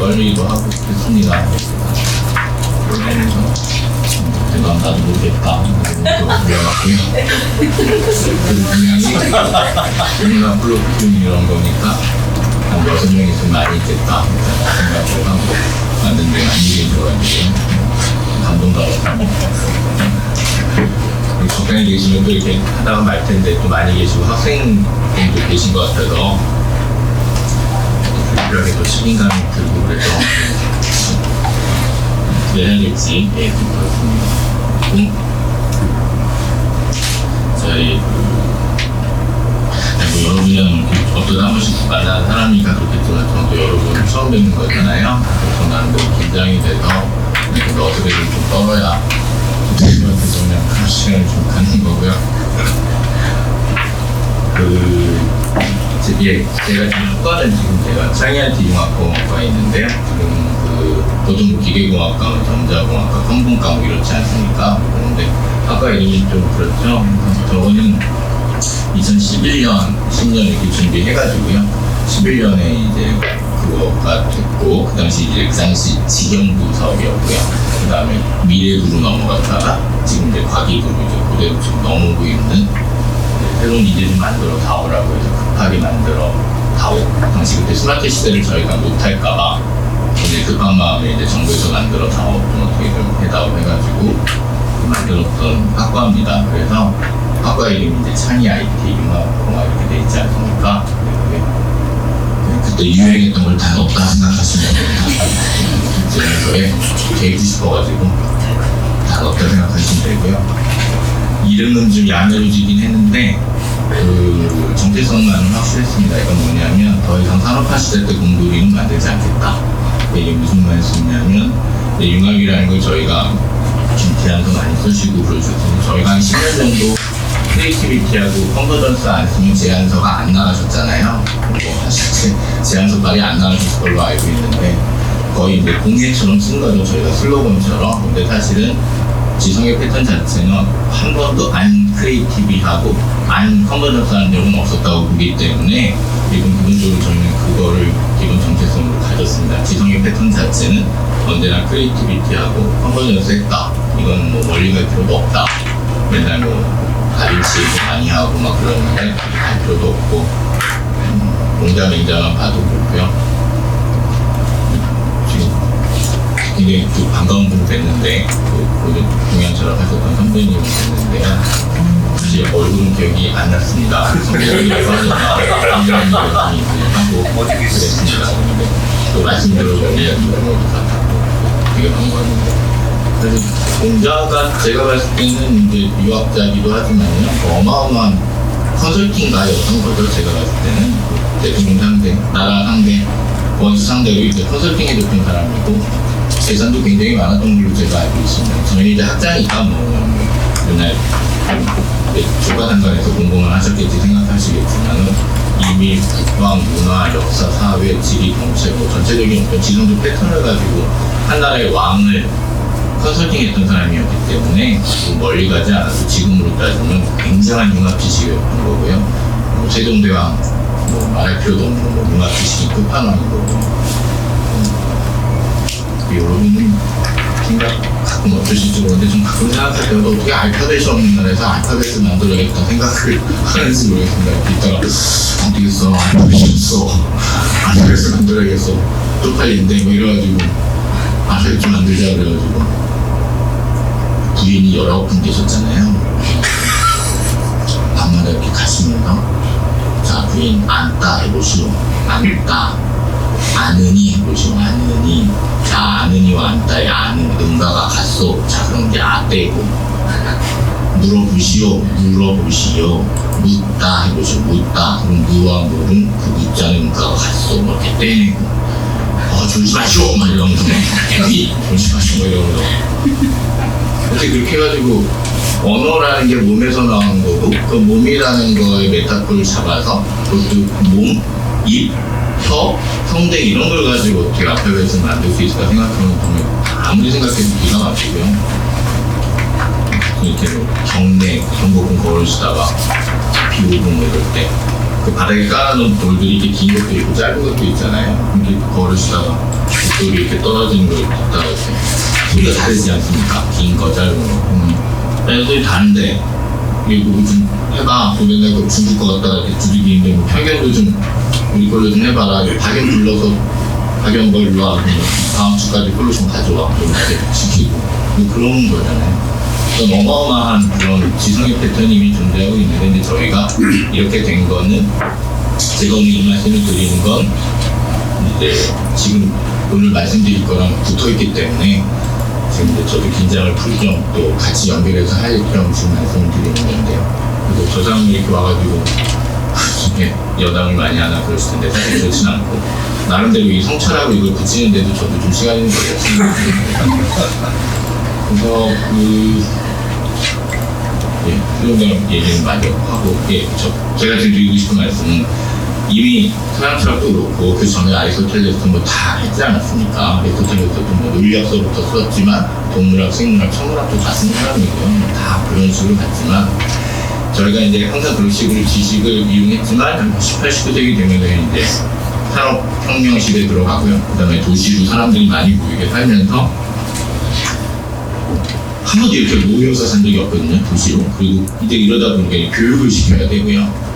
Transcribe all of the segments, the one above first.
떨리기도 하고 했습니다. 그러면서 내가 나도 모르겠다. 그래갖고요. 그냥 플로팅 이런 거니까 한 6명 있으면 많이 있겠다 생각을 하고 왔는데 아니게 좋아하는데 감동받았습니다. 적당히 계시면 또 이렇게 하다가 말 텐데 또 많이 계시고 학생분도 계신 것 같아서 불필요하게 또 책임감이 들고 그래서 어떻게 해야 될지 좀 그렇습니다. 저희 여러분이랑 어떤 한 번씩 만나는 사람이니까 그렇겠지만 저도 여러분 처음 뵙는 거잖아요. 그래서 나름대로 긴장이 돼서 근데 어떻게든 좀 떨어야 선생님한테 그냥 그런 시간을 좀 갖는 거고요. 제가 지금 학과는 지금 제가 창의IT 융합공학과에 있는데요. 지금 고등부 기계공학과, 전자공학과, 컴공과목 이렇지 않습니까? 그런데 학과 이름이 좀 그렇죠. 저는 2011년, 10년 이렇게 준비해가지고요. 11년에 이제 그거가 됐고, 그 당시 직영부 사업이었고요. 그 다음에 미래부로 넘어갔다가 지금 이제 과기부로 이제 그대로 지금 넘어오고 있는 새로운 이제를 만들어 다오라고 해서 급하게 만들어 다오. 당시 그때 스마트 시대를 저희가 못할까봐 이제 급한 마음에 이제 정부에서 만들어 다오 좀 어떻게 좀 해다오 해가지고 만들었던 학과입니다. 그래서 학과 이름이 이제 창의IT 융합공학 이렇게 돼 있지 않습니까? 그때 유행했던 걸 다 없다 생각하시면 저에 개입고 싶어가지고 다 없다 생각하시면 되고요. 이름은 좀 야매로지긴 했는데 정체성만은 확실했습니다. 이건 뭐냐면 더 이상 산업화 시대 때 공부리는 만들지 않겠다. 이게 무슨 말씀이냐면 융합이라는 걸 저희가 지금 제안서 많이 쓰시고 그러셨고 저희가 한 10년 정도 크리에이티비티하고 컨버전스 안 쓰면 제안서가 안 나가셨잖아요. 사실 제안서 빨리 안 나가셨을 걸로 알고 있는데 거의 이제 공예처럼 쓴 거죠. 저희가 슬로건처럼. 근데 사실은 지성의 패턴 자체는 한 번도 안 크리에이티비하고 안 컨버전스한 적은 없었다고 보기 때문에 이건 기본적으로 저희는 그거를 기본 정체성으로 가졌습니다. 지성의 패턴 자체는 언제나 크리에이티비티하고 컨버전스 했다. 이건 뭐 멀리 갈 필요도 없다. 맨날 가림치 많이 하고 막 그러는데 갈 필요도 없고 농자맹자만 봐도 그렇고요. 굉장히 반가운 분이 됐는데 공연처럼 하셨던 선배님이 됐는데요. 사실 얼굴은 기억이 안 났습니다. 성격이라고 하니까 하고 그랬습니다. 또 말씀 들어보면 되게 반가웠는데 그래서 공자가 제가 봤을 때는 이제 유학자기도 하지만요 어마어마한 컨설팅가였던 거죠. 제가 봤을 때는 대통령 상대, 나라 상대, 원수 상대로 이제 컨설팅 해줬던 사람이고 재산도 굉장히 많았던 걸로 제가 알고 있습니다. 저는 이제 학자니까 맨날 주가단관에서 공부를 하셨겠지 생각하시겠지만 이미 국방, 문화, 역사, 사회, 지리, 정책 전체적인 어떤 지성적 패턴을 가지고 한 나라의 왕을 컨설팅했던 사람이었기 때문에 멀리 가지 않아도 지금으로 따지면 굉장한 융합 지식이었던 거고요. 세종대왕 말할 필요도 없는 융합 지식이 끝판왕인 거고. 여러분은 생각 가끔 어떠실지 모르는데 좀 가끔 생각할 때마다 어떻게 알파벳이 없는 나라에서 알파벳을 만들어야겠다 생각을 하는지 모르겠습니다. 이따가 안 되겠어, 알파벳이 없어, 알파벳을 만들어야겠어, 쪽팔린데 뭐 이래가지고 알파벳 좀 만들자 그래가지고 부인이 19분 계셨잖아요. 밤마다 이렇게 가시면서 자 부인 앉다 해보시오. 앉다 아느니 해보시오. 아느니 자 아느니와 앉다의 아는 응가가 같소. 자 그럼 이제 아 떼고 물어보시오. 물어보시오. 묻다 해보시오. 묻다 그럼 무와 물은 그 묻자는 응가가 같소. 뭐 이렇게 떼내고 조심하시오 막 이러면서 조심하시오 이러면서 근데 그렇게 해가지고 언어라는 게 몸에서 나오는 거고 그 몸이라는 거에 메타포를 잡아서 그것도 몸, 입, 혀, 성대 이런 걸 가지고 어떻게 알파벳을 만들 수 있을까 생각하면 정말 아무리 생각해도 기가 막히고요. 이렇게 경내, 경복궁 걸으시다가 비 오고 뭐 이럴 때 그 바닥에 깔아놓은 돌들이 이렇게 긴 것도 있고 짧은 것도 있잖아요. 이렇게 걸으시다가 목소리 이렇게 떨어지는 걸 듣다가 이렇게 소리가 다르지 않습니까? 긴 거, 짧은 거. 소리 다른데, 이거 좀 해봐. 맨날 그 죽을 것 같다가 이렇게 두들기는데, 뭐 편견도 좀, 우리 걸로 좀 해봐라. 박연 불러서, 박연 거 일로 와. 다음 주까지 걸로 좀 가져와. 이렇게 시키고. 뭐 그런 거잖아요. 어마어마한 그런 지성의 패턴이 이미 존재하고 있는데, 근데 저희가 이렇게 된 거는, 제가 오늘 이 말씀을 드리는 건, 이제 지금 오늘 말씀드릴 거랑 붙어 있기 때문에, 지금 이제 저도 긴장을 풀 겸 또 같이 연결해서 할 겸 지금 말씀을 드리는 건데요. 그래서 저 사람이 이렇게 와가지고, 여담을 많이 하나 그랬을 텐데, 사실 그렇진 않고, 나름대로 이 성찰하고 이걸 붙이는데도 저도 좀 시간이 걸렸습니다. 그래서 수용장 얘기는 많이 하고, 제가 지금 드리고 싶은 말씀은 이미 서양 철학도 그렇고 그 전에 아리스토텔레스도 뭐 다 했지 않았습니까? 아리스토텔레스도 뭐 논리학서부터 썼지만 동물학, 생물학, 천문학도 다 쓴 사람이고요. 다 그런 식으로 갔지만 저희가 이제 항상 그런 식으로 지식을 이용했지만 18, 19세기 되면서 이제 산업혁명 시대에 들어가고요. 그 다음에 도시로 사람들이 많이 모이게 살면서 한 번도 이렇게 모여서 산 적이 없거든요, 도시로. 그리고 이제 이러다 보니까 교육을 시켜야 되고요.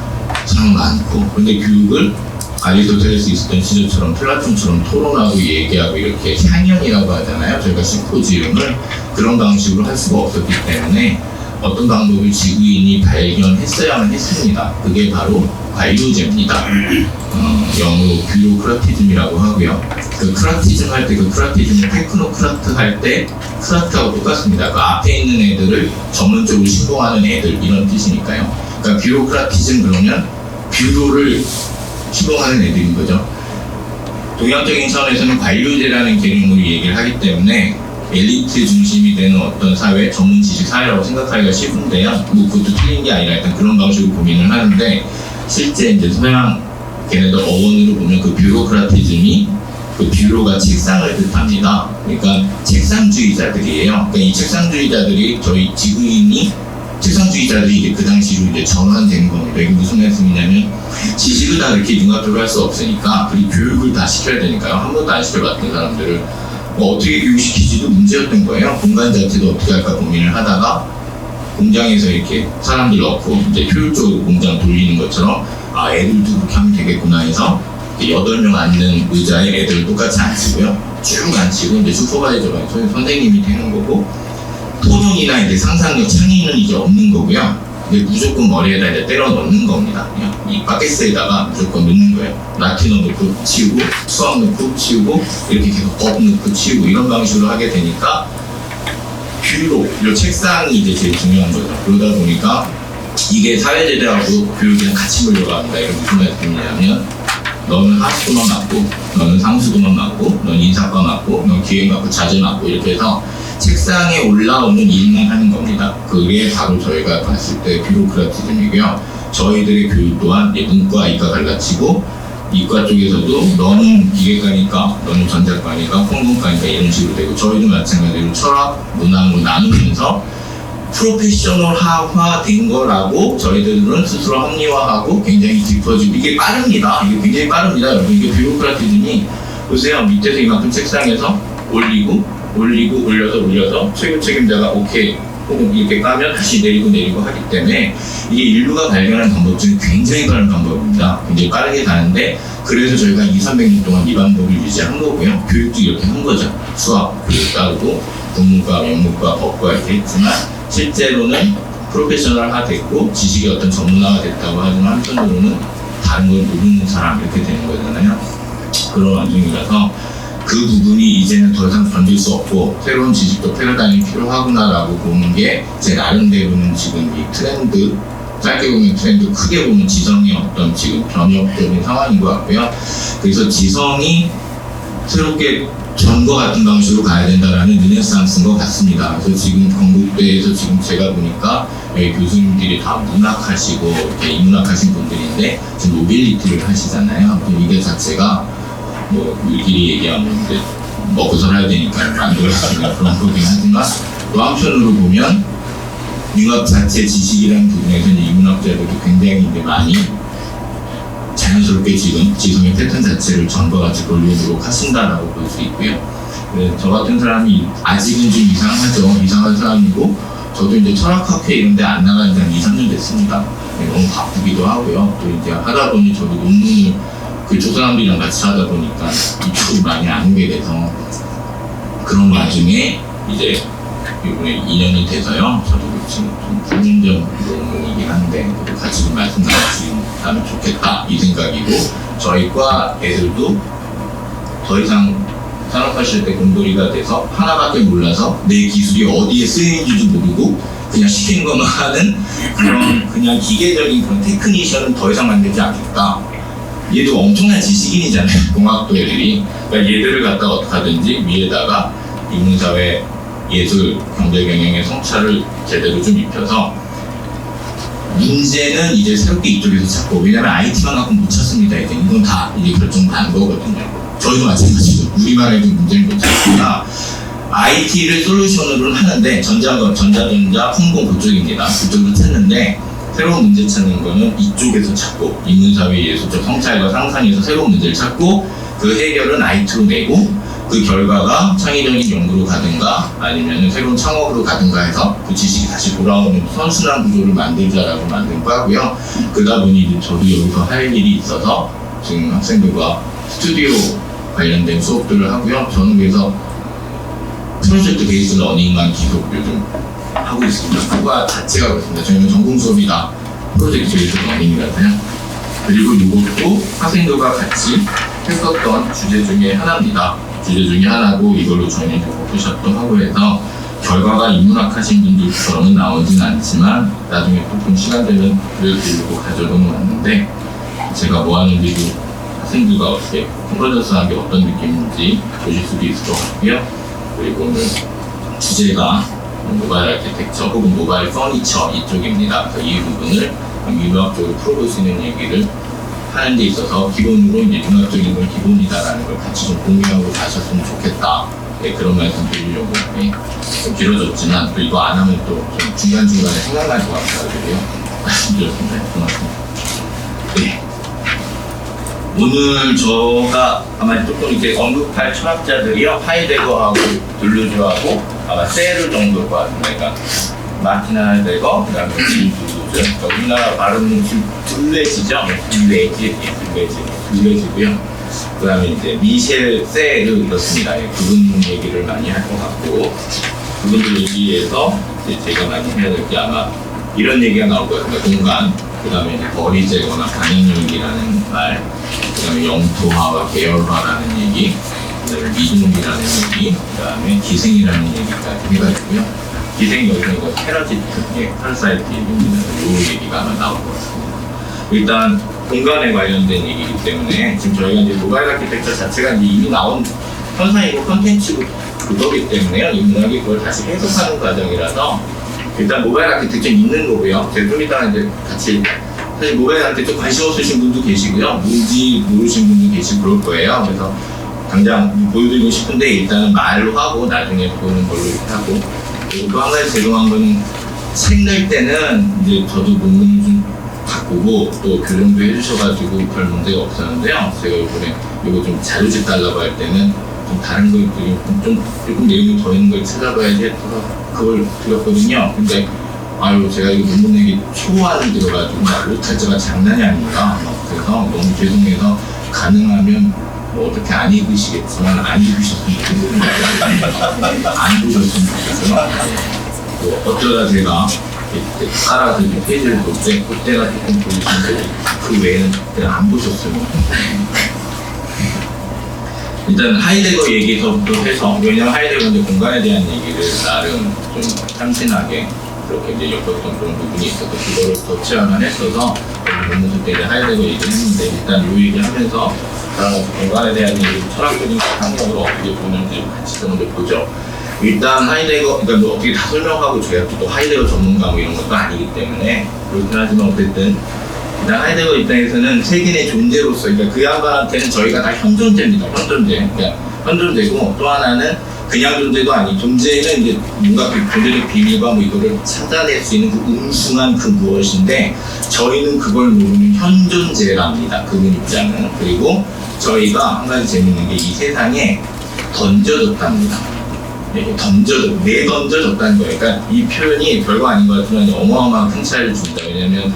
사람 많고. 근데 교육을 아리스토텔레스 있었던 시절처럼 플라톤처럼 토론하고 얘기하고 이렇게 향연이라고 하잖아요. 저희가 심포지움을 그런 방식으로 할 수가 없었기 때문에 어떤 방법을 지구인이 발견했어야만 했습니다. 그게 바로 관료제입니다. 영어로 뷰로크라티즘이라고 하고요. 그 크라티즘 할 때 그 크라티즘을 테크노크라트 할 때 크라트하고 똑같습니다. 그 앞에 있는 애들을 전문적으로 신봉하는 애들 이런 뜻이니까요. 그러니까 뷰로크라티즘 그러면 뷰로를 신봉하는 애들인 거죠. 동양적인 차원에서는 관료제라는 개념으로 얘기를 하기 때문에 엘리트 중심이 되는 어떤 사회, 전문 지식 사회라고 생각하기가 쉬운데요. 뭐 그것도 틀린 게 아니라 일단 그런 방식으로 고민을 하는데 실제 이제 서양 걔네들 어원으로 보면 그 뷰로크라티즘이 그 뷰로가 책상을 뜻합니다. 그러니까 책상주의자들이에요. 그러니까 이 책상주의자들이 저희 지구인이 책상주의자들이 이제 그 당시로 이제 전환된 겁니다. 이게 무슨 말씀이냐면 지식을 다 이렇게 융합적으로 할 수 없으니까 그리고 교육을 다 시켜야 되니까요. 한 번도 안 시켜봤던 사람들을 뭐 어떻게 교육시키지도 문제였던 거예요. 공간 자체도 어떻게 할까 고민을 하다가 공장에서 이렇게 사람들 넣고 이제 효율적으로 공장 돌리는 것처럼 아 애들도 그렇게 하면 되겠구나 해서 8명 앉는 의자에 애들 똑같이 앉히고요. 쭉 앉히고 이제 슈퍼바이저가 선생님이 되는 거고 토론이나 이제 상상력 창의는 이제 없는 거고요. 근데 무조건 머리에다 이제 때려 넣는 겁니다. 그냥 이 바켓스에다가 무조건 넣는 거예요. 라틴어 넣고 치우고 수학 넣고 치우고 이렇게 계속 법 넣고 치우고 이런 방식으로 하게 되니까 뷰로, 이 책상이 이제 제일 중요한 거죠. 그러다 보니까 이게 사회제대하고 교육이랑 같이 물려갑니다. 이게 무슨 말씀이냐면 너는 하수도만 맡고 너는 상수도만 맡고 너는 인사과 맡고 너는 기획 맡고 자재 맡고 이렇게 해서 책상에 올라오는 일만 하는 겁니다. 그게 바로 저희가 봤을 때 뷰로크라티즘이고요. 저희들의 교육 또한 문과, 이과 갈라치고 이과 쪽에서도 너는 기계과니까 너는 전자과니까 콩공과니까 이런 식으로 되고 저희도 마찬가지로 철학, 문학 뭐 나누면서 프로페셔널화 된 거라고 저희들은 스스로 합리화하고 굉장히 깊어지고 이게 빠릅니다. 이게 굉장히 빠릅니다. 여러분 이게 뷰로크라티즘이 보세요. 밑에서 이만큼 책상에서 올려서 최고 책임자가 오케이 혹은 이렇게 까면 다시 내리고 하기 때문에 이게 인류가 발견한 방법 중에 굉장히 빠른 방법입니다. 굉장히 빠르게 가는데 그래서 저희가 200~300년 동안 이 방법을 유지한 거고요. 교육도 이렇게 한 거죠. 수학, 교육 따르고 국문과, 명문과, 법과 이렇게 했지만 실제로는 프로페셔널화 됐고 지식의 어떤 전문화가 됐다고 하지만 한편으로는 다른 걸 모르는 사람 이렇게 되는 거잖아요. 그런 와중이라서 그 부분이 이제는 더 이상 견딜 수 없고 새로운 지식도 패러다임이 필요하구나라고 보는 게 제 나름대로는 지금 이 트렌드 짧게 보면 트렌드 크게 보면 지성의 어떤 지금 변혁적인 상황인 것 같고요. 그래서 지성이 새롭게 전과 같은 방식으로 가야 된다라는 르네상스인 것 같습니다. 그래서 지금 건국대에서 지금 제가 보니까 여기 교수님들이 다 문학하시고 이렇게 인문학하신 분들인데 지금 노빌리티를 하시잖아요. 이게 자체가 뭐 우리끼리 얘기하면 이제 먹고 살아야 되니까 만들어지는 그런 거긴 하지만 또 한편으로 보면 융합 자체 지식이라는 부분에서 이제 인문학자들도 굉장히 이제 많이 잘 자연스럽게 지금의 패턴 자체를 전과 같이 돌려보도록 하신다라고 볼 수 있고요. 그래서 저 같은 사람이 아직은 좀 이상하죠. 이상한 사람이고, 저도 이제 철학카페 이런 데 안 나간 지 한 2, 3년 됐습니다. 너무 바쁘기도 하고요. 또 이제 하다 보니 저도 논문을 그쪽 사람들이랑 같이 하다 보니까 이쪽으로 많이 안 오게 돼서, 그런 와중에 이제 이번에 2년이 돼서요. 저도 지금 좀 후민적 논문이긴 한데 같이 좀 말씀 나누면 좋겠다 이 생각이고, 저희 과 애들도 더 이상 산업화실 때 공돌이가 돼서 하나밖에 몰라서 내 기술이 어디에 쓰이는지도 모르고 그냥 시킨 것만 하는 그런 그냥 기계적인 그런 테크니션은 더 이상 만들지 않겠다. 얘도 엄청난 지식인이잖아요. 공학도 애들이. 그러니까 얘들을 갖다가 어떻게 하든지 위에다가 인문사회, 예술, 경제경영의 성찰을 제대로 좀 입혀서 문제는 이제 새롭게 이쪽에서 찾고, 왜냐면 IT만 갖고 못 찾습니다. 이제 이건 다 이제 결정 난 거거든요. 저희도 마찬가지죠. 우리만 해도 문제를 못 찾습니다. IT를 솔루션으로는 하는데 전자전자, 컴공 그쪽입니다. 그쪽으로 찾는데 새로운 문제 찾는 거는 이쪽에서 찾고, 인문사회 예술적 성찰과 상상에서 새로운 문제를 찾고 그 해결은 IT로 내고 그 결과가 창의적인 연구로 가든가 아니면 새로운 창업으로 가든가 해서 그 지식이 다시 돌아오는 선순환 구조를 만들자라고 만든 거고요. 그러다 보니 이제 저도 여기서 할 일이 있어서 지금 학생들과 스튜디오 관련된 수업들을 하고요. 저는 그래서 프로젝트 베이스 러닝만 계속 요즘 하고 있습니다. 그거 자체가 그렇습니다. 저희는 전공 수업이다. 프로젝트 베이스 러닝이라서요. 그리고 이것도 학생들과 같이 했었던 주제 중에 하나입니다. 주제 중에 하나고, 이걸로 저희는 워크숍도 하고 해서 결과가 인문학 하신 분들처럼은 나오진 않지만 나중에 또 좀 시간 되면 보여드리려고 가져오는 왔는데, 제가 뭐 하는지도 학생들과 어떻게 컨버전스한 게 어떤 느낌인지 보실 수도 있을 것 같고요. 그리고 오늘 주제가 모바일 아키텍처 혹은 모바일 퍼니처 이쪽입니다. 그래서 이 부분을 융합적으로 풀어볼 수 있는 얘기를 하는 데 있어서 기본으로 이제 융합적인 건 기본이다라는 걸 같이 좀 공유하고 가셨으면 좋겠다. 네, 그런 말씀 드리려고 좀 길어졌지만 또 이거 안 하면 또 좀 중간중간에 생각날 것 같아가지고요. 말씀드렸습니다. 고맙습니다. 네. 오늘 저가 아마 조금 이렇게 언급할 철학자들이요, 하이데거하고 둘루즈하고 아마 세르 정도일 것 같습니다. 그러니까 마틴 하이데거, 그다음에 둘루즈. 우리나라 발음은 지금 둘레지죠? 둘레지고요. 그다음에 이제 미셸 세르 이렇습니다. 그분 얘기를 많이 할 것 같고, 그분들 얘기에서 이제 제가 많이 해야 될 게 아마 이런 얘기가 나올 것 같습니다. 공간, 그다음에 이제 거리제거나 방향력이라는 말, 그다음에 영토화와 계열화라는 얘기, 그다음에 미중이라는 얘기, 그다음에 기생이라는 얘기까지 해가지고요. 기생 여기서 이거 페라지트, 파라사이트 얘기입니다. 이 얘기가 아마 나올 것 같습니다. 일단 공간에 관련된 얘기이기 때문에 지금 저희가 이제 모바일 아키텍처 자체가 이제 이미 나온 현상이고 컨텐츠고 그거기 때문에요. 이 문학이 그걸 다시 해석하는 과정이라서 일단 모바일 아키텍처 있는 거고요. 제가 좀 이따가 이제 같이 사실 모바일 아키텍처 관심 없으신 분도 계시고요. 뭔지 모르신 분도 계시고 그럴 거예요. 그래서 당장 보여드리고 싶은데 일단은 말로 하고 나중에 보는 걸로 이렇게 하고, 그리고 또 한 가지 죄송한 거는 책 낼 때는 이제 저도 논문을 좀 바꾸고 또 교정도 해주셔가지고 별 문제가 없었는데요. 제가 이번에 이거 좀 자료집 달라고 할 때는 좀 다른 거 조금 내용이 더 있는 걸 찾아봐야지 해서 그걸 드렸거든요. 근데 아유, 제가 이거 논문 내기 초안을 들어가지고 오탈자가 장난이 아닌가. 그래서 너무 죄송해서 가능하면 뭐 어떻게 안 읽으시겠지만 안 읽으셨으면 좋겠어요. 안 보셨으면 좋겠어요. 어쩌다 제가 따라서 페이지를 볼 때 그때가 조금 보이시는데 그 외에는 그냥 안 보셨으면. 일단 하이데거 얘기서부터 해서, 왜냐면 하이데거는 공간에 대한 얘기를 나름 좀 참신하게 그렇게 이제 엮었던 그런 부분이 있어서 그거를 덧치하면 했어서 논문 때 이제 하이데거 얘기를 했는데, 일단 요 얘기하면서 공간에 대한 얘기, 철학적인 상황으로 어떻게 보는지 같이 좀 먼저 보죠. 일단 하이데거, 그러니까 뭐 어떻게 다 설명하고 제가 또 하이데거 전문가 뭐 이런 것도 아니기 때문에 그렇긴 하지만 어쨌든 일단 하이데거 입장에서는 세계의 존재로서, 그러니까 그 양반한테는 저희가 다 현존재입니다. 현존재. 그러니까 현존재고, 또 하나는 그냥 존재도 아니, 존재는 이제 뭔가 그 존재적 비밀과 뭐 이거를 찾아낼 수 있는 그 웅숭한 그 무엇인데, 저희는 그걸 모르는 현존재랍니다. 그분 입장은. 그리고 저희가 한 가지 재밌는 게 이 세상에 던져졌답니다. 내던져졌다는 거예요. 그러니까 이 표현이 별거 아닌 것 같지만 어마어마한 큰 차이를 줍니다. 왜냐면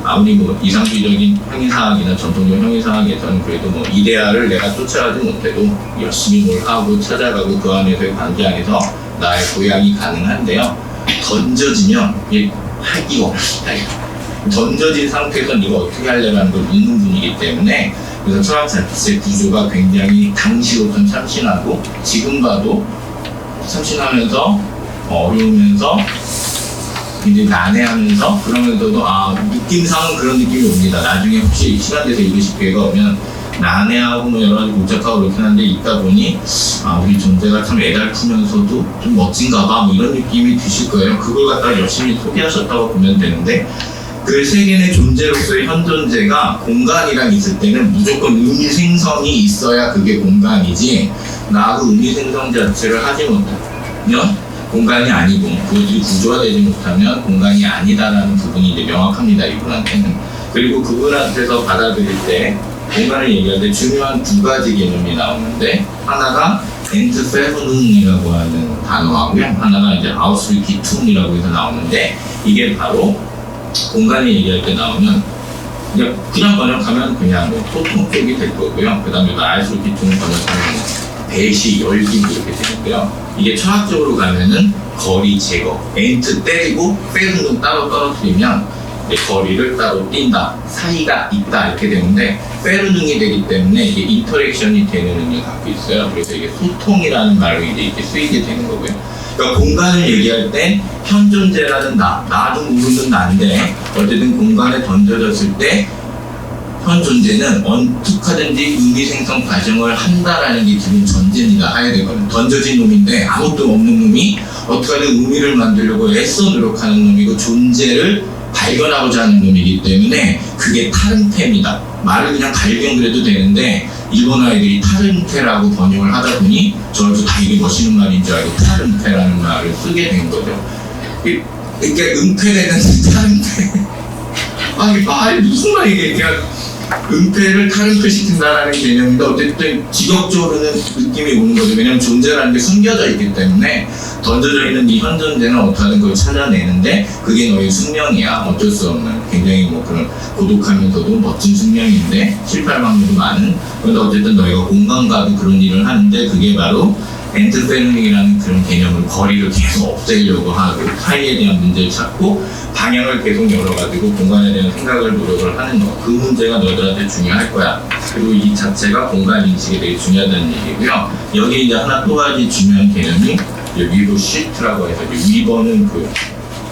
아무리 뭐 이상주의적인 형이상학이나 전통적 형이상학에서는 그래도 뭐 이데아를 내가 쫓아가지 못해도 열심히 뭘 하고 찾아가고 그 안에서의 관계 안에서 나의 고양이 가능한데요. 던져지면 이게 할 기가 없습니다. 던져진 상태에서 네가 어떻게 하려는 걸 묻는 분이기 때문에, 그래서 철학 자체 구조가 굉장히 당시로선 참신하고 지금 봐도 참신하면서 어려우면서 굉장히 난해하면서, 그러면서도 느낌상은 그런 느낌이 옵니다. 나중에 혹시 시간 돼서 읽으실 기회가 오면 난해하고 뭐 여러 가지 복잡하고 그렇긴 한데, 읽다 보니 우리 존재가 참 애달프면서도 좀 멋진가 봐, 뭐 이런 느낌이 드실 거예요. 그걸 갖다가 열심히 소개하셨다고 보면 되는데, 그 세계의 존재로서의 현존재가 공간이랑 있을 때는 무조건 의미 생성이 있어야 그게 공간이지, 나하고 의미 생성 자체를 하지 못하면 공간이 아니고, 그것들이 구조화되지 못하면 공간이 아니다라는 부분이 이제 명확합니다, 이분한테는. 그리고 그분한테서 받아들일 때 공간을 얘기할 때 중요한 두 가지 개념이 나오는데, 하나가 엔트페르능이라고 하는 단어하고요, 하나가 이제 아우스위키툼이라고 해서 나오는데, 이게 바로 공간을 얘기할 때 나오면 그냥 번역하면 그냥 뭐 소통 쪽이 될 거고요. 그 다음에 아우스위키툼 번역하면 배시, 열기 이렇게 되는데요. 이게 철학적으로 가면은 거리 제거, 엔트 때리고 페르는 따로 떨어뜨리면 거리를 따로 띈다, 사이가 있다 이렇게 되는데, 페르능이 되기 때문에 이게 인터랙션이 되는 의미를 갖고 있어요. 그래서 이게 소통이라는 말로 이제 이렇게 쓰이게 되는 거고요. 그러니까 공간을 얘기할 때 현존재라는 나도 모르는 나인데 어쨌든 공간에 던져졌을 때 현존재는 어떻게든지 의미 생성 과정을 한다라는 게 기본 전제입니다. 하이데거는 던져진 놈인데 아무것도 없는 놈이 어떻게든 의미를 만들려고 애써 노력하는 놈이고, 존재를 발견하고자 하는 놈이기 때문에 그게 타른테입니다. 말을 그냥 발견그래도 되는데 일본어 애들이 타른테라고 번역을 하다 보니 저도 다 이게 멋있는 말인 줄 알고 타른테라는 말을 쓰게 된 거죠. 이게 은폐되는 타른테. 이 말이 무슨 말이게, 그냥 은폐를 타른테시킨다라는 개념인데 어쨌든 직역적으로는 느낌이 오는 거죠. 왜냐면 존재라는 게 숨겨져 있기 때문에 던져져 있는 이 현존재는 어떻게든 그걸 찾아내는데 그게 너의 숙명이야. 어쩔 수 없는 굉장히 뭐 그런 고독하면서도 멋진 숙명인데 실패할 확률도 많은. 그런데 어쨌든 너희가 공간과도 그런 일을 하는데, 그게 바로 엔트페르닝이라는 그런 개념을, 거리를 계속 없애려고 하고 사이에 대한 문제를 찾고 방향을 계속 열어가지고 공간에 대한 생각을 노력을 하는 거, 그 문제가 너희들한테 중요할 거야. 그리고 이 자체가 공간 인식에 되게 중요하다는 얘기고요. 여기 이제 하나 또 가지 중요한 개념이 위버 시트라고 해서, 위버는 그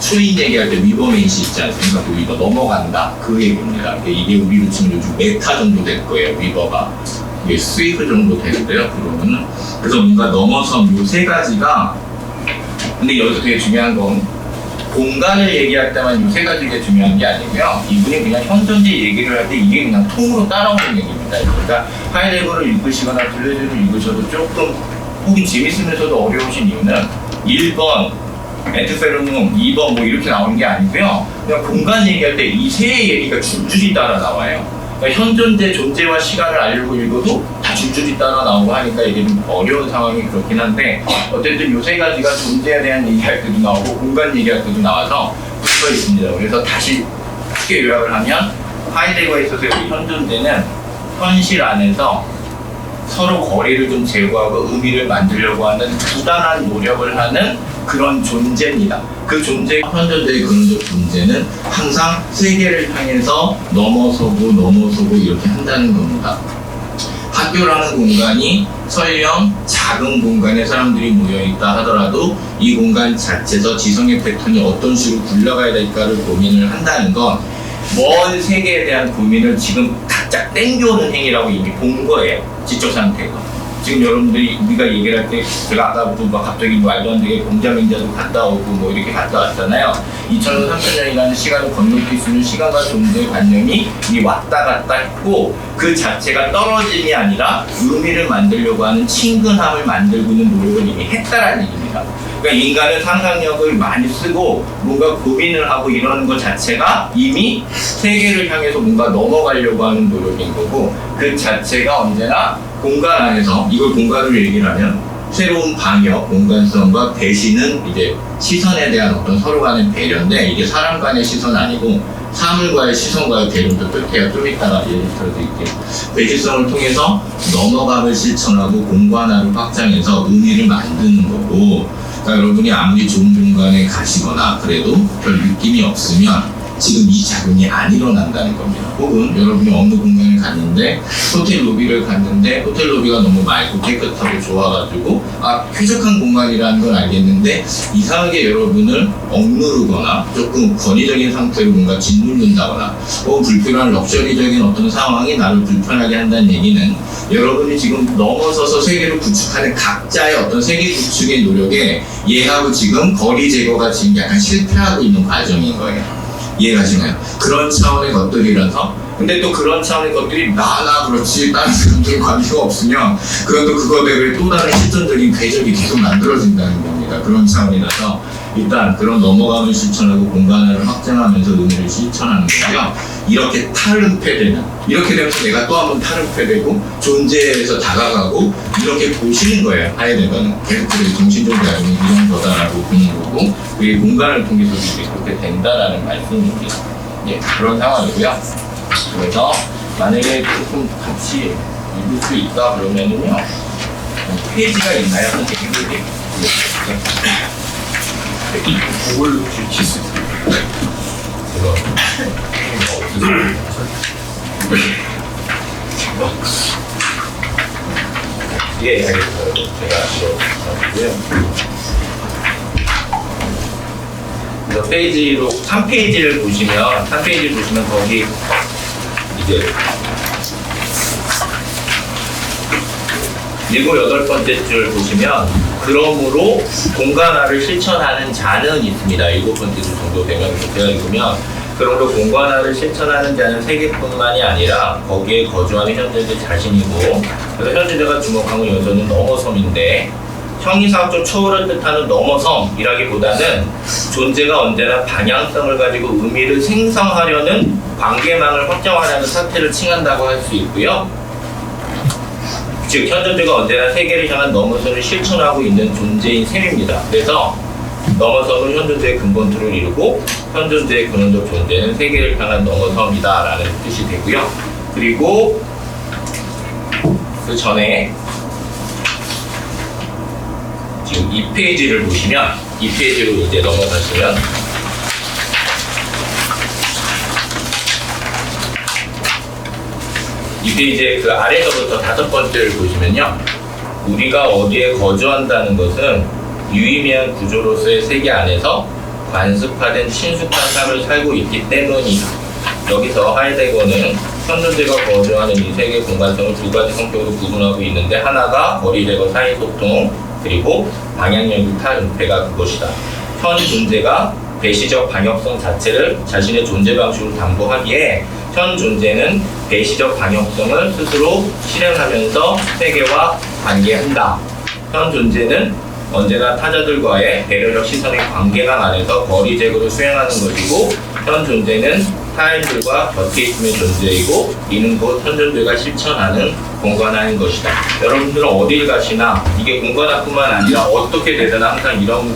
초인 얘기할 때 위버 메인시 있지 않습니까? 그 위버 넘어간다, 그 얘기입니다. 이게 우리로 치면 요즘 메타 정도 될 거예요. 위버가 이게 스위그 정도 되는데요. 그러면은 그래서 뭔가 넘어선 요 세 가지가, 근데 여기서 되게 중요한 건 공간을 얘기할 때만 요 세 가지가 중요한 게 아니고요. 이분이 그냥 현존재 얘기를 할 때 이게 그냥 통으로 따라오는 얘기입니다. 그러니까 하이데거를 읽으시거나 들레즈를 읽으셔도 조금 보기 재밌으면서도 어려우신 이유는 1번 엔트페르눔, 2번 뭐 이렇게 나오는 게 아니고요. 그냥 공간 얘기할 때 이 세 얘기가 줄줄이 따라 나와요. 그러니까 현존재, 존재와 시간을 알려고 읽어도 다 줄줄이 따라 나오고 하니까 이게 좀 어려운 상황이 그렇긴 한데, 어쨌든 요 세 가지가 존재에 대한 얘기할 때도 나오고 공간 얘기할 때도 나와서 붙어 있습니다. 그래서 다시 쉽게 요약을 하면, 하이데거에 있어서 여기 현존재는 현실 안에서 서로 거리를 좀 제거하고 의미를 만들려고 하는 부단한 노력을 하는 그런 존재입니다. 그 존재, 현존재의 그런 존재는 항상 세계를 향해서 넘어서고 이렇게 한다는 겁니다. 학교라는 공간이 설령 작은 공간에 사람들이 모여있다 하더라도 이 공간 자체에서 지성의 패턴이 어떤 식으로 굴러가야 될까를 고민을 한다는 건 먼 세계에 대한 고민을 지금 각자 땡겨오는 행위라고 이미 본 거예요. 지적 상태가. 지금 여러분들이 우리가 얘기를 할 때 제가 아까부터 막 갑자기 말도 안 되게 공자맹자도 갔다 오고 뭐 이렇게 갔다 왔잖아요. 2000년, 3000년이라는 시간을 건너뛸 수 있는 시간과 존재의 관념이 이 왔다 갔다 했고 그 자체가 떨어짐이 아니라 의미를 만들려고 하는 친근함을 만들고 있는 노력을 이미 했다라는 얘기입니다. 그러니까 인간은 상상력을 많이 쓰고 뭔가 고민을 하고 이러는 것 자체가 이미 세계를 향해서 뭔가 넘어가려고 하는 노력인 거고 그 자체가 언제나 공간 안에서 이걸 공간으로 얘기를 하면 새로운 방역, 공간성과 배신은 이제 시선에 대한 어떤 서로 간의 배려인데 이게 사람 간의 시선 아니고 사물과의 시선과의 배려도 뜻해요. 좀 이따가 예를 들어드릴게요. 배신성을 통해서 넘어감을 실천하고 공간화를 확장해서 의미를 만드는 거고 그러니까 여러분이 아무리 좋은 공간에 가시거나 그래도 별 느낌이 없으면 지금 이 작용이 안 일어난다는 겁니다. 혹은 여러분이 어느 공간에 갔는데 호텔 로비를 갔는데 호텔 로비가 너무 맑고 깨끗하고 좋아가지고 쾌적한 공간이라는 걸 알겠는데 이상하게 여러분을 억누르거나 조금 권위적인 상태로 뭔가 짓누른다거나 불필요한 럭셔리적인 어떤 상황이 나를 불편하게 한다는 얘기는 여러분이 지금 넘어서서 세계를 구축하는 각자의 어떤 세계 구축의 노력에 얘하고 지금 거리 제거가 지금 약간 실패하고 있는 과정인 거예요. 이해가시나요? 그런 차원의 것들이라서 근데 또 그런 차원의 것들이 나나 그렇지 다른 사람들 관계가 없으면 그것도 그거대로 또 다른 실존적인 궤적이 계속 만들어진다는 겁니다. 그런 차원이라서 일단 그런 넘어감을 실천하고 공간을 확장하면서 의미를 실천하는 거고요. 이렇게 탈은폐되는 이렇게 되면서 내가 또 한 번 탈은폐되고 존재에서 다가가고 이렇게 보시는 거예요. 하이데거는 계속 정신적 자유는 이런 거다라고 보는 거고 그게 공간을 통해서 그렇게 된다라는 말씀입니다. 예, 그런 상황이고요. 그래서 만약에 조금 같이 읽을 수 있다 그러면은요 페이지가 있나요? 선생님들이? 그걸 주실 수 있어요. 예, 알겠습니다. 제가 이거 페이지로 3페이지를 보시면 3페이지를 보시면 거기 이제 7, 8번째 줄 보시면 그러므로 공간화를 실천하는 자는 있습니다. 7번째 줄 정도 되면 제가 읽으면 그러므로 공간화를 실천하는 자는 세계뿐만이 아니라 거기에 거주하는 현재들 자신이고 그래서 현재자가 주목한 건 여전히 넘어섬인데 형이사학적 초월을 뜻하는 넘어섬이라기보다는 존재가 언제나 방향성을 가지고 의미를 생성하려는 관계망을 확장하려는 사태를 칭한다고 할 수 있고요. 즉 현존재가 언제나 세계를 향한 넘어섬을 실천하고 있는 존재인 셈입니다. 그래서 넘어섬은 현존재의 근본틀을 이루고 현존재의 근원적 존재는 세계를 향한 넘어섬이다 라는 뜻이 되고요. 그리고 그 전에 지금 2페이지를 보시면 2페이지로 이제 넘어가시면 이 페이지의 그 아래서부터 5번째를 보시면요. 우리가 어디에 거주한다는 것은 유의미한 구조로서의 세계 안에서 관습화된 친숙한 삶을 살고 있기 때문이다. 여기서 하이데거는 현존재가 거주하는 이 세계 공간성을 두 가지 성격으로 구분하고 있는데 하나가 거리제거 사이소통 그리고 방향력이 탈은폐가 그것이다. 현 존재가 배시적 방역성 자체를 자신의 존재 방식으로 담보하기에 현 존재는 배시적 방역성을 스스로 실행하면서 세계와 관계한다. 현 존재는 언제나 타자들과의 배려적 시선의 관계망 안에서 거리 제거를 수행하는 것이고 현 존재는 타인들과 곁에 있음의 존재이고 이는 곧 현 존재가 실천하는 공간화인 것이다. 여러분들은 어딜 가시나 이게 공간화뿐만 아니라 어떻게 되든 항상 이런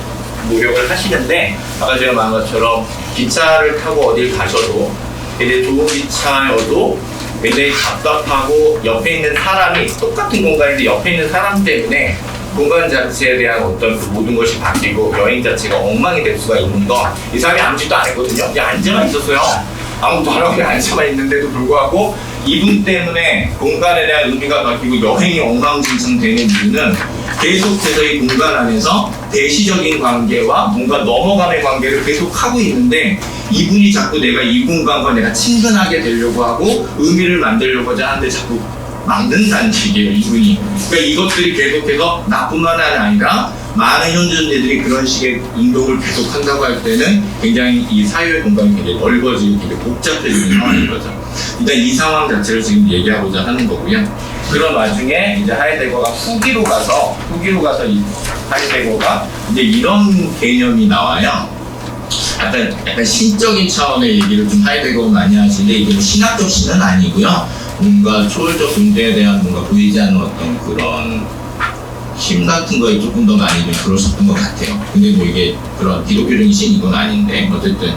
노력을 하시는데 아까 제가 말한 것처럼 기차를 타고 어딜 가셔도 굉장히 좋은 기차여도 굉장히 답답하고 옆에 있는 사람이 똑같은 공간인데 옆에 있는 사람 때문에 공간 자체에 대한 어떤 그 모든 것이 바뀌고 여행 자체가 엉망이 될 수가 있는 거 이 사람이 아무 짓도 안 했거든요. 그냥 앉아만 있었어요. 아무것도 안 하고 그냥 앉아만 있는데도 불구하고 이분 때문에 공간에 대한 의미가 바뀌고 여행이 엉망진창 되는 이유는 계속해서 이 공간 안에서 대시적인 관계와 뭔가 넘어감의 관계를 계속 하고 있는데 이분이 자꾸 내가 이 공간과 내가 친근하게 되려고 하고 의미를 만들려고 하는데 자꾸 막는다는 얘기예요, 이분이. 그러니까 이것들이 계속해서 나뿐만 아니라 많은 현존자들이 그런 식의 운동을 계속한다고 할 때는 굉장히 이 사회의 공간이 굉장히 넓어지고 굉장히 복잡해지는 상황인 거죠. 일단 이 상황 자체를 지금 얘기하고자 하는 거고요. 그런 와중에 이제 하이데거가 후기로 가서 이 하이데거가 이제 이런 개념이 나와요. 약간 신적인 차원의 얘기를 좀 하이데거가 많이 하시는데 이게 뭐 신학적 신은 아니고요. 뭔가 초월적 존재에 대한 뭔가 보이지 않는 어떤 그런 힘 같은 거에 조금 더 많이 좀 들었었던 것 같아요. 근데 뭐 이게 그런 기독교적인 신 이건 아닌데 어쨌든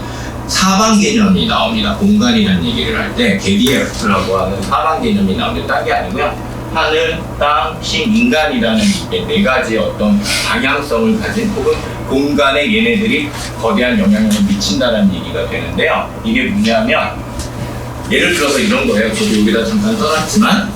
사방 개념이 나옵니다. 공간이라는 얘기를 할 때 게디에프라고 하는 사방 개념이 나오는데 딴 게 아니고요. 하늘, 땅, 신, 인간이라는 이게 네 가지의 어떤 방향성을 가진 혹은 공간에 얘네들이 거대한 영향력을 미친다는 얘기가 되는데요. 이게 뭐냐면 예를 들어서 이런 거예요. 저도 여기다 잠깐 써놨지만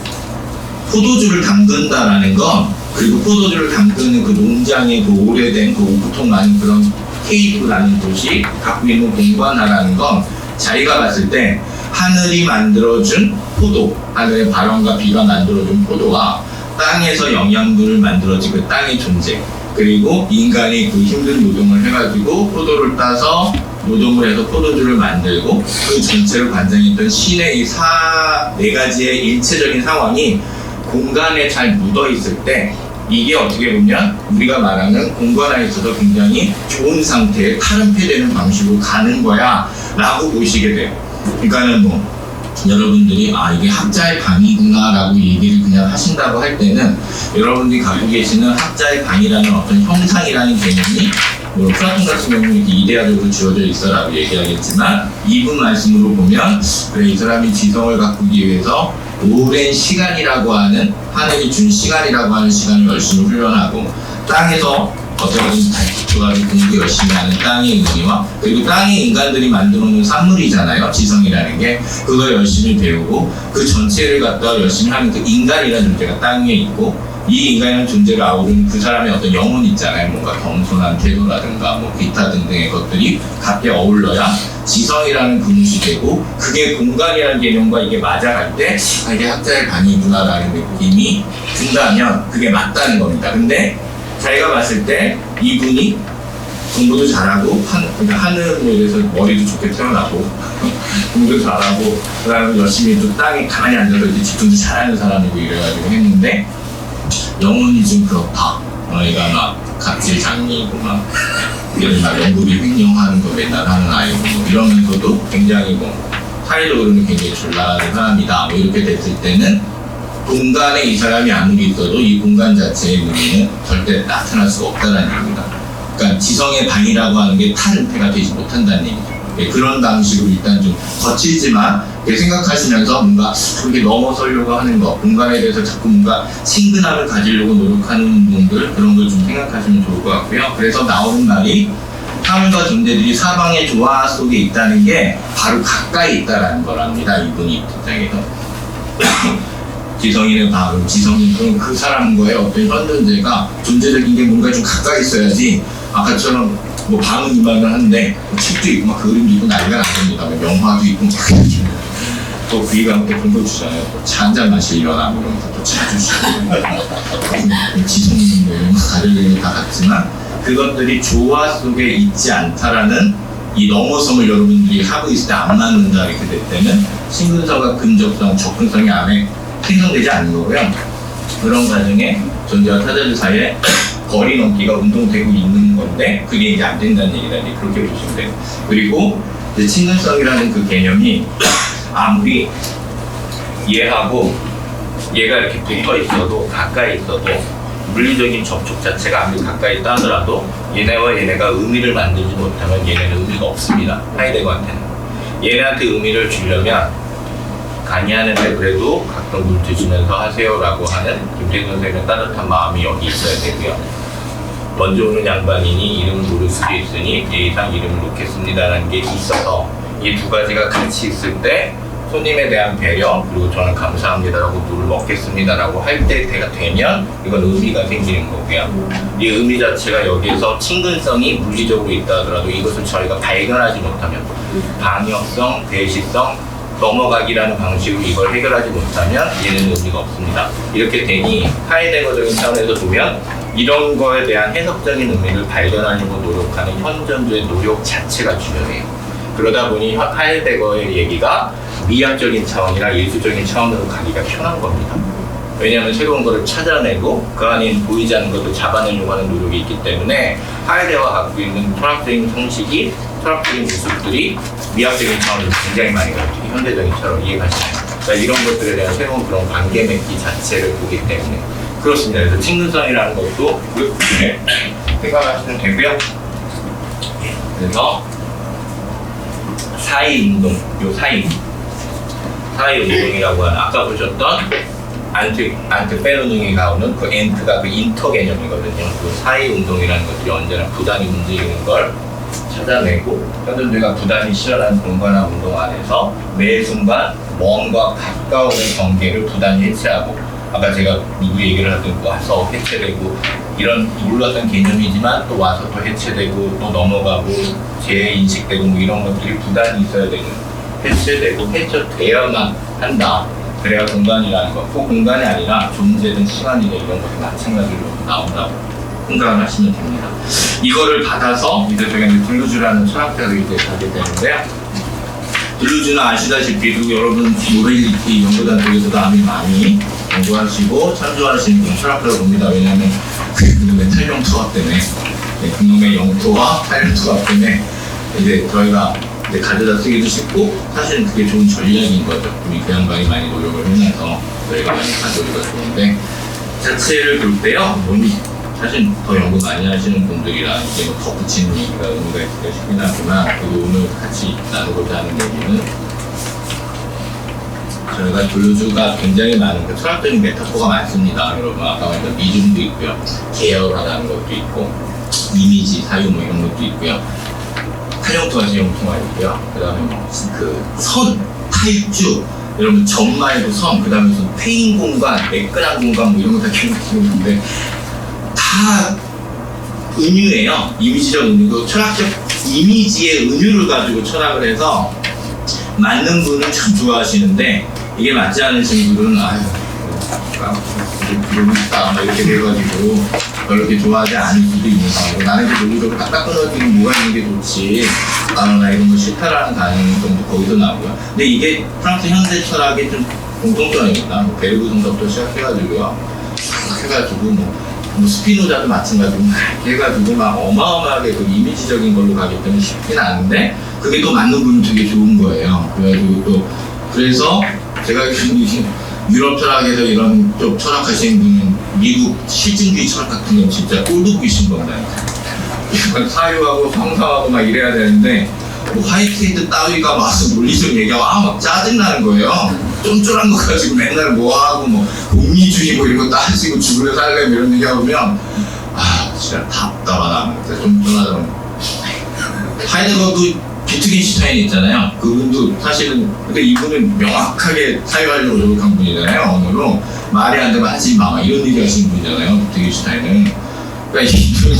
포도주를 담근다라는 건 그리고 포도주를 담그는 그 농장의 그 오래된 그 오프통 많은 그런 케이프라는 곳이 갖고 있는 공간화라는 건 자기가 봤을 때 하늘이 만들어준 포도, 하늘의 바람과 비가 만들어준 포도와 땅에서 영양분을 만들어진 그 땅의 존재 그리고 인간이 그 힘든 노동을 해가지고 포도를 따서 노동을 해서 포도주를 만들고 그 전체를 관장했던 신의 이 네 가지의 일체적인 상황이 공간에 잘 묻어 있을 때 이게 어떻게 보면 우리가 말하는 공간에 있어서 굉장히 좋은 상태에 탈은폐되는 방식으로 가는 거야 라고 보시게 돼요. 그러니까는 뭐 여러분들이 이게 학자의 방이구나 라고 얘기를 그냥 하신다고 할 때는 여러분들이 갖고 계시는 학자의 방이라는 어떤 형상이라는 개념이 뭐 플라톤 같은 경우는 이렇게 이데아적으로 지어져 있어 라고 얘기하겠지만 이분 말씀으로 보면 그래 이 사람이 지성을 가꾸기 위해서 오랜 시간이라고 하는 하늘이 준 시간이라고 하는 시간을 열심히 훈련하고 땅에서 어떻게든 달빛조각을 공부 열심히 하는 땅의 의미와 그리고 땅의 인간들이 만들어놓은 산물이잖아요. 지성이라는 게 그걸 열심히 배우고 그 전체를 갖다 열심히 하는 그 인간이라는 존재가 땅 위에 있고 이 인간이라는 존재를 아우르는 그 사람의 어떤 영혼 있잖아요. 뭔가 겸손한 태도라든가 뭐 기타 등등의 것들이 같이 어울러야 지성이라는 그릇이 되고 그게 공간이라는 개념과 이게 맞아갈 때 이게 학자의 방이구나라는 느낌이 든다면 그게 맞다는 겁니다. 근데 자기가 봤을 때 이분이 공부도 잘하고 하늘에 대해서 머리도 좋게 태어나고 공부도 잘하고 그 다음에 열심히 또 땅에 가만히 앉아서 이제 집중도 잘하는 사람이고 이래가지고 했는데 영혼이 좀 그렇다. 얘가 막 갑질 장미이고 막 연구비 횡령하는 거 맨날 하는 아이고 뭐 이러면서도 굉장히 뭐 사회적으로는 굉장히 졸라하는 사람이다. 뭐 이렇게 됐을 때는 공간에 이 사람이 아무리 있어도 이 공간 자체의 의미는 절대 나타날 수가 없다는 얘기입니다. 그러니까 지성의 방이라고 하는 게 탈은폐가 되지 못한다는 얘기죠. 그런 방식으로 일단 좀 거칠지만 생각하시면서 뭔가 그렇게 넘어서려고 하는 거, 공간에 대해서 자꾸 뭔가 친근함을 가지려고 노력하는 분들 그런 걸 좀 생각하시면 좋을 것 같고요. 그래서 나오는 말이 하늘과 존재들이 사방의 조화 속에 있다는 게 바로 가까이 있다라는 거랍니다. 이분이 입장에서. 지성인의 바로 지성인 그 사람과의 어떤 현존재가 존재적인 게 뭔가 좀 가까이 있어야지 아까처럼 뭐 방은 이만을 하는데 뭐 책도 있고 막 그림도 있고 난리가 나겁니다. 명화도 있고 막 또 그이가 또 공부 주잖아요. 또 차 한잔 마시려나 뭐 이러면서 또 차 주시고 지성인 뭐 이런 거 가려고 다 같지만 그것들이 조화 속에 있지 않다라는 이 넘어섬을 여러분들이 하고 있을 때 안 맞는다 이렇게 될 때는 신근성과 근접성, 접근성이 안에 생성되지 않는 거고요. 그런 과정에 존재와 타자들 사이에 거리 넘기가 운동되고 있는 건데 그게 이제 안 된다는 얘기다. 그렇게 보시면 돼요. 그리고 이제 친근성이라는 그 개념이 아무리 얘하고 얘가 이렇게 붙어 있어도 가까이 있어도 물리적인 접촉 자체가 아무리 가까이 있다 하더라도 얘네와 얘네가 의미를 만들지 못하면 얘네는 의미가 없습니다. 하이데거한테는. 얘네한테 의미를 주려면 강의하는데 그래도 가끔 물 드시면서 하세요라고 하는 김태균 선생님의 따뜻한 마음이 여기 있어야 되고요. 먼저 오는 양반이니 이름을 모를 수도 있으니 예의상 이름을 놓겠습니다라는 게 있어서 이 두 가지가 같이 있을 때 손님에 대한 배려 그리고 저는 감사합니다라고 물을 먹겠습니다라고 할 때가 되면 이건 의미가 생기는 거고요. 이 의미 자체가 여기에서 친근성이 물리적으로 있다 하더라도 이것을 저희가 발견하지 못하면 방역성, 대시성 넘어가기라는 방식으로 이걸 해결하지 못하면 얘는 의미가 없습니다. 이렇게 되니 하이데거적인 차원에서 보면 이런 거에 대한 해석적인 의미를 발견하려고 노력하는 현존주의 노력 자체가 중요해요. 그러다 보니 하이데거의 얘기가 미학적인 차원이나 예술적인 차원으로 가기가 편한 겁니다. 왜냐하면 새로운 것을 찾아내고 그 안에 보이지 않는 것을 잡아내려고 하는 노력이 있기 때문에 하이데거가 갖고 있는 철학적인 형식이 철학적인 모습들이 미학적인 차원으로 굉장히 많이 가요. 특히 현대적인 차원으로 이해가시나요? 그러니까 이런 것들에 대한 새로운 그런 관계 맺기 자체를 보기 때문에 그렇습니다. 그래서 친근성이라는 것도 그렇게 생각하시면 되고요. 그래서 사이운동, 요 사이운동이라고 하는 아까 보셨던 안트페르능이 나오는 그 엔트가 그 인터 개념이거든요. 그 사이운동이라는 것들이 언제나 부단히 움직이는 걸 찾아내고 현존주의가 부단히 실현하는 공간화 운동 안에서 매 순간 먼과 가까움의 경계를 부단히 해체하고 아까 제가 누구 얘기를 하든 와서 해체되고 이런 몰랐던 개념이지만 또 와서 또 해체되고 또 넘어가고 재인식되고 뭐 이런 것들이 부단히 있어야 되는 해체되고 해체되어야만 한다. 그래야 공간이라는 것, 그 공간이 아니라 존재든 시간이든 이런 것도 마찬가지로 나온다고 생각을 하시면 됩니다. 이거를 받아서 이제 저희가 이제 들루즈라는 철학자들이 이제 가게 되는데요. 들루즈는 아시다시피 여러분 모빌리티 연구단 쪽에서도 아주 많이 연구하시고 참조하시는 그런 철학자로 봅니다. 왜냐하면 그놈의 탄력 투합 때문에 그놈의 영토와 탄력 투합 때문에 이제 저희가 이제 가져다 쓰기도 쉽고 사실은 그게 좋은 전략인 거죠. 우리 그 양반이 많이 노력을 해놔서 저희가 많이 가져오기가 좋은데 자체를 볼 때요. 사실 더 연구 많이 하시는 분들이랑 이게 뭐 덧붙이는 얘기가 의미가 있을까 싶긴 하지만 그리고 오늘 같이 나누고자 하는 얘기는 저희가 들루즈가 굉장히 많은 그 철학적인 메타포가 많습니다. 여러분 아까 말했던 미중도 있고요. 계열화라는 것도 있고 이미지, 사유 뭐 이런 것도 있고요. 탄력투와 재용투가 있고요. 그 다음에 그 선, 탈주, 여러분 점 말고 선, 그 다음에 무슨 페인 공간, 매끈한 공간 뭐 이런 거 다 기억하시는데 다 은유예요. 이미지적 은유도 철학적 이미지의 은유를 가지고 철학을 해서 맞는 분은 참 좋아하시는데 이게 맞지 않으신 분들은 아유 너무 있다 이렇게 돼가지고 그렇게 좋아하지 않을 수도 있는 상황이고 나는 이제 논리적으로 딱딱 끊어지는 뭐가 있는 게 좋지 나 이런 거 싫다라는 가능성도 거기서 나오고요. 근데 이게 프랑스 현대 철학의 좀 공통점입니다. 뭐 베르그 성서부터 시작해가지고요. 해가지고 뭐 스피노자도 마찬가지고 막 해가지고 막 어마어마하게 그 이미지적인 걸로 가기 때문에 쉽진 않은데 그게 또 맞는 분은 되게 좋은 거예요. 그래가지고 또 그래서 제가 유럽 철학에서 이런 쪽 철학하시는 분은 미국 실증주의 철학 같은 건 진짜 꼴도 보기 싫은 겁니다. 사유하고 성사하고 막 이래야 되는데 뭐 화이트헤드 따위가 와서 논리적 얘기하고 막 짜증나는 거예요. 쫀쫀한 거 가지고 맨날 뭐하고 뭐 공리주의 뭐 이런 거 따지고 죽으려 살려면 이런 얘기하면 진짜 답답하다. 쫀쫀하더라고. 하이데거도 비트겐슈타인 있잖아요. 그분도 사실은 근데 이분은 명확하게 사유하려고 노력한 분이잖아요. 언어로 말이 안 되면 하지 마 이런 얘기 하시는 분이잖아요. 비트겐슈타인은. 그러니까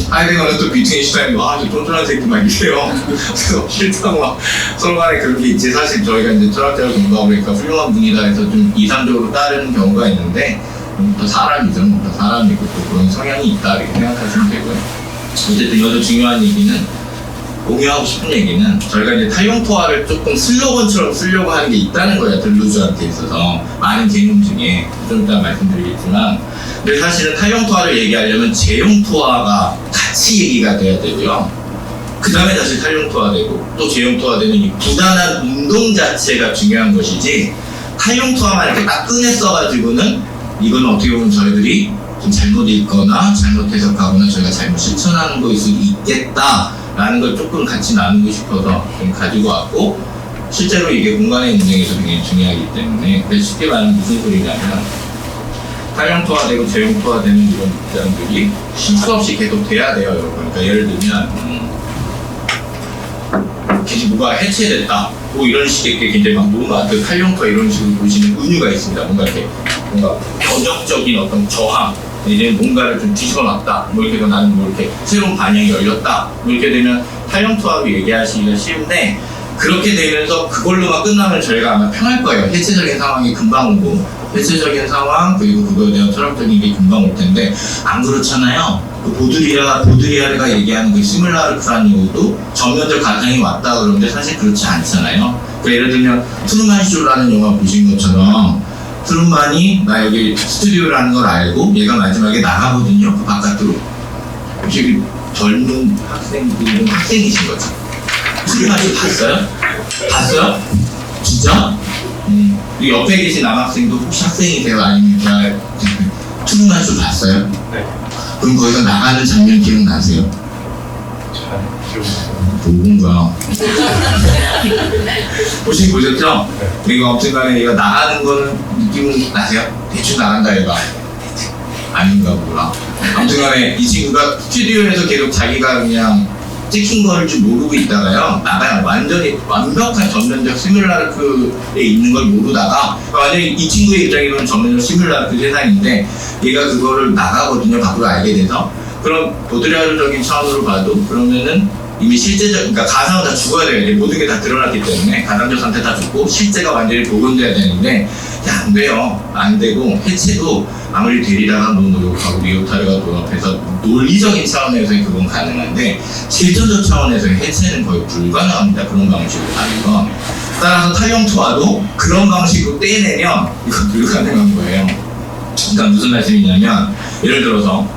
하이데거는 또 비트겐슈타인도 저 쫀쫀한 새끼 막 이래요. 그래서 싫다고 막 서로 간에 그런 게 있지. 사실 저희가 이제 철학자로 공부하고 그러니까 훌륭한 분이다 해서 좀 이상적으로 따르는 경우가 있는데 또 사람이죠. 또 사람이고 또 그런 성향이 있다 이렇게 생각하시면 되고요. 어쨌든 여기서 중요한 얘기는 공유하고 싶은 얘기는 저희가 이제 탈용토화를 조금 슬로건처럼 쓰려고 하는 게 있다는 거예요. 들루즈한테 있어서 많은 개념 중에 좀 이따 말씀드리겠지만 근데 사실은 탈용토화를 얘기하려면 재용토화가 같이 얘기가 돼야 되고요. 그 다음에 다시 탈용토화되고 또 재용토화되는 이 부단한 운동 자체가 중요한 것이지 탈용토화만 이렇게 딱 꺼냈어가지고는 이건 어떻게 보면 저희들이 좀 잘못 읽거나 잘못 해석하거나 저희가 잘못 실천하는 것일 수 있겠다 라는 걸 조금 같이 나누고 싶어서 좀 가지고 왔고 실제로 이게 공간의 운영에서 굉장히 중요하기 때문에 쉽게 말하면 무슨 소리냐면 탈용토화되고 재용토화되는 이런 입장들이 실수 없이 계속 돼야 돼요 여러분. 그러니까 예를 들면 계속 뭐가 해체됐다 뭐 이런 식의 게 굉장히 막 너무 많은 탈용토화 이런 식으로 보시는 은유가 있습니다. 뭔가 이렇게 뭔가 변적적인 어떤 저항 이제 뭔가를 좀 뒤집어놨다. 뭐 이렇게 나는 뭐 이렇게 새로운 반향이 열렸다. 뭐 이렇게 되면 탈용토하고 얘기하시기가 쉬운데 그렇게 되면서 그걸로만 끝나면 저희가 아마 편할 거예요. 해체적인 상황이 금방 오고, 해체적인 상황, 그리고 그거에 대한 철학적인 게 금방 올 텐데, 안 그렇잖아요. 그 보드리아르가 얘기하는 그 시뮬라르크라는 이유도 전면적 가상이 왔다 그러는데 사실 그렇지 않잖아요. 그러니까 예를 들면, 트루만 쇼라는 영화 보신 것처럼, 트루만이 나 여기 스튜디오라는 걸 알고, 얘가 마지막에 나가거든요. 그 바깥으로. 혹시 젊은 학생들은 학생이신 거죠? 트루만 쇼 봤어요? 봤어요? 진짜? 이 옆에 계신 남학생도 혹시 학생이세요? 아니면 트루만 쇼 봤어요? 네. 그럼 거기서 나가는 장면 기억나세요? 잘 기억나요. 누군가 혹시 보셨죠? 그리고 아무튼간에 얘가 나가는 거는 느낌은 나세요? 대충 나간다 얘가 아닌가 몰라. 아무튼간에 이 친구가 스튜디오에서 계속 자기가 그냥 찍힌 거를 좀 모르고 있다가요 나가요. 완전히 완벽한 전면적 시뮬라르크에 있는 걸 모르다가 완전히 이 친구의 입장에서는 전면적 시뮬라르크 세상인데 얘가 그거를 나가거든요. 밖으로 알게 돼서. 그럼 보드리아르적인 차원으로 봐도 그러면은 이미 실제적, 그러니까 가상은 다 죽어야 돼요. 이제 모든 게 다 드러났기 때문에 가상적 상태 다 죽고 실제가 완전히 복원돼야 되는데 안 돼요. 안 되고 해체도 아무리 데리다가 너무 노력하고 리오타르가 노력해서 논리적인 차원에서의 그건 가능한데 실전적 차원에서의 해체는 거의 불가능합니다. 그런 방식으로 가는 건. 따라서 탈영투와도 그런 방식으로 떼내면 이건 불가능한 거예요. 그러니까 무슨 말씀이냐면 예를 들어서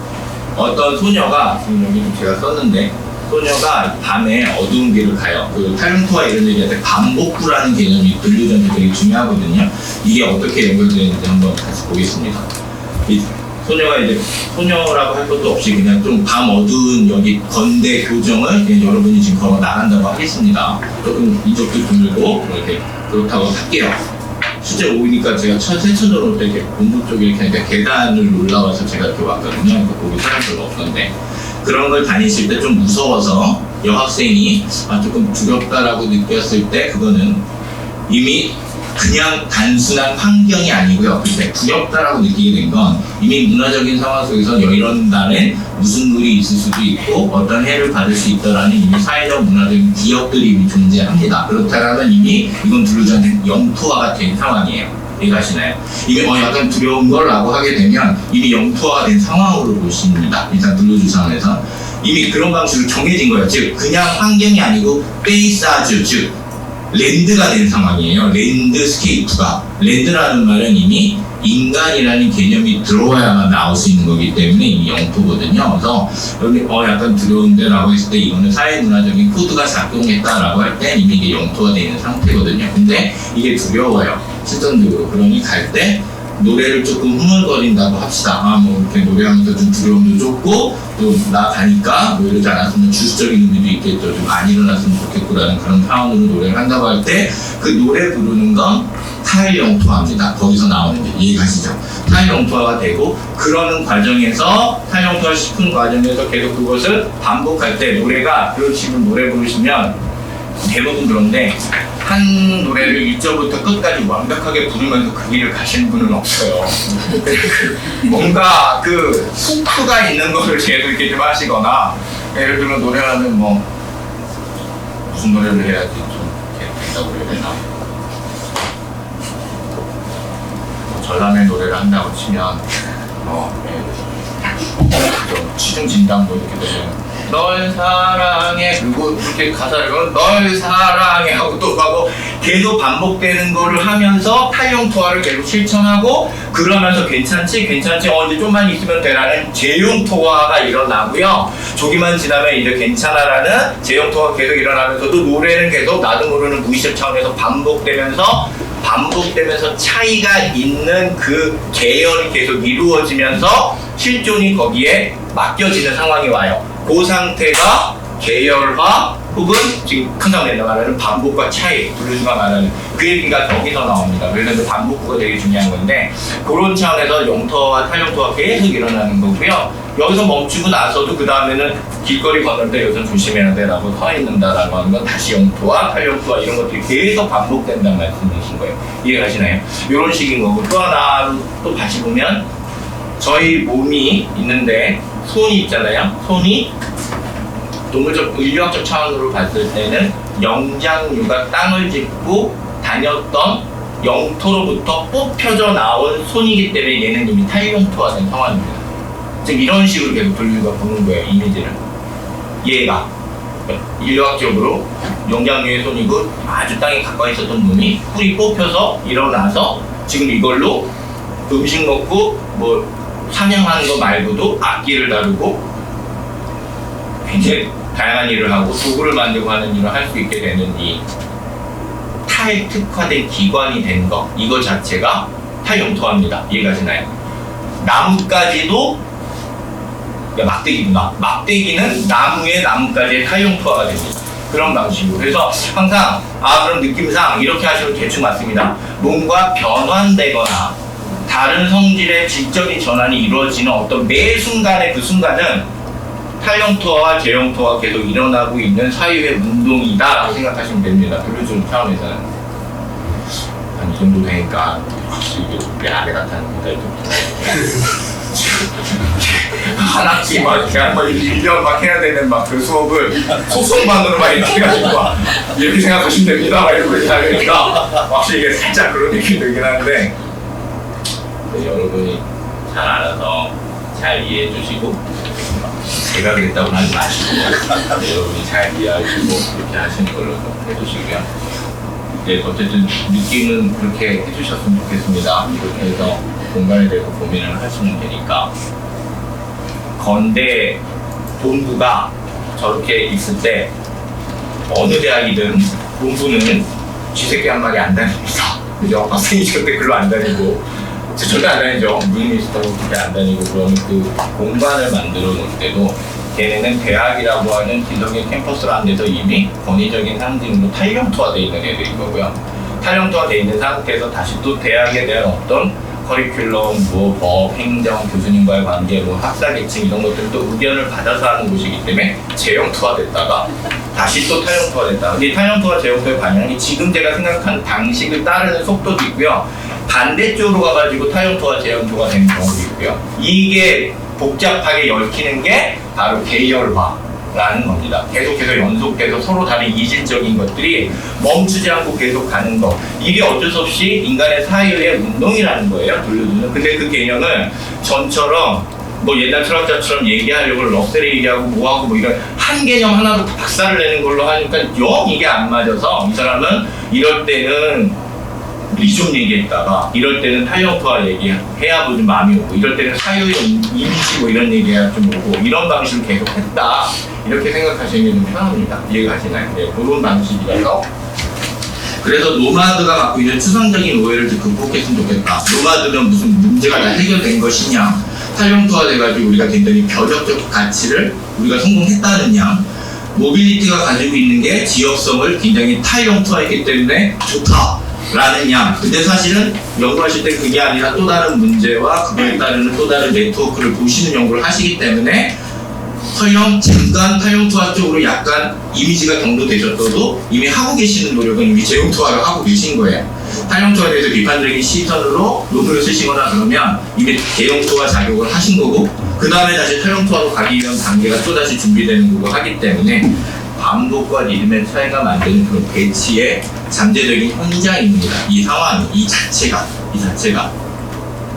어떤 소녀가 지금 여기 제가 썼는데 소녀가 밤에 어두운 길을 가요. 그 탈영투와 이런 얘기할 때 반복구라는 개념이 분류전이 되게 중요하거든요. 이게 어떻게 연결되는지 한번 같이 보겠습니다. 이 소녀가 이제 소녀라고 할 것도 없이 그냥 좀 밤 어두운 여기 건대 교정을 그냥 여러분이 지금 걸어 나간다고 하겠습니다. 조금 이쪽도 드물고 이렇게 그렇다고 할게요. 실제 오니까 제가 세천으로 올 때 이렇게 본부 쪽에 이렇게 하니까 계단을 올라와서 제가 이렇게 왔거든요. 그러니까 거기 사람 별로 없던데 그런 걸 다니실 때 좀 무서워서 여학생이 조금 두렵다라고 느꼈을 때 그거는 이미 그냥 단순한 환경이 아니고요. 그때 두렵다라고 느끼게 된 건 이미 문화적인 상황 속에서 이런 날엔 무슨 일이 있을 수도 있고 어떤 해를 받을 수 있다라는 이미 사회적 문화적인 기억들이 이미 존재합니다. 그렇다면 이미 이건 두려워하는 영토화가 된 상황이에요. 이해가시나요? 이게 약간 두려운 걸라고 하게 되면 이미 영토화가 된 상황으로 보십니다. 일단 눌러주상에서 이미 그런 방식으로 정해진 거예요. 즉 그냥 환경이 아니고 페이사주, 즉 랜드가 된 상황이에요. 랜드스케이프가. 랜드라는 말은 이미 인간이라는 개념이 들어와야만 나올 수 있는 거기 때문에 이미 영토거든요. 그래서 여기 약간 두려운데 라고 했을 때 이거는 사회문화적인 코드가 작동했다라고 할 때 이미 이게 영토화 되어 있는 상태거든요. 근데 이게 두려워요. 실전적으로. 그러니 갈 때 노래를 조금 흥얼거린다고 합시다. 뭐 이렇게 노래하면서 좀 두려움도 줬고 또 나가니까 뭐 이러지 않았으면 주술적인 의미도 있겠죠. 좀 안 일어났으면 좋겠구라는 그런 차원으로 노래를 한다고 할 때 그 노래 부르는 건 타일영토화입니다. 거기서 나오는 게 이해가시죠? 타일영토화가 되고 그러는 과정에서 타일영토화 시키는 과정에서 계속 그것을 반복할 때 노래가 그런 식으로 노래 부르시면 대부분 그런데 한 노래를 1절부터 끝까지 완벽하게 부르면서 그 길을 가시는 분은 없어요. 뭔가 그 후크가 있는 거를 계속 이렇게 좀 하시거나 예를 들어 노래하는 뭐 무슨 노래를 해야지 좀 이렇게 된다고 해야 되나 전람회 노래를 한다고 치면 취중 진담도 이렇게 되면 널 사랑해 그리고 그렇게 가사를 널 사랑해 하고 또 하고 계속 반복되는 거를 하면서 탈영토화를 계속 실천하고 그러면서 괜찮지 이제 좀만 있으면 되라는 재영토화가 일어나고요. 조기만 지나면 이제 괜찮아라는 재영토화가 계속 일어나면서도 노래는 계속 나도 모르는 무의식 차원에서 반복되면서 차이가 있는 그 계열이 계속 이루어지면서 실존이 거기에 맡겨지는 상황이 와요. 그 상태가 계열화 혹은 지금 큰상내가 말하는 반복과 차이, 블루즈가 말하는 그 얘기가 거기서 나옵니다. 그래서 반복구가 되게 중요한 건데 그런 차원에서 영토와 탈영토가 계속 일어나는 거고요. 여기서 멈추고 나서도 그 다음에는 길거리 건널 때 여기서 조심해야 돼라고 서 있는다라고 하는 건 다시 영토와 탈영토와 이런 것들이 계속 반복된다는 말씀이신 거예요. 이해가시나요? 이런 식인 거고 또 하나 또 다시 보면 저희 몸이 있는데 손이 있잖아요. 손이 동물적 인류학적 차원으로 봤을 때는 영장류가 땅을 짚고 다녔던 영토로부터 뽑혀져 나온 손이기 때문에 얘는 이미 탈영토화된 상황입니다. 지금 이런 식으로 계속 분류가 보는 거예요, 이미지를. 얘가 인류학적으로 영장류의 손이고 아주 땅에 가까이 있었던 놈이 뿌리 뽑혀서 일어나서 지금 이걸로 음식 먹고 뭐 사냥하는 거 말고도 악기를 다루고 굉장히 다양한 일을 하고 도구를 만들고 하는 일을 할 수 있게 되는 이 탈특화된 기관이 된 거, 이거 자체가 탈영토화입니다. 이해가시나요? 나뭇가지도 막대기구나. 막대기는 나무의 나뭇가지의 탈영토화가 됩니다. 그런 방식으로. 그래서 항상 그런 느낌상 이렇게 하시면 대충 맞습니다. 뭔가 변환되거나 다른 성질의 질적인 전환이 이루어지는 어떤 매 순간의 그 순간은 탈영토화와 재영토화가 계속 일어나고 있는 사유의 운동이다라고 생각하시면 됩니다. 분류적 차원에서는. 한 이 정도 되니까 확실히 우리 아래 같다는 생각이 좀 하나씩 막 그냥 막 1년 막 해야 되는 막 그 수업을 속성반으로 막 이렇게 해가지고 막 이렇게 생각하시면 됩니다. 막 이러고 하니까 확실히 이게 살짝 그런 느낌이 들긴 하는데 여러분이 잘 알아서 잘 이해해 주시고 제가 그랬다고 하지 마시고 여러분이 잘 이해하시고 그렇게 하시는 걸로 해주시고요. 네, 어쨌든 느낌은 그렇게 해주셨으면 좋겠습니다. 이렇게 해서 공간에 대해서 고민을 하시면 되니까. 건대 본부가 저렇게 있을 때 어느 대학이든 본부는 쥐새끼 한 마리 안 다닙니다. 그죠? 학생이 절대 글로 안 다니고 절대 안 다니죠. 무인미스터로 그렇게 안 다니고 그러면 그 공간을 만들어 놓을 때도 걔네는 대학이라고 하는 기성의 캠퍼스라는 데서 이미 권위적인 상징으로 탈영토화되어 있는 애들인 거고요. 탈영토화되어 있는 상태에서 다시 또 대학에 대한 어떤 커리큘럼, 법, 행정, 교수님과의 관계, 학사 계층 이런 것들 또 의견을 받아서 하는 곳이기 때문에 재영토화됐다가 다시 또 탈영토화됐다. 근데 탈영토화, 재영토의 방향이 지금 제가 생각한 방식을 따르는 속도도 있고요. 반대쪽으로 가가지고 탈영토화, 재영토가 되는 경우도 있고요. 이게 복잡하게 얽히는 게 바로 계열화라는 겁니다. 계속해서 연속돼서 서로 다른 이질적인 것들이 멈추지 않고 계속 가는 거. 이게 어쩔 수 없이 인간의 사유의 운동이라는 거예요. 돌려주는. 근데 그 개념을 전처럼 뭐 옛날 철학자처럼 얘기하려고 럭셀이 얘기하고 뭐하고 뭐 이런 한 개념 하나로 박살을 내는 걸로 하니까 영 이게 안 맞아서 이 사람은 이럴 때는 리좀 얘기했다가 이럴 때는 탈영토화 얘기해야 뭐 좀 마음이 오고 이럴 때는 사유의 이미지 뭐 이런 얘기해야 좀 오고 이런 방식으로 계속 했다 이렇게 생각하시는 게 좀 편합니다. 이해가 가시나요? 네, 그런 방식이라서 그래서 노마드가 갖고 있는 추상적인 오해를 좀 극복했으면 좋겠다. 노마드는 무슨 문제가 다 해결된 것이냐, 탈영토화 돼가지고 우리가 굉장히 벼적적 가치를 우리가 성공했다는 양, 모빌리티가 가지고 있는 게 지역성을 굉장히 탈영토화했기 때문에 좋다 라는 양. 근데 사실은 연구하실 때 그게 아니라 또 다른 문제와 그거에 따르는 또 다른 네트워크를 보시는 연구를 하시기 때문에 설령 잠깐 탈영토화 쪽으로 약간 이미지가 경도되셨어도 이미 하고 계시는 노력은 이미 재영토화를 하고 계신 거예요. 탈영토화에 대해서 비판적인 시선으로 논문을 쓰시거나 그러면 이미 재영토화 작용을 하신 거고 그 다음에 다시 탈영토화로 가기 위한 단계가 또다시 준비되는 거고 하기 때문에 반복과 리듬의 차이가 만드는 그런 배치의 잠재적인 현장입니다. 이 상황이, 이 자체가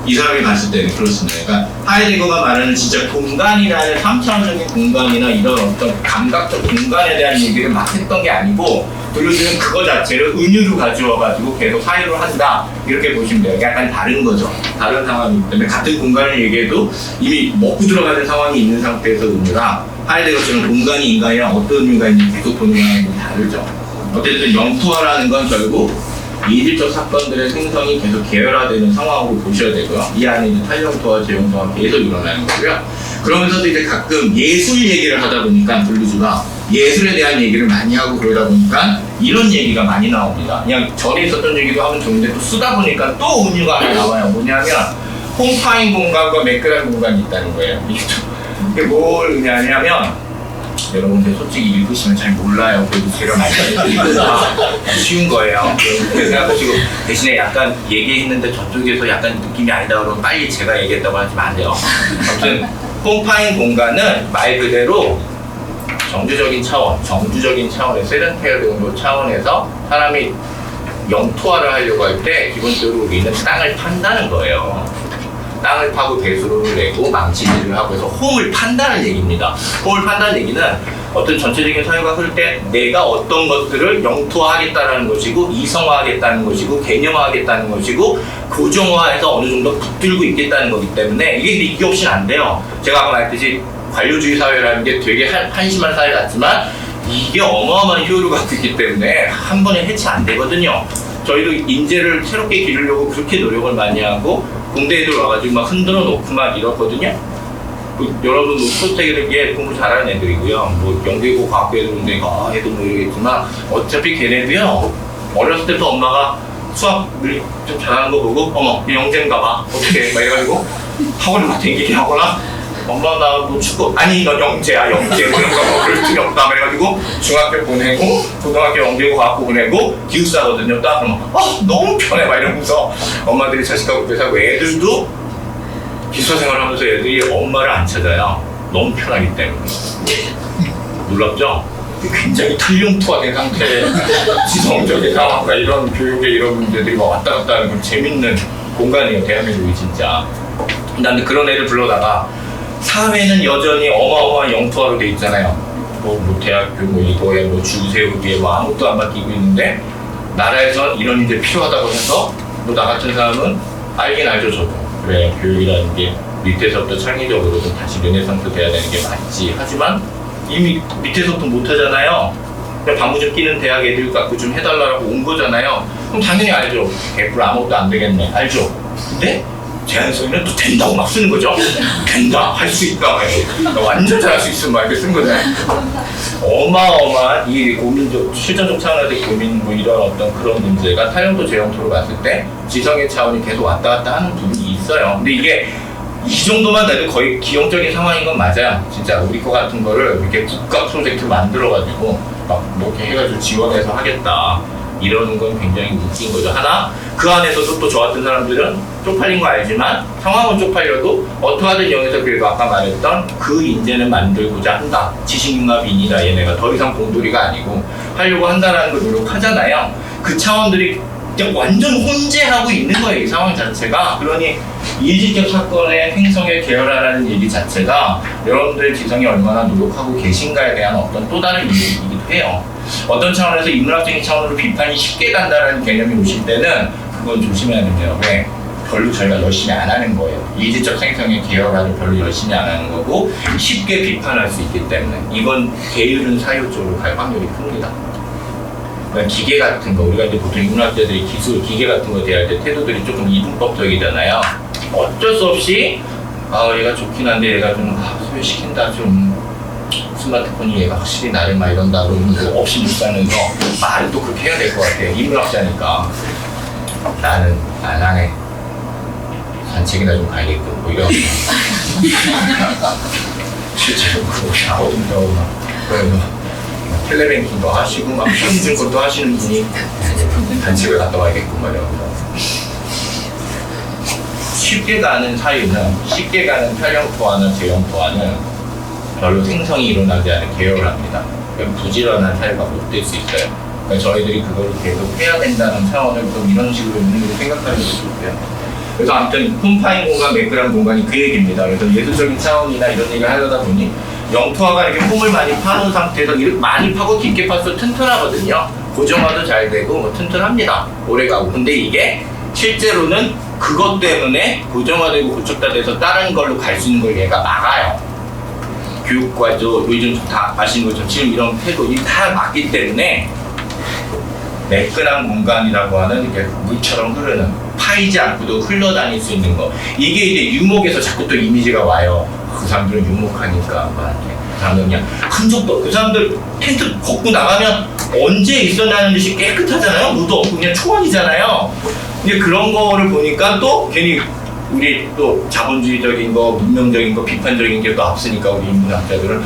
이 사람이 봤을 때는 그렇습니다. 그러니까 하이데거가 말하는 진짜 공간이라는 3차원적인 공간이나 이런 어떤 감각적 공간에 대한 얘기를 막 했던 게 아니고 블루즈는 그거 자체를 은유로 가져와가지고 계속 사유를 한다 이렇게 보시면 돼요. 약간 다른 거죠. 다른 상황이기 때문에 같은 공간을 얘기해도 이미 먹고 들어가는 상황이 있는 상태에서 은유라 하이데거처럼 공간이 인간이랑 어떤 은유가 있는지 계속 보는 거랑 좀 다르죠. 어쨌든 영토화라는 건 결국 이질적 사건들의 생성이 계속 계열화되는 상황으로 보셔야 되고요. 이 안에 이제 탈영토와 재영토가 계속 일어나는 거고요. 그러면서도 이제 가끔 예술 얘기를 하다 보니까 블루즈가 예술에 대한 얘기를 많이 하고 그러다 보니까 이런 얘기가 많이 나옵니다. 그냥 전에 있었던 얘기도 하면 좋은데 또 쓰다 보니까 또 은유가 하나 나와요. 뭐냐면 홈파인 공간과 매끄러운 공간이 있다는 거예요. 이게 뭘 의미하냐면 여러분들 솔직히 읽으시면 잘 몰라요. 그래도 제가 말씀드리니까 쉬운 거예요. 그렇게 생각하시고 대신에 약간 얘기했는데 저쪽에서 약간 느낌이 아니다 그러면 빨리 제가 얘기했다고 하지 마세요. 아무튼 홈파인 공간은 말 그대로 정주적인 차원에서 세련태어 정도 차원에서 사람이 영토화를 하려고 할 때 기본적으로 우리는 땅을 판다는 거예요. 땅을 파고 배수로를 내고 망치질을 하고 해서 홈을 판다는 얘기입니다. 홈을 판다는 얘기는 어떤 전체적인 사회가 흐를 때 내가 어떤 것들을 영토화하겠다는 것이고 이성화하겠다는 것이고 개념화하겠다는 것이고 고정화해서 어느 정도 붙들고 있겠다는 거기 때문에 이게 없이는 안 돼요. 제가 아까 말했듯이 관료주의 사회라는 게 되게 한심한 사회 같지만 이게 어마어마한 효율을 갖고 있기 때문에 한 번에 해체 안 되거든요. 저희도 인재를 새롭게 기르려고 그렇게 노력을 많이 하고 공대 애들 와가지고 막 흔들어 놓고 막 이렇거든요. 여러분 노트택이라는 게 공부 잘하는 애들이고요. 뭐 연계고 과학고 애들인데 애들 모르겠지만 어차피 걔네도요. 어렸을 때부터 엄마가 수학을 좀 잘하는 거 보고 어머 얘 영재인가 봐 어떻게 막 이래가지고 학원을 막 댕기게 하거나 엄마 나 뭐 축구 아니 너 영재야 영재 뭐 이런 거 그럴 필요 없다 그래가지고 중학교 보내고 고등학교 연계고 과학고 보내고 기숙사거든요. 딱 그러면 너무 편해 막 이러면서 엄마들이 자식하고 그렇게 살고 애들도 기숙사 생활하면서 애들이 엄마를 안 찾아요. 너무 편하기 때문에. 놀랍죠? 굉장히 탈용토화된 상태의 지성적인 상황과 이런 교육의 이런 문제들이 막 왔다 갔다 하는 그 재밌는 공간이에요. 대한민국이 진짜. 근데 그런 애들 불러다가 사회는 여전히 어마어마한 영토화로 돼 있잖아요. 뭐 대학교 뭐 이거에 뭐 줄 세우기에 뭐 아무것도 안 바뀌고 있는데 나라에선 이런 일이 필요하다고 해서 뭐 나 같은 사람은 알긴 알죠. 저도 그래 교육이라는 게 밑에서부터 창의적으로 좀 다시 르네상스 돼야 되는 게 맞지. 하지만 이미 밑에서부터 못하잖아요. 그냥 반무좀 끼는 대학 애들 갖고 좀 해달라고 온 거잖아요. 그럼 당연히 알죠. 개뿔 아무것도 안 되겠네. 알죠. 근데 제한성에는 또 된다고 막 쓰는 거죠. 된다, 할 수 있다, 완전 잘할 수 있으면 막 이렇게 쓴 거잖아요. 어마어마한 이 고민적, 실전적 차원에서의 고민, 뭐 이런 어떤 그런 문제가 타영토 재영토로 봤을 때 지성의 차원이 계속 왔다 갔다 하는 부분이 있어요. 근데 이게 이 정도만 돼도 거의 기형적인 상황인 건 맞아요. 진짜 우리 거 같은 거를 이렇게 국가 프로젝트 만들어가지고 막 뭐 이렇게 해가지고 지원해서 하겠다. 이러는 건 굉장히 웃긴 거죠. 하나, 그 안에서도 또 저 같은 사람들은 쪽팔린 거 알지만 상황은 쪽팔려도 어떠하든 영에서 그래도 아까 말했던 그 인재는 만들고자 한다. 지식융합인이다. 얘네가 더 이상 공돌이가 아니고 하려고 한다는 걸 노력하잖아요. 그 차원들이 완전 혼재하고 있는 거예요. 이 상황 자체가. 그러니 이질적 사건의 횡성에 계열하라는 얘기 자체가 여러분들의 지성이 얼마나 노력하고 계신가에 대한 어떤 또 다른 얘기이기도 해요. 어떤 차원에서 인문학적인 차원으로 비판이 쉽게 간다는 개념이 오실 때는 그건 조심해야 됩니다. 왜? 별로 저희가 열심히 안 하는 거예요. 이질적 생성의 계열화를 별로 열심히 안 하는 거고 쉽게 비판할 수 있기 때문에 이건 게으른 사유 쪽으로 갈 확률이 큽니다. 그러니까 기계 같은 거, 우리가 이제 보통 인문학자들이 기계 같은 거 대할 때 태도들이 조금 이분법적이잖아요. 어쩔 수 없이 얘가 좋긴 한데 얘가 좀 소외시킨다 좀 스마트폰이 얘가 확실히 나를 막 이런다 그러면 뭐 없이 묵살면서 말을 또 그렇게 해야 될 것 같아. 인문학자니까 나는 안 해. 산책이나 좀 가야겠고 뭐 이런 실제로 그거 나오던데요. 그래서 텔레뱅킹도 하시고 막 시험 것도 하시는 분이 단식을 갔다 와야겠고 말이야. 쉽게 가는 사유는 쉽게 가는 탈영토화나 재영토화는 별로 생성이 일어나지 않은 계열합니다. 부지런한 사유가 못 될 수 있어요. 그러니까 저희들이 그걸 계속 해야 된다는 차원을 좀 이런 식으로 생각하는 것도 좋고요. 그래서 아무튼 홈파인 공간, 매끄한 공간이 그 얘기입니다. 그래서 예술적인 차원이나 이런 얘기를 하려다 보니 영토화가 이렇게 홈을 많이 파놓은 상태에서 이렇게 많이 파고 깊게 파서 튼튼하거든요. 고정화도 잘 되고 뭐 튼튼합니다. 오래가고. 근데 이게 실제로는 그것 때문에 고정화되고 고쳤다돼서 다른 걸로 갈 수 있는 걸 얘가 막아요. 교육과도 요즘 다 아시는 것처럼 지금 이런 태도 다 막기 때문에 매끈한 공간이라고 하는 이게 물처럼 흐르는 파이지 않고도 흘러다닐 수 있는 거. 이게 이제 유목에서 자꾸 또 이미지가 와요. 그 사람들은 유목하니까 그 사람들은 그냥 흔적도 그 사람들 텐트 걷고 나가면 언제 있었냐는 듯이 깨끗하잖아요. 무도 없고 그냥 초원이잖아요. 근데 그런 거를 보니까 또 괜히 우리 또 자본주의적인 거, 문명적인 거, 비판적인 게 또 앞서니까 우리 인문학자들은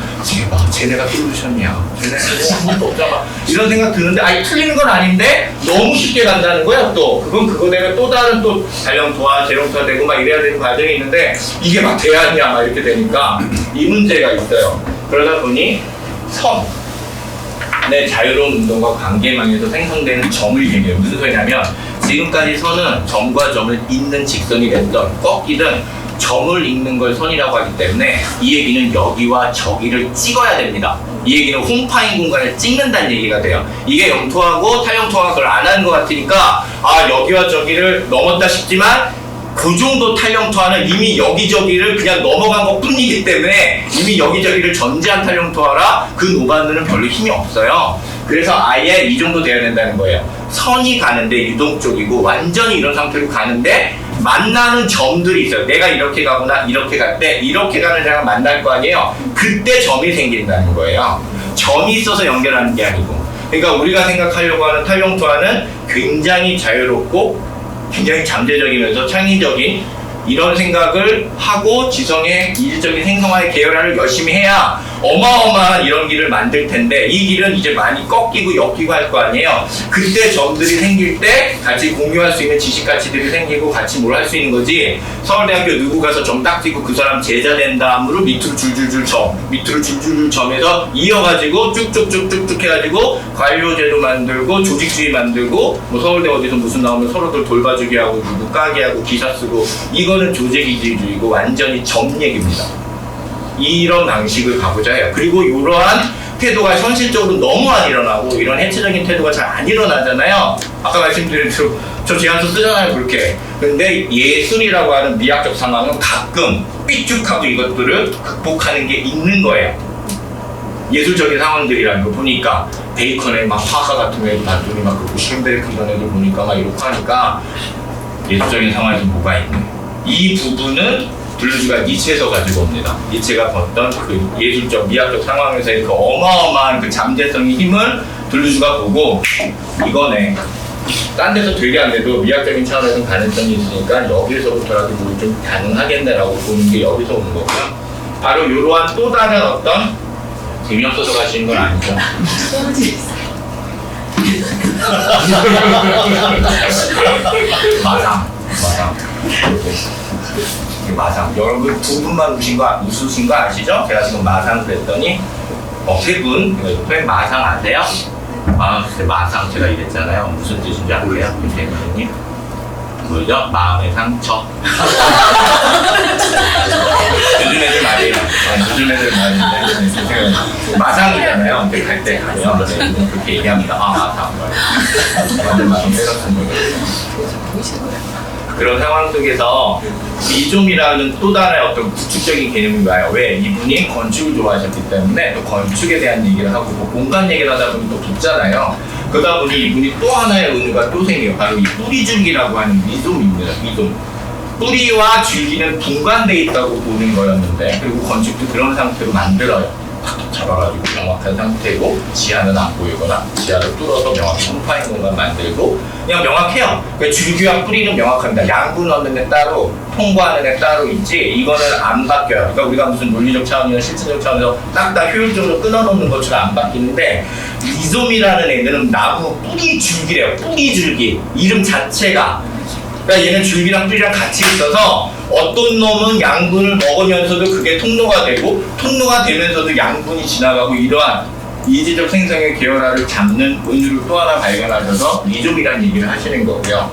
쟤네가 솔루션이야. 쟤네가 아무것도 없잖아. 이런 생각 드는데 틀리는 건 아닌데 너무 쉽게 간다는 거야 또. 그건 그거대로 또 다른 또 발령토화, 재령토화 되고 막 이래야 되는 과정이 있는데 이게 막 대안이야 막 이렇게 되니까 이 문제가 있어요. 그러다 보니 선의 자유로운 운동과 관계망에서 생성되는 점을 얘기해요. 무슨 소리냐면 지금까지 선은 점과 점을 잇는 직선이 됐던 꺾이든 점을 잇는 걸 선이라고 하기 때문에 이 얘기는 여기와 저기를 찍어야 됩니다. 이 얘기는 홈파인 공간을 찍는다는 얘기가 돼요. 이게 영토하고 탈영토가 그걸 안 하는 것 같으니까 여기와 저기를 넘었다 싶지만 그 정도 탈영토화는 이미 여기저기를 그냥 넘어간 것 뿐이기 때문에 이미 여기저기를 전제한 탈영토화라 그 노반들은 별로 힘이 없어요. 그래서 아예 이 정도 돼야 된다는 거예요. 선이 가는데 유동적이고 완전히 이런 상태로 가는데 만나는 점들이 있어요. 내가 이렇게 가거나 이렇게 갈 때 이렇게 가는 데랑 만날 거 아니에요. 그때 점이 생긴다는 거예요. 점이 있어서 연결하는 게 아니고. 그러니까 우리가 생각하려고 하는 탈영토화는 굉장히 자유롭고 굉장히 잠재적이면서 창의적인 이런 생각을 하고 지성의 이질적인 생성화의 계열화를 열심히 해야 어마어마한 이런 길을 만들 텐데 이 길은 이제 많이 꺾이고 엮이고 할 거 아니에요. 그때 점들이 생길 때 같이 공유할 수 있는 지식 가치들이 생기고 같이 뭘 할 수 있는 거지. 서울대학교 누구 가서 점 딱 찍고 그 사람 제자 된 다음으로 밑으로 줄줄줄 점에서 이어가지고 쭉쭉쭉쭉쭉 해가지고 관료제도 만들고 조직주의 만들고 뭐 서울대 어디서 무슨 나오면 서로들 돌봐주기 하고 누구 까게 하고 기사 쓰고 이거는 조직이주의고 완전히 점 얘기입니다. 이런 방식을 가보자 해요. 그리고 이러한 태도가 현실적으로 너무 안 일어나고 이런 해체적인 태도가 잘 안 일어나잖아요. 아까 말씀드린 대로 저 제안서 쓰잖아요 그렇게. 근데 예술이라고 하는 미학적 상황은 가끔 삐죽하고 이것들을 극복하는 게 있는 거예요. 예술적인 상황들이라는 거 보니까 베이컨의 막 화가 같은 애도 단순히 막 그렇고 쉔베르크 이런 애들 보니까 막 이렇게 하니까 예술적인 상황에서 뭐가 있네. 이 부분은 들루즈가 니체에서 가지고 옵니다. 니체가 봤던 그 예술적, 미학적 상황에서의 그 어마어마한 그 잠재성의 힘을 들루즈가 보고 이거네. 딴 데서 되게 안 돼도 미학적인 차원에서는 가능성이 있으니까 여기서부터라도 뭐 좀 가능하겠네라고 보는 게 여기서 오는 거고요. 바로 이러한 또 다른 어떤 재미없어서 가시는 건 아니죠. 마상. 마상. 여러분 두 분만 웃으신 거 아시죠? 제가 지금 마상 그랬더니 세 분 마상 아세요? 글쎄 마상 제가 이랬잖아요. 무슨 뜻인지 아세요? 김태민님? 뭐죠? 마음의 상처. 요즘 애들 말이에요. 요즘 애들 말인데 마상이잖아요. 갈 때 가면 그렇게 얘기합니다. 마상. 완전 마음 때렸던 거예요. 그런 상황 속에서 미좀이라는 또 다른 어떤 구축적인 개념이 와요. 왜? 이분이 건축을 좋아하셨기 때문에 또 건축에 대한 얘기를 하고 뭐 공간 얘기를 하다 보니 또 붙잖아요. 그러다 보니 이분이 또 하나의 의미가 또 생겨요. 바로 이 뿌리줄기라고 하는 미좀입니다. 미좀. 뿌리와 줄기는 분간돼 있다고 보는 거였는데 그리고 건축도 그런 상태로 만들어요. 탁 잡아가지고 명확한 상태고 지하는 안 보이거나 지하를 뚫어서 명확히 홈파인 공간 만들고 그냥 명확해요. 그러니까 줄기와 뿌리는 명확합니다. 양분 넣는 애 따로 통과하는 애 따로 있지 이거는 안 바뀌어요. 그러니까 우리가 무슨 논리적 차원이나 실질적 차원에서 딱딱 효율적으로 끊어놓는 것처럼 안 바뀌는데 리좀이라는 애들은 나무 뿌리 줄기래요. 뿌리 줄기 이름 자체가 그러니까 얘는 줄기랑 뿌리랑 같이 있어서 어떤 놈은 양분을 먹으면서도 그게 통로가 되고 통로가 되면서도 양분이 지나가고 이러한 이지적 생성의 계열화를 잡는 은유를 또 하나 발견하셔서 리좀이라는 얘기를 하시는 거고요.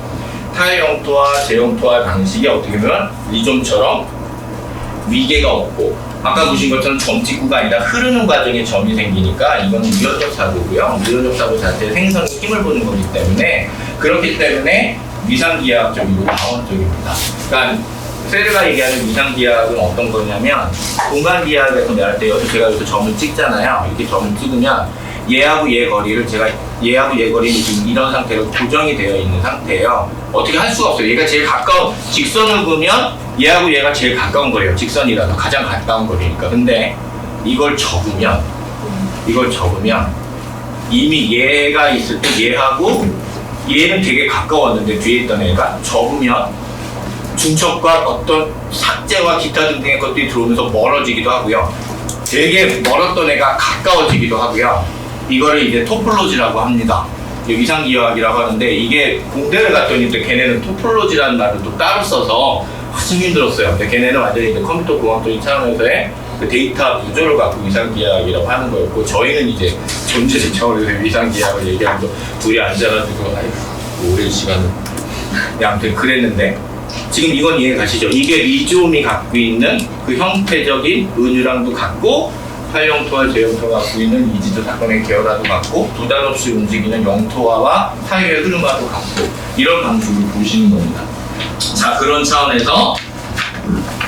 타영토와 제형토와 방식이 어떻게 보면 리좀처럼 위계가 없고 아까 보신 것처럼 점찍구가 아니라 흐르는 과정에 점이 생기니까 이건 유연적 사고고요. 유연적 사고 자체의 생성의 힘을 보는 거기 때문에 그렇기 때문에 위상기하학적이고 방언적입니다. 그러니까 세르가 얘기하는 위상기하학은 어떤 거냐면 공간기하학에서 말할 때 제가 여기서 점을 찍잖아요. 이렇게 점을 찍으면 얘하고 얘 거리를 제가 얘하고 얘 거리는 지금 이런 상태로 고정이 되어 있는 상태예요. 어떻게 할 수가 없어요. 얘가 제일 가까운 직선을 보면 얘하고 얘가 제일 가까운 거리예요. 직선이라도 가장 가까운 거리니까. 근데 이걸 접으면 이미 얘가 있을 때 얘하고 얘는 되게 가까웠는데 뒤에 있던 애가 접으면 중첩과 어떤 삭제와 기타 등등의 것들이 들어오면서 멀어지기도 하고요. 되게 멀었던 애가 가까워지기도 하고요. 이거를 이제 토폴로지라고 합니다. 위상기하학이라고 하는데 이게 공대를 갔더니 걔네는 토폴로지라는 말을 또 따로 써서 훨씬 힘들었어요. 근데 걔네는 완전히 이제 컴퓨터 공학적인 차원에서의 그 데이터 구조를 갖고 위상계약이라고 하는 거였고, 저희는 이제 존재적 차원에서 위상계약을 얘기하면서 둘이 앉아가지고 오랜 시간을 아무튼 그랬는데, 지금 이건 이해 가시죠? 이게 리좀이 갖고 있는 그 형태적인 은유랑도 같고, 활용토와 제형토가 갖고 있는 이지도 사건의 계열화도 같고, 두 달 없이 움직이는 영토화와 사유의 흐름화도 같고, 이런 방식으로 보시는 겁니다. 자, 그런 차원에서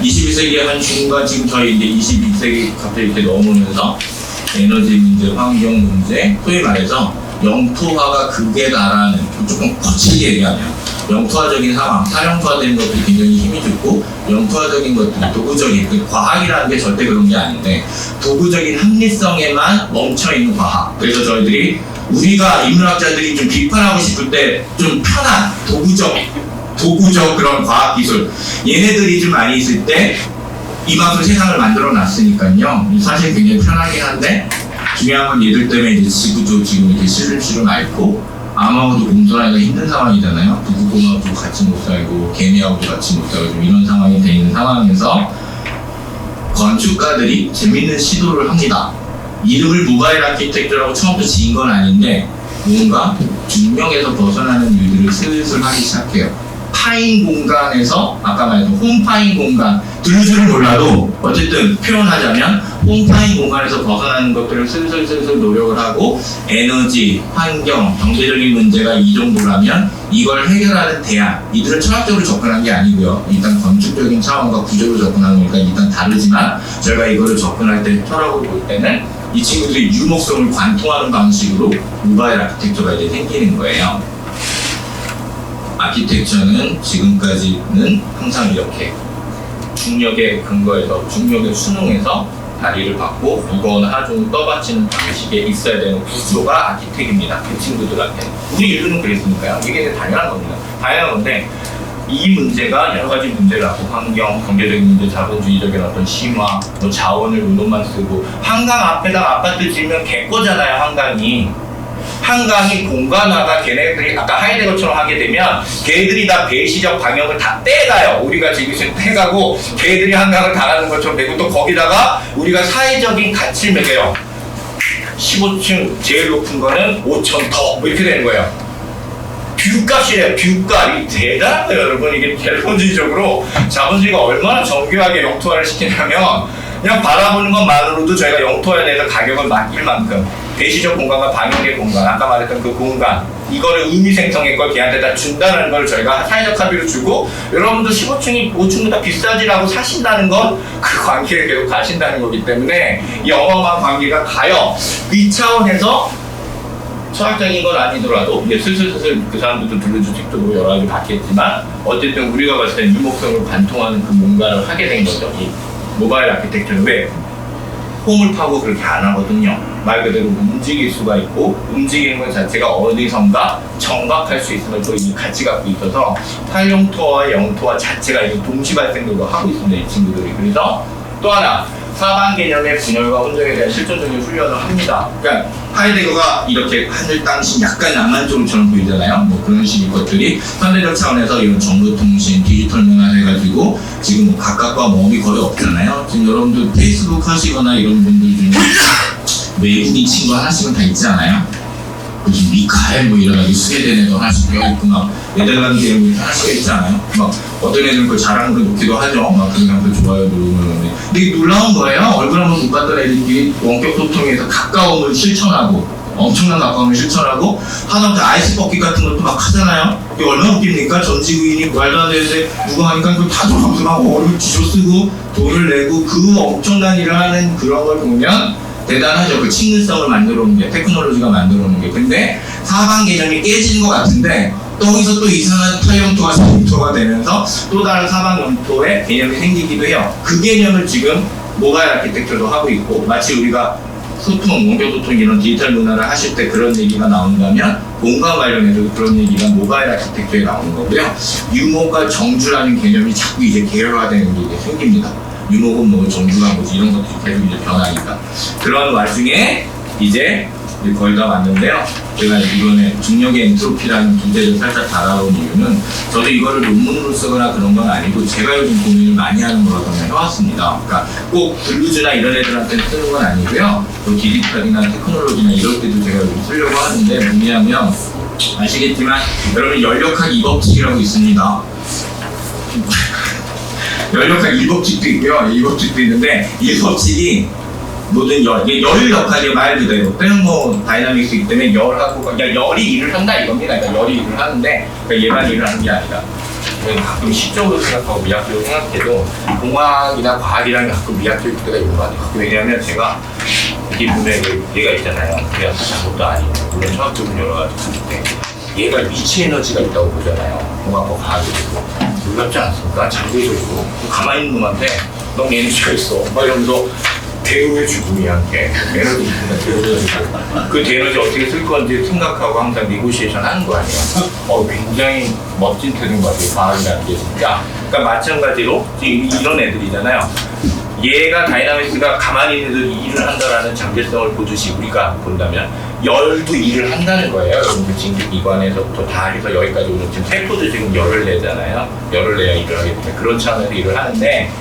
21세기의 한 중간, 지금 저희 이제 22세기 갑자기 이렇게 넘으면서 에너지 문제, 환경 문제, 소위 말해서 영토화가 극에 달하는, 조금 거칠게 얘기하면 영토화적인 상황, 사형토화되는 것도 굉장히 힘이 좋고, 영토화적인 것도 도구적인, 과학이라는 게 절대 그런 게 아닌데 도구적인 합리성에만 멈춰있는 과학. 그래서 저희들이 우리가 인문학자들이 좀 비판하고 싶을 때 좀 편한 도구적 그런 과학기술, 얘네들이 좀 많이 있을 때 이만큼 세상을 만들어 놨으니까요. 사실 굉장히 편하긴 한데, 중요한 건 얘들 때문에 이제 지구도 지금 이렇게 시름시름 앓고, 암하고도 공존하기가 힘든 상황이잖아요. 부부공하고도 같이 못 살고, 개미하고도 같이 못 살고, 좀 이런 상황이 돼 있는 상황에서 건축가들이 재밌는 시도를 합니다. 이름을 모바일 아키텍처라고 처음부터 지은 건 아닌데, 뭔가 중력에서 벗어나는 일들을 슬슬 하기 시작해요. 파인 공간에서, 아까 말했던 홈파인 공간, 들을 줄은 몰라도 어쨌든 표현하자면 홈파인 공간에서 벗어나는 것들을 슬슬 노력을 하고, 에너지, 환경, 경제적인 문제가 이 정도라면 이걸 해결하는 대안, 이들은 철학적으로 접근한 게 아니고요. 일단 건축적인 차원과 구조로 접근하는 거니까 일단 다르지만, 저희가 이거를 접근할 때, 철학으로 볼 때는 이 친구들이 유목성을 관통하는 방식으로 모바일 아키텍처가 이제 생기는 거예요. 아키텍처는 지금까지는 항상 이렇게 중력의 근거에서, 중력의 수능에서 다리를 받고 무거운 하중을 떠받치는 방식에 있어야 되는 구조가 아키텍입니다. 그 친구들한테. 우리 인류는 그랬으니까요. 이게 당연한 겁니다. 당연한 건데, 이 문제가 여러 가지 문제를 갖고, 환경, 경제적인 문제, 자본주의적인 어떤 심화, 뭐 자원을 의도만 쓰고, 한강 앞에다가 아파트 지으면 개꺼잖아요, 한강이. 한강이 공간화가 걔네들이 아까 하이데거처럼 하게 되면 걔들이 다 배시적 방역을 다 떼가요. 우리가 지금 떼가고 걔들이 한강을 당하는 것처럼 되고, 또 거기다가 우리가 사회적인 가치를 매겨요. 15층 제일 높은 거는 5천 더, 뭐 이렇게 되는 거예요. 뷰값이래요. 뷰값. 이 대단한 거예요, 여러분. 이게 자본주의적으로, 자본주의가 얼마나 정교하게 영토화를 시키냐면, 그냥 바라보는 것만으로도 저희가 영토화에 대해서 가격을 맡길 만큼 대시적 공간과 방역의 공간, 아까 말했던 그 공간, 이거를 의미 생성의 걸 걔한테 다 준다는 걸 저희가 사회적 합의를 주고, 여러분도 15층이 5층보다 비싸지라고 사신다는 건 그 관계를 계속 가신다는 거기 때문에 이 어마어마한 관계가 가요. 이 차원에서 철학적인 건 아니더라도 이제 슬슬 그 사람들도 들려줄 책도 여러 가지 받겠지만, 어쨌든 우리가 봤을 때 유목성을 관통하는 그 뭔가를 하게 된 거죠. 이 모바일 아키텍처는. 왜? 홈을 파고 그렇게 안 하거든요. 말 그대로 움직일 수가 있고, 움직이는 것 자체가 어디선가 정박할 수 있음을 또 이미 같이 갖고 있어서 활용토와 영토와 자체가 이제 동시 발생도 하고 있습니다, 이 친구들이. 그래서 또 하나, 사방 개념의 분열과 혼적에 대한 실존적인 훈련을 합니다. 그러니까 하이데거가 이렇게 하늘 땅신 약간 낭만적처럼 보이잖아요. 뭐 그런 식의 것들이 현대적 차원에서 이런 정보통신, 디지털 문화 해가지고 지금 뭐 각각과 몸이 거의 없잖아요. 지금 여러분들 페이스북 하시거나 이런 분들 중에 외국인 친구 하나씩은 다 있지 않아요? 무슨 미카엘 뭐 이런 스웨덴 애도 하나씩 껴있고, 막 네덜란드 애도 하나씩 있지 않아요? 막 어떤 애들은 그 자랑도 놓기도 하죠. 막 그 사람들 좋아요 누르면. 근데 이게 놀라운 거예요. 얼굴 한번 못 봤던 애들이 원격 소통에서 가까움을 실천하고, 엄청난 가까움을 실천하고, 하다못해 아이스 버킷 같은 것도 막 하잖아요. 이게 얼마나 웃깁니까? 전 지구인이 말도 안 되는데 누가 하니까 그걸 다 돌아가면서 막 얼굴 뒤져쓰고 돈을 내고, 그 엄청난 일을 하는 그런 걸 보면 대단하죠. 그 친근성을 만들어 놓은 게, 테크놀로지가 만들어 놓은 게. 근데 사방 개념이 깨지는 것 같은데, 또 거기서 또 이상한 타영토가 영토가 되면서 또 다른 사방 영토의 개념이 생기기도 해요. 그 개념을 지금 모바일 아키텍처도 하고 있고, 마치 우리가 소통, 원격 소통 이런 디지털 문화를 하실 때 그런 얘기가 나온다면, 공간 관련해서도 그런 얘기가 모바일 아키텍처에 나오는 거고요. 유목과 정주라는 개념이 자꾸 이제 계열화되는 게 이제 생깁니다. 유목은 뭐, 정주가 뭐지, 이런 것들이 계속 이제 변하니까. 그런 와중에 이제 이제 거의 다 왔는데요. 제가 이번에 중력의 엔트로피라는 주제를 살짝 다뤄온 이유는 저도 이거를 논문으로 쓰거나 그런 건 아니고 제가 요즘 고민을 많이 하는 거라서 그냥 해왔습니다. 그러니까 꼭 블루즈나 이런 애들한테 쓰는 건 아니고요. 또 디지털이나 테크놀로지나 이럴 때도 제가 요즘 쓰려고 하는데 뭐냐면 아시겠지만 여러분 연력학 2법칙이라고 있습니다. 연력학 1법칙도 있고요. 2법칙도 있는데 1법칙이 모든 이게 열 역할이 말 그대로 테르모 다이나믹스이기 때문에 열하고 그러니까 열이 일을 한다 이겁니다. 그러니까 열이 일을 하는데 그러니까 얘만 일을 하는 게 아니라 가끔 시적으로 생각하고 미학적으로 생각해도 공학이나 과학이랑 가끔 미학적일 때가 있는 것 같아요. 왜냐하면 제가 여기 보면 얘가 있잖아요. 얘가 사실 아무것도 아니에요. 물론 처음부터 여러 가지 있는데 얘가 위치 에너지가 있다고 보잖아요. 공학과 과학에도 놀랍지 않습니까? 장기적으로 가만히 있는 놈한테 너무 에너지가 있어 막 이러면서 대우의 죽음이한테 에너지 있습니다. 대우의 죽음. 그 에너지 어떻게 쓸 건지 생각하고 항상 네고시에이션 하는 거 아니에요. 굉장히 멋진 태도인 것 같아요. 과학이라는 게 진짜. 그러니까 마찬가지로 이런 애들이잖아요. 얘가 다이나믹스가 가만히 있는 애들이 일을 한다라는 잠재성을 보듯이 우리가 본다면 열도 일을 한다는 거예요. 여러분들 지금 이관에서부터 다 해서 여기까지 오는 지금 세포도 지금 열을 내잖아요. 열을 내야 일을 하기 때문에 그런 차원에서 일을 하는데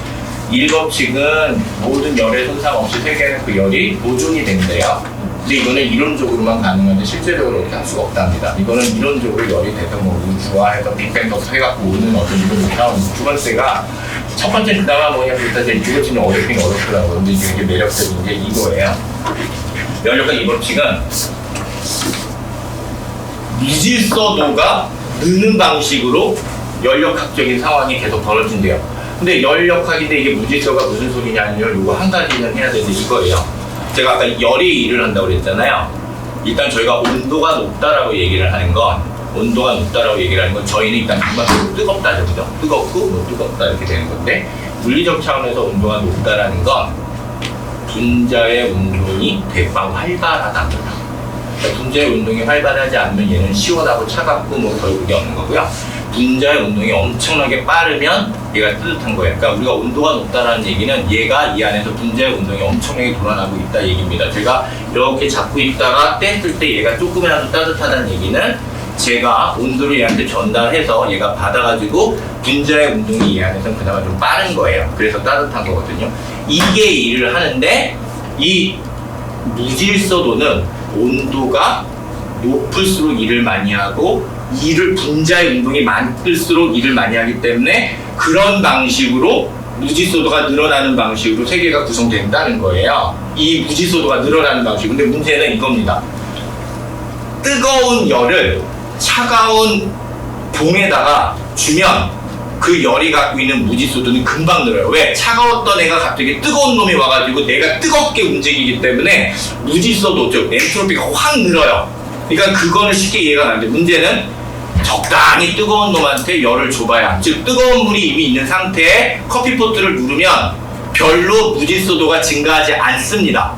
1법칙은 모든 열의 손상 없이 세계는 그 열이 보존이 된대요. 근데 이거는 이론적으로만 가능한데 실제적으로 그렇게 할 수가 없답니다. 이거는 이론적으로 열이 돼서 뭐 우주화해서 빅뱅부터 해갖고 오는 어떤 이론이 나오는 두 번째가 첫 번째 그나마 뭐냐면 일단 두 번째는 어렵긴 어렵더라고요. 근데 이게 매력적인 게 이거예요. 열역학 2법칙은 무질서도가 느는 방식으로 열역학적인 상황이 계속 벌어진대요. 근데 열역학인데 이게 무질서가 무슨 소리냐면 요거 한 가지는 해야 되는데 이거예요. 제가 아까 열이 일을 한다고 그랬잖아요. 일단 저희가 온도가 높다라고 얘기를 하는 건 온도가 높다라고 얘기를 하는 건 저희는 일단 금방적으로 뜨겁다죠. 그죠? 뜨겁고 뭐 뜨겁다 이렇게 되는 건데 물리적 차원에서 온도가 높다라는 건 분자의 운동이 대빵 활발하답니다. 그러니까 분자의 운동이 활발하지 않으면 얘는 시원하고 차갑고 뭐 결국이 없는 거고요. 분자의 운동이 엄청나게 빠르면 얘가 뜨뜻한 거예요. 그러니까 우리가 온도가 높다라는 얘기는 얘가 이 안에서 분자의 운동이 엄청나게 돌아나고 있다 얘기입니다. 제가 이렇게 잡고 있다가 뗐을 때 얘가 조금이라도 따뜻하다는 얘기는 제가 온도를 얘한테 전달해서 얘가 받아가지고 분자의 운동이 얘 안에서는 그나마 좀 빠른 거예요. 그래서 따뜻한 거거든요. 이게 일을 하는데 이 무질서도는 온도가 높을수록 일을 많이 하고 분자의 운동이 많을수록 일을 많이 하기 때문에 그런 방식으로 무질서도가 늘어나는 방식으로 세계가 구성된다는 거예요. 이 무질서도가 늘어나는 방식. 근데 문제는 이겁니다. 뜨거운 열을 차가운 봉에다가 주면 그 열이 갖고 있는 무질서도는 금방 늘어요. 왜? 차가웠던 애가 갑자기 뜨거운 놈이 와가지고 내가 뜨겁게 움직이기 때문에 무질서도, 즉 엔트로피가 확 늘어요. 그러니까 그거는 쉽게 이해가 안 돼. 문제는 적당히 뜨거운 놈한테 열을 줘봐야, 즉 뜨거운 물이 이미 있는 상태에 커피포트를 누르면 별로 무질서도가 증가하지 않습니다.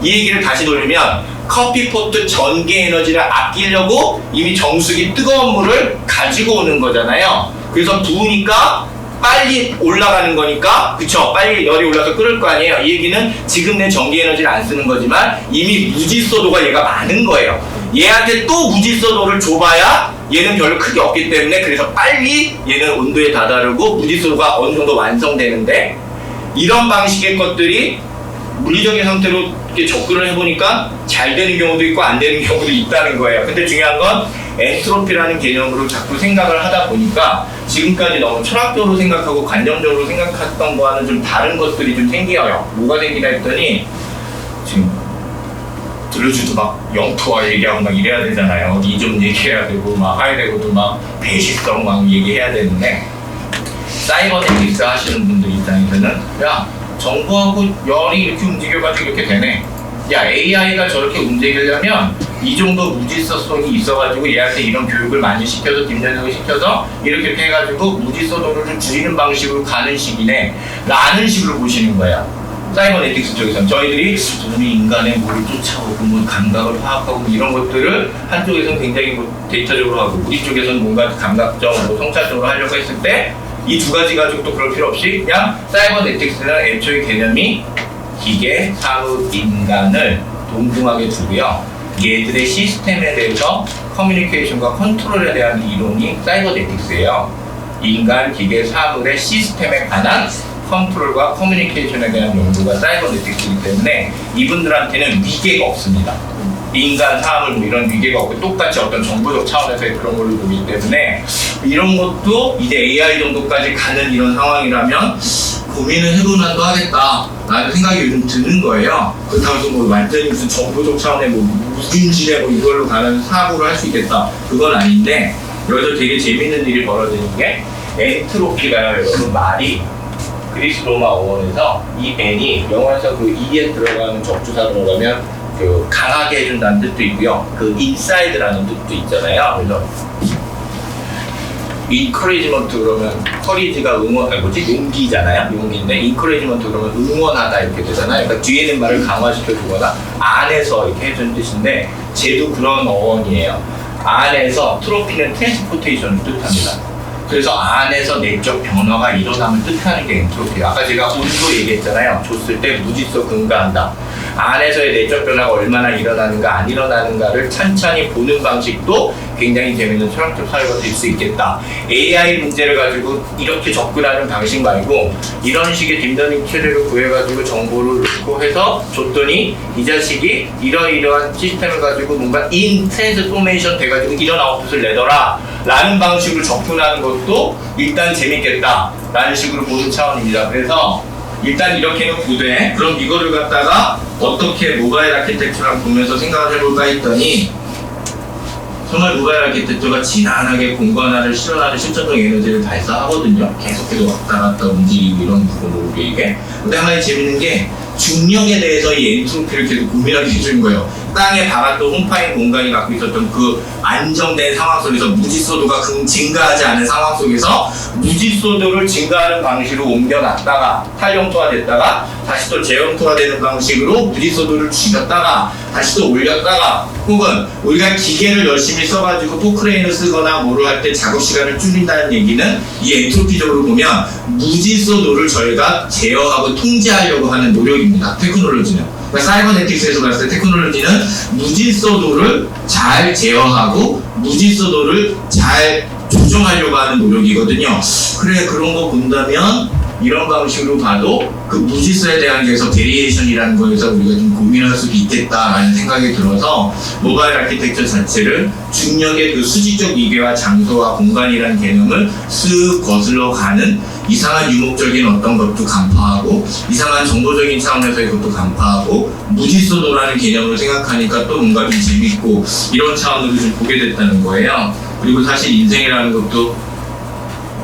이 얘기를 다시 돌리면 커피포트 전기 에너지를 아끼려고 이미 정수기 뜨거운 물을 가지고 오는 거잖아요. 그래서 부으니까 빨리 올라가는 거니까, 그쵸? 빨리 열이 올라서 끓을 거 아니에요. 이 얘기는 지금 내 전기 에너지를 안 쓰는 거지만 이미 무질서도가 얘가 많은 거예요. 얘한테 또 무질서도를 줘봐야 얘는 별로 크게 없기 때문에, 그래서 빨리 얘는 온도에 다다르고 무질서도가 어느 정도 완성되는데, 이런 방식의 것들이 물리적인 상태로 이렇게 접근을 해보니까 잘 되는 경우도 있고 안 되는 경우도 있다는 거예요. 근데 중요한 건 엔트로피라는 개념으로 자꾸 생각을 하다 보니까 지금까지 너무 철학적으로 생각하고 관념적으로 생각했던 거와는 좀 다른 것들이 좀 생겨요. 뭐가 생기나 했더니, 지금 들려주도 막 영토와 얘기하고 막 이래야 되잖아요. 이좀 얘기해야 되고 막 하이레고도 막 배시성 막 얘기해야 되는데, 사이버네틱스 하시는 분들 입장에서는 야, 정보하고 열이 이렇게 움직여가지고 이렇게 되네. 야, AI가 저렇게 움직이려면 이 정도 무질서성이 있어가지고 얘한테 이런 교육을 많이 시켜서 딥러닝을 시켜서 이렇게 해가지고 무질서도를 좀 줄이는 방식으로 가는 식이네 라는 식으로 보시는 거예요. 사이버네틱스 쪽에서는 저희들이 우리 인간의 뭐를 쫓아오고 뭐 감각을 파악하고 뭐 이런 것들을 한쪽에서는 굉장히 뭐 데이터적으로 하고, 우리 쪽에서는 뭔가 감각적, 뭐 성찰적으로 하려고 했을 때 이 두 가지 가지고 또 그럴 필요 없이 그냥 사이버네틱스는 애초에 개념이 기계, 사후, 인간을 동등하게 두고요. 얘들의 시스템에 대해서 커뮤니케이션과 컨트롤에 대한 이론이 사이버네틱스예요. 인간, 기계, 사물의 시스템에 관한 컨트롤과 커뮤니케이션에 대한 연구가 사이버네틱스이기 때문에 이분들한테는 위계가 없습니다. 인간, 사물 뭐 이런 위계가 없고 똑같이 어떤 정보적 차원에서의 그런 걸로 보기 때문에 이런 것도 이제 AI 정도까지 가는 이런 상황이라면 고민을 해볼 만도 하겠다 라는 생각이 요즘 드는 거예요. 그렇다고 해서 뭐 완전히 무슨 정보적 차원의 뭐 무균질의 뭐 이걸로 가는 사고를 할 수 있겠다 그건 아닌데, 여기서 되게 재밌는 일이 벌어지는 게 엔트로피가요. 여러분 말이 그리스 로마 어원에서 이 N이 영어에서 그 E에 들어가는 적주사 들어가면 그 강하게 해준다는 뜻도 있고요. 그 인사이드라는 뜻도 있잖아요. 그래서 encouragement 그러면 courage가 응원, 아니 뭐지? 용기잖아요. 용기인데 encouragement 그러면 응원하다 이렇게 되잖아요. 그러니까 뒤에 있는 말을 강화시켜 주거나 안에서 이렇게 해준 뜻인데 쟤도 그런 어원이에요. 안에서 트로피는 트랜스포테이션을 뜻합니다. 그래서 안에서 내적 변화가 일어남을 뜻하는 게 엔트로피예요. 아까 제가 온도 얘기했잖아요. 줬을 때 무지서 근거한다. 안에서의 내적 변화가 얼마나 일어나는가 안 일어나는가를 찬찬히 보는 방식도 굉장히 재밌는 철학적 사유가 될 수 있겠다. AI 문제를 가지고 이렇게 접근하는 방식 말고 이런 식의 딥러닝 트리를 구해가지고 정보를 넣고 해서 줬더니 이 자식이 이러이러한 시스템을 가지고 뭔가 인 트랜스포메이션 돼가지고 이런 아웃풋을 내더라 라는 방식으로 접근하는 것도 일단 재밌겠다 라는 식으로 보는 차원입니다. 그래서 일단 이렇게는 부대, 그럼 이거를 갖다가 어떻게 모바일 아키텍처랑 보면서 생각을 해볼까 했더니 정말 모바일 아키텍처가 지난하게 공간화를 실현하는 실전적 에너지를 발사하거든요. 계속해서 왔다 갔다 움직이고 이런 부분으로 이게. 근데 한 가지 재밌는 게 중력에 대해서 이 엔트로피를 계속 고민하게 해주는 거예요. 땅에 박았던 홈파인 공간이 갖고 있었던 그 안정된 상황 속에서 무지소도가 증가하지 않은 상황 속에서 무지소도를 증가하는 방식으로 옮겨놨다가 탈영토화됐다가 다시 또 재영토화되는 방식으로 무지소도를 줄였다가 다시 또 올렸다가 혹은 우리가 기계를 열심히 써가지고 포크레인을 쓰거나 뭐를 할 때 작업 시간을 줄인다는 얘기는 이 엔트로피적으로 보면 무지소도를 저희가 제어하고 통제하려고 하는 노력입니다. 테크놀로지는. 그러니까 사이버네틱스에서 봤을 때 테크놀로지는 무질서도를 잘 제어하고 무질서도를 잘 조정하려고 하는 노력이거든요. 그래, 그런 거 본다면 이런 방식으로 봐도 그 무질서에 대한 게서 베리에이션이라는 거에서 우리가 좀 고민할 수도 있겠다라는 생각이 들어서 모바일 아키텍처 자체를 중력의 그 수직적 위계와 장소와 공간이라는 개념을 쓱 거슬러 가는 이상한 유목적인 어떤 것도 간파하고 이상한 정보적인 차원에서의 것도 간파하고 무질서도라는 개념으로 생각하니까 또 뭔가 좀 재밌고 이런 차원으로 좀 보게 됐다는 거예요. 그리고 사실 인생이라는 것도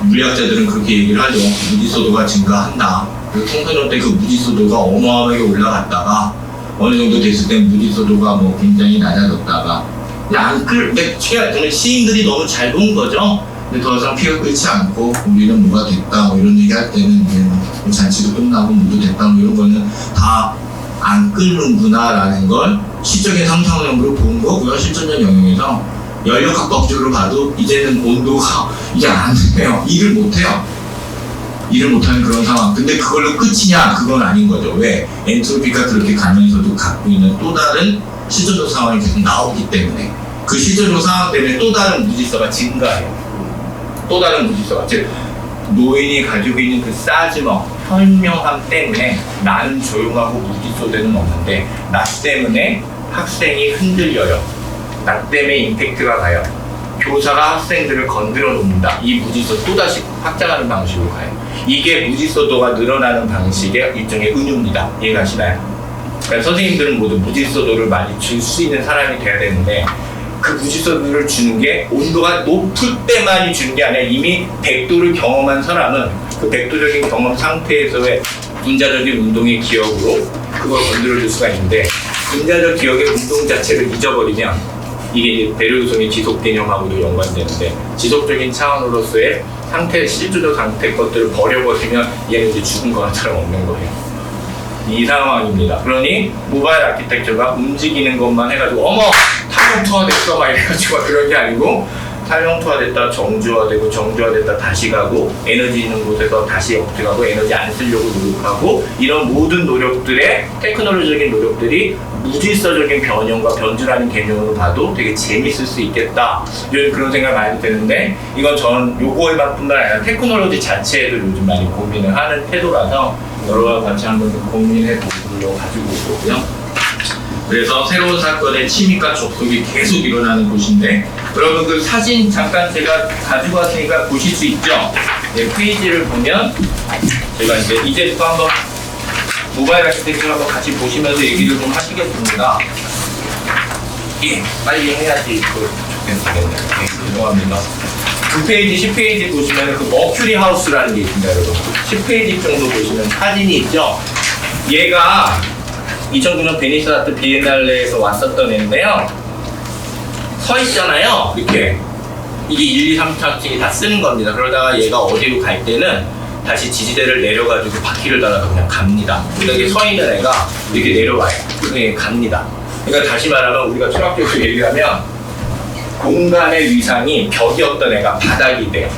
물리학자들은 그렇게 얘기를 하죠. 무지소도가 증가한다. 그리고 청소년 때 그 무지소도가 어마어마하게 올라갔다가 어느 정도 됐을 때 무지소도가 뭐 굉장히 낮아졌다가 근데 저는 시인들이 너무 잘 본 거죠. 근데 더 이상 피가 끓지 않고 우리는 뭐가 됐다 뭐 이런 얘기 할 때는 뭐 잔치도 끝나고 모두 됐다 뭐 이런 거는 다 안 끓는구나 라는 걸 시적인 상상력으로 본 거고요. 실전적 영역에서 연력학법적으로 봐도 이제는 온도가 이게 안 돼요. 일을 못해요. 일을 못하는 그런 상황. 근데 그걸로 끝이냐? 그건 아닌 거죠. 왜? 엔트로피가 그렇게 가면서도 갖고 있는 또 다른 실전적 상황이 계속 나오기 때문에 그 실전적 상황 때문에 또 다른 무질서가 증가해요. 또 다른 무질서가. 즉 노인이 가지고 있는 그 싸지먹, 현명함 때문에 나는 조용하고 무질서되는 없는데 나 때문에 학생이 흔들려요. 나 때문에 임팩트가 가요. 교사가 학생들을 건드려 놓는다. 이 무질서 또다시 확장하는 방식으로 가요. 이게 무질서도가 늘어나는 방식의 일종의 은유입니다. 이해가시나요? 그러니까 선생님들은 모두 무질서도를 많이 줄 수 있는 사람이 돼야 되는데 그 무질서도를 주는 게 온도가 높을 때만이 주는 게 아니라 이미 100도를 경험한 사람은 그 100도적인 경험 상태에서의 분자적인 운동의 기억으로 그걸 건드려줄 수가 있는데 분자적 기억의 운동 자체를 잊어버리면 이게 배려 요소의 지속 개념하고도 연관되는데 지속적인 차원으로서의 상태, 실주적 상태 것들을 버려버리면 얘는 이제 죽은 것처럼 없는 거예요. 이 상황입니다. 그러니 모바일 아키텍처가 움직이는 것만 해가지고 어머! 탈영토화됐어 막 이래가지고 그런 게 아니고 탈영토화됐다 정주화되고 정주화됐다 다시 가고 에너지 있는 곳에서 다시 업돼가고 에너지 안 쓰려고 노력하고 이런 모든 노력들의 테크놀로지적인 노력들이 무질서적인 변형과 변주라는 개념으로 봐도 되게 재밌을 수 있겠다. 요즘 그런 생각 많이 드는데 이건 전 요거에만 뿐만 아니라 테크놀로지 자체에도 요즘 많이 고민을 하는 태도라서 여러분과 같이 한번 좀 고민해 보려고 가지고 있거든요. 그래서 새로운 사건의 침입과 접속이 계속 일어나는 곳인데 여러분 그 사진 잠깐 제가 가지고 왔으니까 보실 수 있죠? 네, 페이지를 보면 제가 이제부터 한번 모바일 아키텍처를 한번 같이 보시면서 얘기를 좀 하시겠습니다. 예, 빨리 해야지 좋겠네요. 네, 죄송합니다. 9페이지, 10페이지 보시면 그 머큐리 하우스라는 게 있습니다, 여러분. 10페이지 정도 보시면 사진이 있죠? 얘가 2009년 베니스 아트 비엔날레에서 왔었던 애인데요. 서 있잖아요. 이렇게. 이게 1, 2, 3, 4층이 다 쓰는 겁니다. 그러다가 얘가 어디로 갈 때는 다시 지지대를 내려가지고 바퀴를 달아서 그냥 갑니다. 그러니까 이게 서 있는 애가 이렇게 내려와요. 그래서 갑니다. 그러니까 다시 말하면 우리가 철학적으로 얘기하면 공간의 위상이 벽이었던 애가 바닥이 돼요.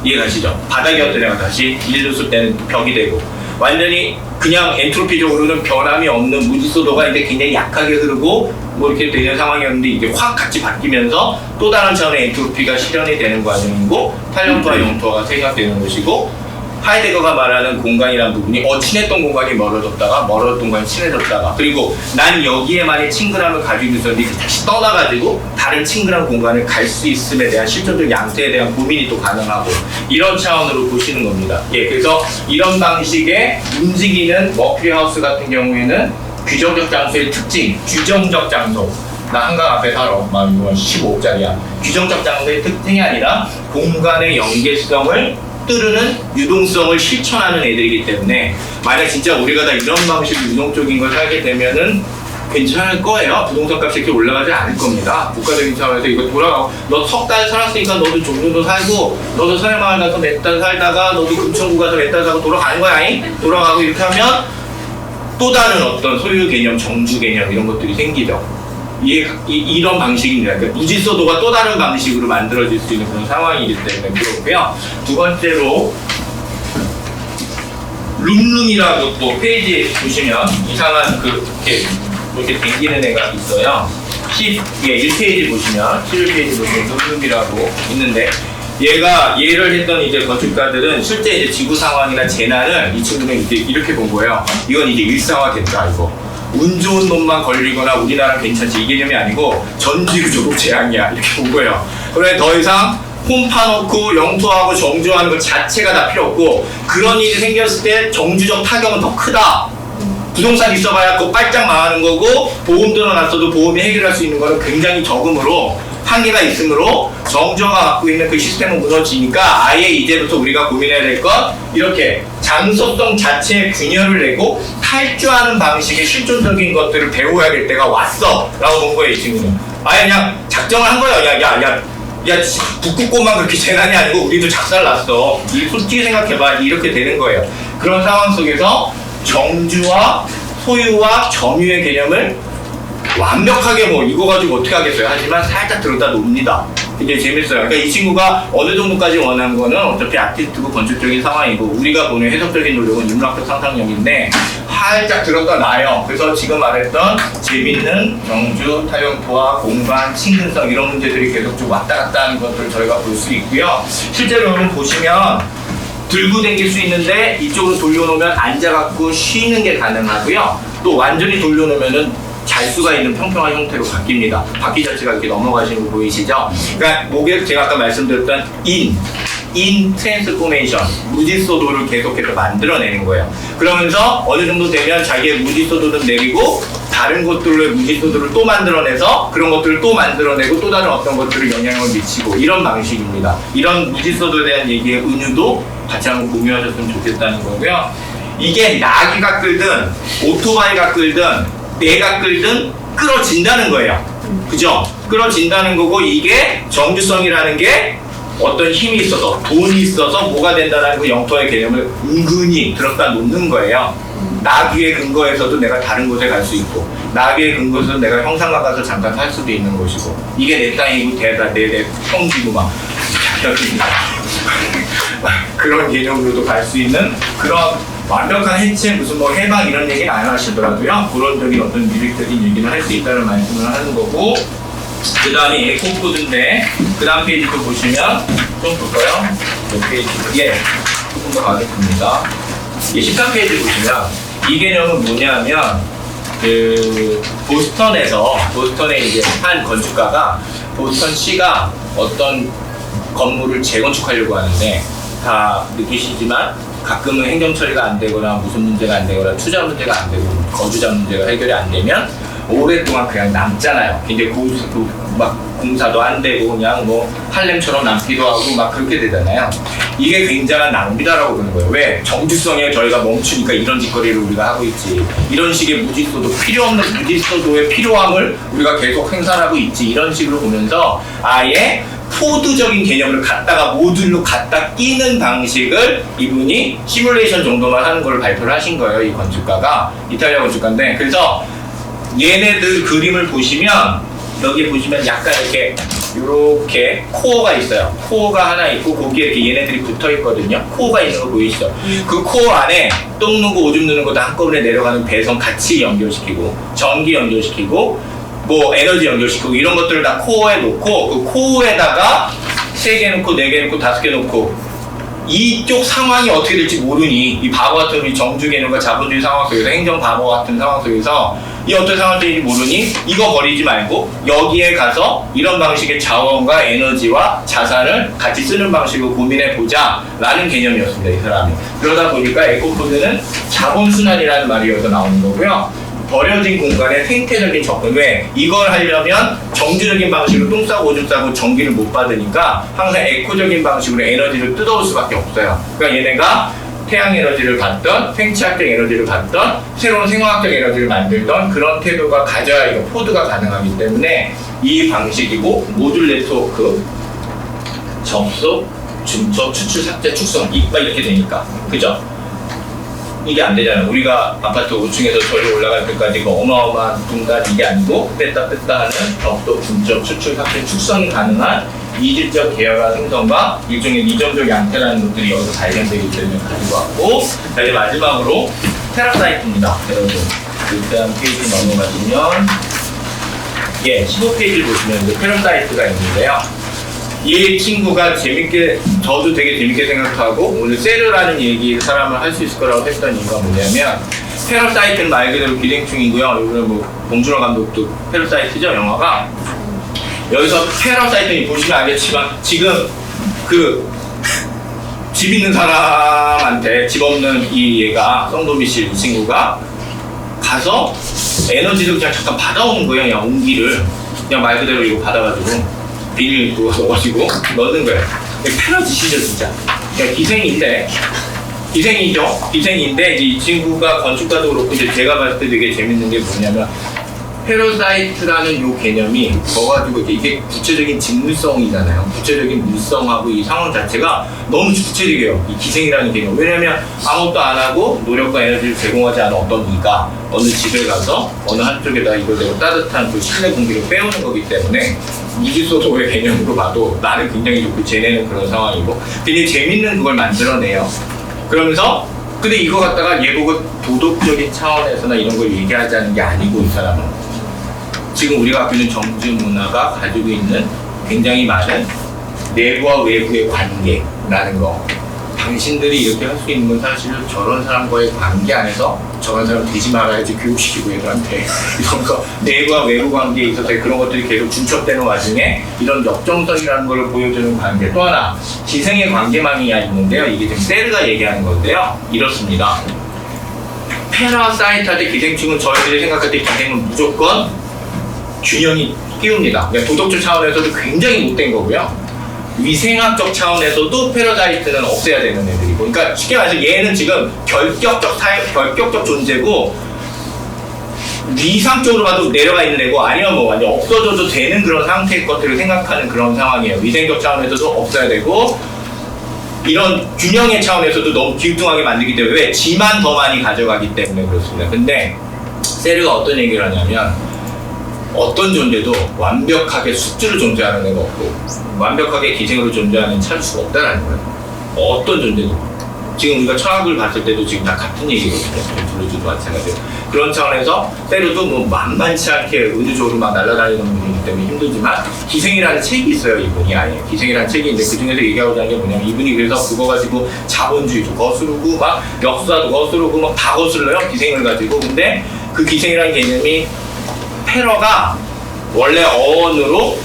이해가시죠? 바닥이었던 애가 다시 일루스 때는 벽이 되고 완전히 그냥 엔트로피적으로는 변함이 없는 무지소도가 이제 굉장히 약하게 흐르고 뭐 이렇게 되는 상황이었는데 이게 확 같이 바뀌면서 또 다른 차원의 엔트로피가 실현이 되는 과정이고 탄력과 영토가 생각되는 것이고 하이데거가 말하는 공간이라는 부분이 친했던 공간이 멀어졌다가 멀어졌던 공간이 친해졌다가 그리고 난 여기에만의 친근함을 가지고 있었는데 다시 떠나가지고 다른 친근한 공간을 갈 수 있음에 대한 실존적 양태에 대한 고민이 또 가능하고 이런 차원으로 보시는 겁니다. 예, 그래서 이런 방식의 움직이는 머큐리 하우스 같은 경우에는 규정적 장소의 특징, 규정적 장소 나 한강 앞에 살아. 이건 15억짜리야. 규정적 장소의 특징이 아니라 공간의 연계성을 뚫는 유동성을 실천하는 애들이기 때문에 만약 진짜 우리가 다 이런 방식으로 유동적인 걸 살게 되면은 괜찮을 거예요. 부동산 값이 이렇게 올라가지 않을 겁니다. 국가적인 차원에서 이거 돌아가고 너 석 달 살았으니까 너도 종로도 살고 너도 서해마을 가서 몇 달 살다가 너도 금천구 가서 몇 달 살고 돌아가는 거야. 돌아가고 이렇게 하면 또 다른 어떤 소유 개념, 정주 개념 이런 것들이 생기죠. 이런 방식입니다. 그러니까 무질서도가 또 다른 방식으로 만들어질 수 있는 그런 상황이기 때문에 그렇고요. 두 번째로 룸룸이라고 또 페이지 보시면 이상한 이렇게 댕기는 애가 있어요. 1페이지 보시면 11페이지 보시면 룸룸이라고 있는데 얘를 했던 이제 건축가들은 실제 이제 지구 상황이나 재난을 이 친구는 이제 이렇게 본 거예요. 이건 이제 일상화된다 이거. 운 좋은 놈만 걸리거나 우리나라 괜찮지 이 개념이 아니고 전지구적으로 재앙이야 이렇게 본 거예요. 그래 더 이상 홈 파놓고 영토하고 정주하는 것 자체가 다 필요 없고 그런 일이 생겼을 때 정주적 타격은 더 크다. 부동산 있어봐야 그거 빨짝 망하는 거고 보험 들어놨어도 보험이 해결할 수 있는 거는 굉장히 적음으로 한계가 있으므로 정주가 갖고 있는 그 시스템은 무너지니까 아예 이제부터 우리가 고민해야 될 건 이렇게 장소성 자체에 균열을 내고 탈주하는 방식의 실존적인 것들을 배워야 될 때가 왔어 라고 본 거예요. 이 친구는 아예 그냥 작정을 한 거예요. 야 북극곰만 그렇게 재난이 아니고 우리도 작살났어. 솔직히 생각해봐. 이렇게 되는 거예요. 그런 상황 속에서 정주와 소유와 점유의 개념을 완벽하게 이거 가지고 어떻게 하겠어요? 하지만 살짝 들었다 놉니다. 이게 재밌어요. 그러니까 이 친구가 어느 정도까지 원하는 거는 어차피 아티스트고 건축적인 상황이고 우리가 보는 해석적인 노력은 인문학적 상상력인데 살짝 들었다 놔요. 그래서 지금 말했던 재밌는 정주, 타령토와 공간, 친근성 이런 문제들이 계속 좀 왔다 갔다 하는 것들을 저희가 볼 수 있고요. 실제로 여러분 보시면 들고 당길 수 있는데 이쪽으로 돌려놓으면 앉아갖고 쉬는 게 가능하고요. 또 완전히 돌려놓으면은 잘 수가 있는 평평한 형태로 바뀝니다. 바퀴 자체가 이렇게 넘어가시는 거 보이시죠? 그러니까 목에 제가 아까 말씀드렸던 인 트랜스포메이션 무질서도를 계속해서 만들어내는 거예요. 그러면서 어느 정도 되면 자기의 무질서도를 내리고 다른 것들의 무질서도를 또 만들어내서 그런 것들을 또 만들어내고 또 다른 어떤 것들을 영향을 미치고 이런 방식입니다. 이런 무질서도에 대한 얘기의 은유도 같이 한번 공유하셨으면 좋겠다는 거고요. 이게 나귀가 끌든 오토바이가 끌든 내가 끌든 끌어진다는 거예요. 그죠? 끌어진다는 거고 이게 정주성이라는 게 어떤 힘이 있어서 돈이 있어서 뭐가 된다는 그 영토의 개념을 은근히 들었다 놓는 거예요. 나귀의 근거에서도 내가 다른 곳에 갈 수 있고 나귀의 근거에서도 내가 형상가 가서 잠깐 살 수도 있는 것이고 이게 내 땅이고 내 평지고 막 그런 개념으로도 갈 수 있는 그런 완벽한 해체 무슨 뭐 해방 이런 얘기는 안 하시더라도요. 그런적인 어떤 미래적인 얘기는 할 수 있다는 말씀을 하는 거고, 그 다음에 에코코드인데 그 다음 페이지 또 보시면 좀 볼까요? 몇 페이지? 예, 조금 더 가겠습니다. 예, 13페이지 보시면 이 개념은 뭐냐면 그 보스턴에 이제 한 건축가가 보스턴시가 어떤 건물을 재건축하려고 하는데 다 느끼시지만 가끔은 행정 처리가 안 되거나 무슨 문제가 안 되거나 투자 문제가 안 되고 거주자 문제가 해결이 안 되면 오랫동안 그냥 남잖아요. 굉장히 막 공사도 안 되고 그냥 뭐 할렘처럼 남기도 하고 막 그렇게 되잖아요. 이게 굉장한 낭비다라고 그러는 거예요. 왜? 정주성에 저희가 멈추니까 이런 짓거리를 우리가 하고 있지. 이런 식의 무질서도 필요 없는 무질서도의 필요함을 우리가 계속 행사하고 있지. 이런 식으로 보면서 아예 포드적인 개념을 갖다가 모듈로 갖다 끼는 방식을 이분이 시뮬레이션 정도만 하는 걸 발표를 하신 거예요. 이 건축가가 이탈리아 건축가인데, 그래서 얘네들 그림을 보시면 여기 보시면 약간 이렇게 코어가 있어요. 코어가 하나 있고 거기에 이렇게 얘네들이 붙어 있거든요. 코어가 있는 거 보이시죠? 그 코어 안에 똥 누고 오줌 누는 거 다 한꺼번에 내려가는 배선 같이 연결시키고 전기 연결시키고 뭐 에너지 연결시키고 이런 것들을 다 코어에 놓고 그 코어에다가 3개 놓고 4개 놓고 5개 놓고 이쪽 상황이 어떻게 될지 모르니 이 바보 같은 우리 정주 개념과 자본주의 상황 속에서 행정 바보 같은 상황 속에서 이 어떤 상황이 될지 모르니 이거 버리지 말고 여기에 가서 이런 방식의 자원과 에너지와 자산을 같이 쓰는 방식으로 고민해보자 라는 개념이었습니다. 이 사람이. 그러다 보니까 에코코드는 자본순환이라는 말이 여기서 나오는 거고요. 버려진 공간의 생태적인 접근. 왜? 이걸 하려면 정주적인 방식으로 똥 싸고 오줌 싸고 전기를 못 받으니까 항상 에코적인 방식으로 에너지를 뜯어올 수밖에 없어요. 그러니까 얘네가 태양 에너지를 받던 생체학적 에너지를 받던 새로운 생화학적 에너지를 만들던 그런 태도가 가져야 이거 포드가 가능하기 때문에 이 방식이고 모듈 네트워크 접속, 중첩, 추출, 삭제, 축성 막 이렇게 되니까 그죠? 이게 안 되잖아요. 우리가 아파트 5층에서 저리 올라갈 때까지 그 어마어마한 분간 이게 아니고 뺐다 하는 접속, 중첩, 추출, 삭제, 축성이 가능한 이질적 계열화 생성과 일종의 이점적 양태라는 것들이 여기서 발견되기 때문에 가지고 왔고, 자 이제 마지막으로 테라사이트입니다. 여러분 그 다음 페이지 넘어가시면 15페이지 보시면 이제 테라사이트가 있는데요. 이 친구가 저도 되게 재밌게 생각하고 오늘 세르라는 얘기 사람을 할 수 있을 거라고 했던 이유가 뭐냐면 패러사이트는 말 그대로 기생충이고요. 이번에 뭐 봉준호 감독도 패러사이트죠, 영화가. 여기서 패러사이트는 보시면 알겠지만 지금 그 집 있는 사람한테 집 없는 이 얘가 성도미실 이 친구가 가서 에너지를 그냥 잠깐 받아오는 거예요. 그냥 온기를 그냥 말 그대로 이거 받아가지고 비닐 넣어가지고 넣는 거예요. 패러지시죠 진짜. 그러니까 기생인데 이 친구가 건축가도 그렇고 이제 제가 봤을 때 되게 재밌는 게 뭐냐면 패러사이트라는 요 개념이 져가지고 이게 구체적인 직물성이잖아요. 구체적인 물성하고 이 상황 자체가 너무 구체적이에요. 이 기생이라는 개념. 왜냐면 아무것도 안 하고 노력과 에너지를 제공하지 않은 어떤 이가 어느 집에 가서 어느 한쪽에다 이걸 내고 따뜻한 그 실내 공기를 빼오는 거기 때문에 무질서도의 개념으로 봐도 나는 굉장히 좋고 쟤네는 그런 상황이고 굉장히 재밌는 그걸 만들어내요. 그러면서 근데 이거 갖다가 얘보고 도덕적인 차원에서나 이런 걸 얘기하자는 게 아니고 이 사람은 지금 우리가 갖고 있는 정주 문화가 가지고 있는 굉장히 많은 내부와 외부의 관계라는 거. 당신들이 이렇게 할 수 있는 건 사실 저런 사람과의 관계 안에서 저런 사람 되지 말아야지 교육시키고 애들한테 이러면서 내부와 외부 관계에 있어서 그런 것들이 계속 중첩되는 와중에 이런 역정성이라는 걸 보여주는 관계. 또 하나 기생의 관계망이 있는데요. 이게 지금 세르가 얘기하는 건데요. 이렇습니다. 패러사이트한테 기생충은 저희들이 생각할 때 기생은 무조건 균형이 끼웁니다. 그러니까 도덕적 차원에서도 굉장히 못된 거고요. 위생학적 차원에서도 패러사이트는 없애야 되는 애들이고, 그러니까 쉽게 말해서 얘는 지금 결격적 존재고 위상적으로 봐도 내려가 있는 애고 아니면 뭐 완전 없어져도 되는 그런 상태의 것들을 생각하는 그런 상황이에요. 위생적 차원에서도 없어야 되고 이런 균형의 차원에서도 너무 기우뚱하게 만들기 때문에 왜? 지만 더 많이 가져가기 때문에 그렇습니다. 근데 세르가 어떤 얘기를 하냐면 어떤 존재도 완벽하게 숙주로 존재하는 애가 없고 완벽하게 기생으로 존재하는 찾을 수가 없다는 거예요. 어떤 존재도. 지금 우리가 철학을 봤을 때도 지금 다 같은 얘기거든요. 블루즈도 마찬가지로. 그런 차원에서 때로도 뭐 만만치 않게 의도적으로 막 날아다니는 분이기 때문에 힘들지만 기생이라는 책이 있어요. 이분이 아예 기생이라는 책이 있는데 그 중에서 얘기하고자 하는 게 뭐냐면 이분이 그래서 그거 가지고 자본주의도 거스르고 막 역사도 거스르고 막 다 거슬러요. 기생을 가지고. 근데 그 기생이라는 개념이 페러가 원래 어원으로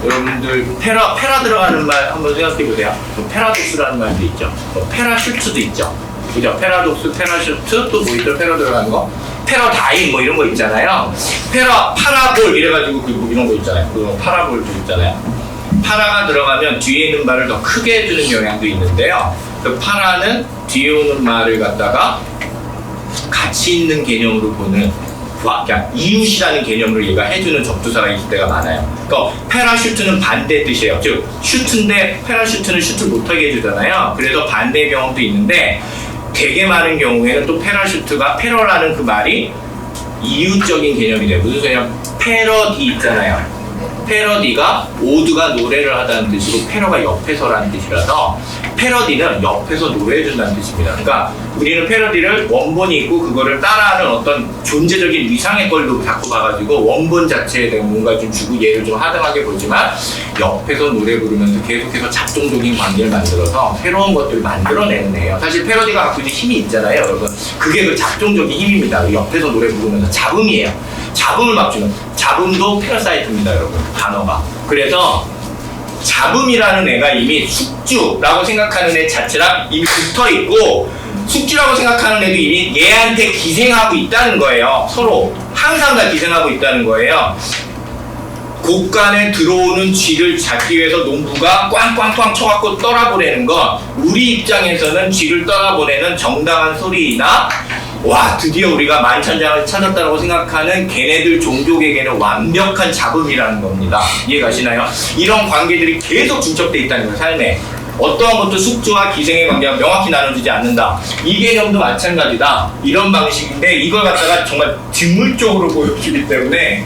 여러분들 페라 들어가는 말 한번 생각해 보세요. 페라독스라는 말도 있죠. 페라슈트도 있죠. 그죠? 페라독스, 페라슈트 또 뭐 있죠? 페라 들어가는 거. 페라다인 뭐 이런 거 있잖아요. 파라볼 이래가지고 그 이런 거 있잖아요. 그 파라볼도 있잖아요. 파라가 들어가면 뒤에 있는 말을 더 크게 해주는 영향도 있는데요. 그 파라는 뒤에 오는 말을 갖다가 가치 있는 개념으로 보는 그러니까 이웃이라는 개념으로 얘가 해주는 접두사가 있을 때가 많아요. 그러니까 페라슈트는 반대 뜻이에요. 즉 슈트인데 페라슈트는 슈트 못하게 해주잖아요. 그래서 반대 경험도 있는데 되게 많은 경우에는 또 페라슈트가 페러라는 그 말이 이웃적인 개념이 돼요. 무슨 소리냐? 패러디 있잖아요. 패러디가 모두가 노래를 하다는 뜻이고 패러가 옆에서라는 뜻이라서 패러디는 옆에서 노래해준다는 뜻입니다. 그러니까 우리는 패러디를 원본이 있고 그거를 따라하는 어떤 존재적인 위상의 걸로 자꾸 봐가지고 원본 자체에 대한 뭔가 좀 주고 얘를 좀 하등하게 보지만 옆에서 노래 부르면서 계속해서 잡종적인 관계를 만들어서 새로운 것들을 만들어내는 애예요. 사실 패러디가 갖고 있는 힘이 있잖아요, 여러분. 그게 그 잡종적인 힘입니다. 그 옆에서 노래 부르면서 잡음이에요. 잡음을 막 주는 잡음도 패러사이트입니다, 여러분. 단어가. 그래서 잡음이라는 애가 이미 숙주라고 생각하는 애 자체랑 이미 붙어 있고 숙주라고 생각하는 애도 이미 얘한테 기생하고 있다는 거예요. 서로 항상 다 기생하고 있다는 거예요. 곳간에 들어오는 쥐를 잡기 위해서 농부가 꽝꽝꽝 쳐갖고 떠나보내는 건 우리 입장에서는 쥐를 떠나보내는 정당한 소리이나 와 드디어 우리가 만천장을 찾았다고 생각하는 걔네들 종족에게는 완벽한 잡음이라는 겁니다. 이해가시나요? 이런 관계들이 계속 중첩돼 있다는 거예요. 삶에 어떠한 것도 숙주와 기생의 관계가 명확히 나눠지지 않는다. 이 개념도 마찬가지다. 이런 방식인데 이걸 갖다가 정말 직물적으로 보여주기 때문에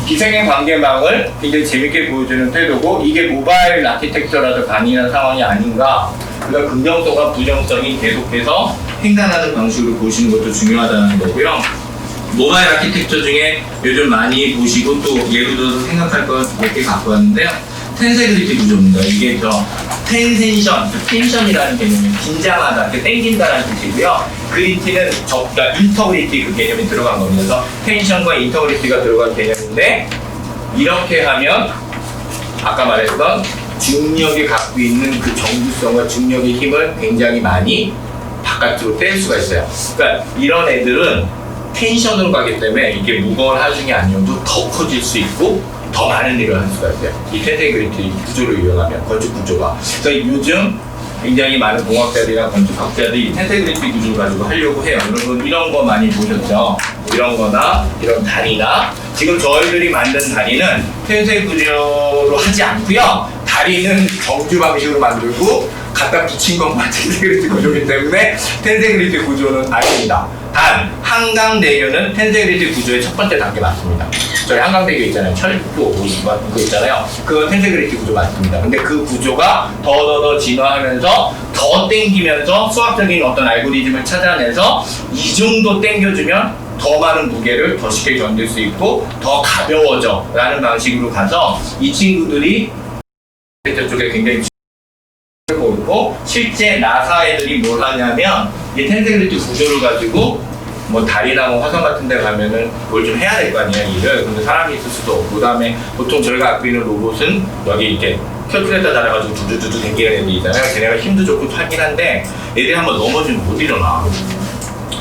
기생의 관계망을 굉장히 재밌게 보여주는 태도고 이게 모바일 아키텍처라도 가능한 상황이 아닌가. 그러니까 긍정성과 부정성이 계속해서 횡단하는 방식으로 보시는 것도 중요하다는 거고요. 모바일 아키텍처 중에 요즘 많이 보시고 또 예를 들어서 생각할 것 몇 개 갖고 왔는데요. 텐세그리티 구조입니다. 이게 텐션이라는 개념이 긴장하다, 땡긴다라는 뜻이고요. 그리티는 그러니까 인터그리티 그 개념이 들어간 겁니다. 그래서 텐션과 인터그리티가 들어간 개념인데 이렇게 하면 아까 말했던 중력이 갖고 있는 그 정부성과 중력의 힘을 굉장히 많이 바깥으로 뺄 수가 있어요. 그러니까 이런 애들은 텐션으로 가기 때문에 이게 무거운 하중이 아니어도 더 커질 수 있고 더 많은 일을 할 수가 있어요. 이 텐세그리티 구조를 이용하면 건축 구조가. 그래서 요즘 굉장히 많은 공학자들이나 건축학자들이 텐세그리티 구조를 가지고 하려고 해요. 여러분 이런 거 많이 보셨죠? 이런 거나 이런 다리나 지금 저희들이 만든 다리는 텐세 구조로 하지 않고요. 다리는 정규 방식으로 만들고 갖다 붙인 것만 텐세그리티 구조이기 때문에 텐세그리티 구조는 아닙니다. 단 한강대교는 텐세그리티 구조의 첫 번째 단계 맞습니다. 저희 한강대교 있잖아요. 철도 그거 있잖아요. 그건 텐세그리티 구조 맞습니다. 근데 그 구조가 더 진화하면서 더 땡기면서 수학적인 어떤 알고리즘을 찾아내서 이 정도 땡겨주면 더 많은 무게를 더 쉽게 견딜 수 있고 더 가벼워져 라는 방식으로 가서 이 친구들이 쪽에 굉장히 있고 실제 나사 애들이 뭘 하냐면 이 텐세그리티 구조를 가지고 뭐 달이나 뭐 화성 같은 데 가면은 뭘 좀 해야 될 거 아니에요, 일을. 근데 사람이 있을 수도 없고, 그 다음에 보통 저희가 갖고 있는 로봇은 여기 이렇게 캘큘레이터 달아가지고 두두두두 댕기는 애들이 있잖아요. 걔네가 힘도 좋고 하긴 한데 애들이 한번 넘어지면 못 일어나.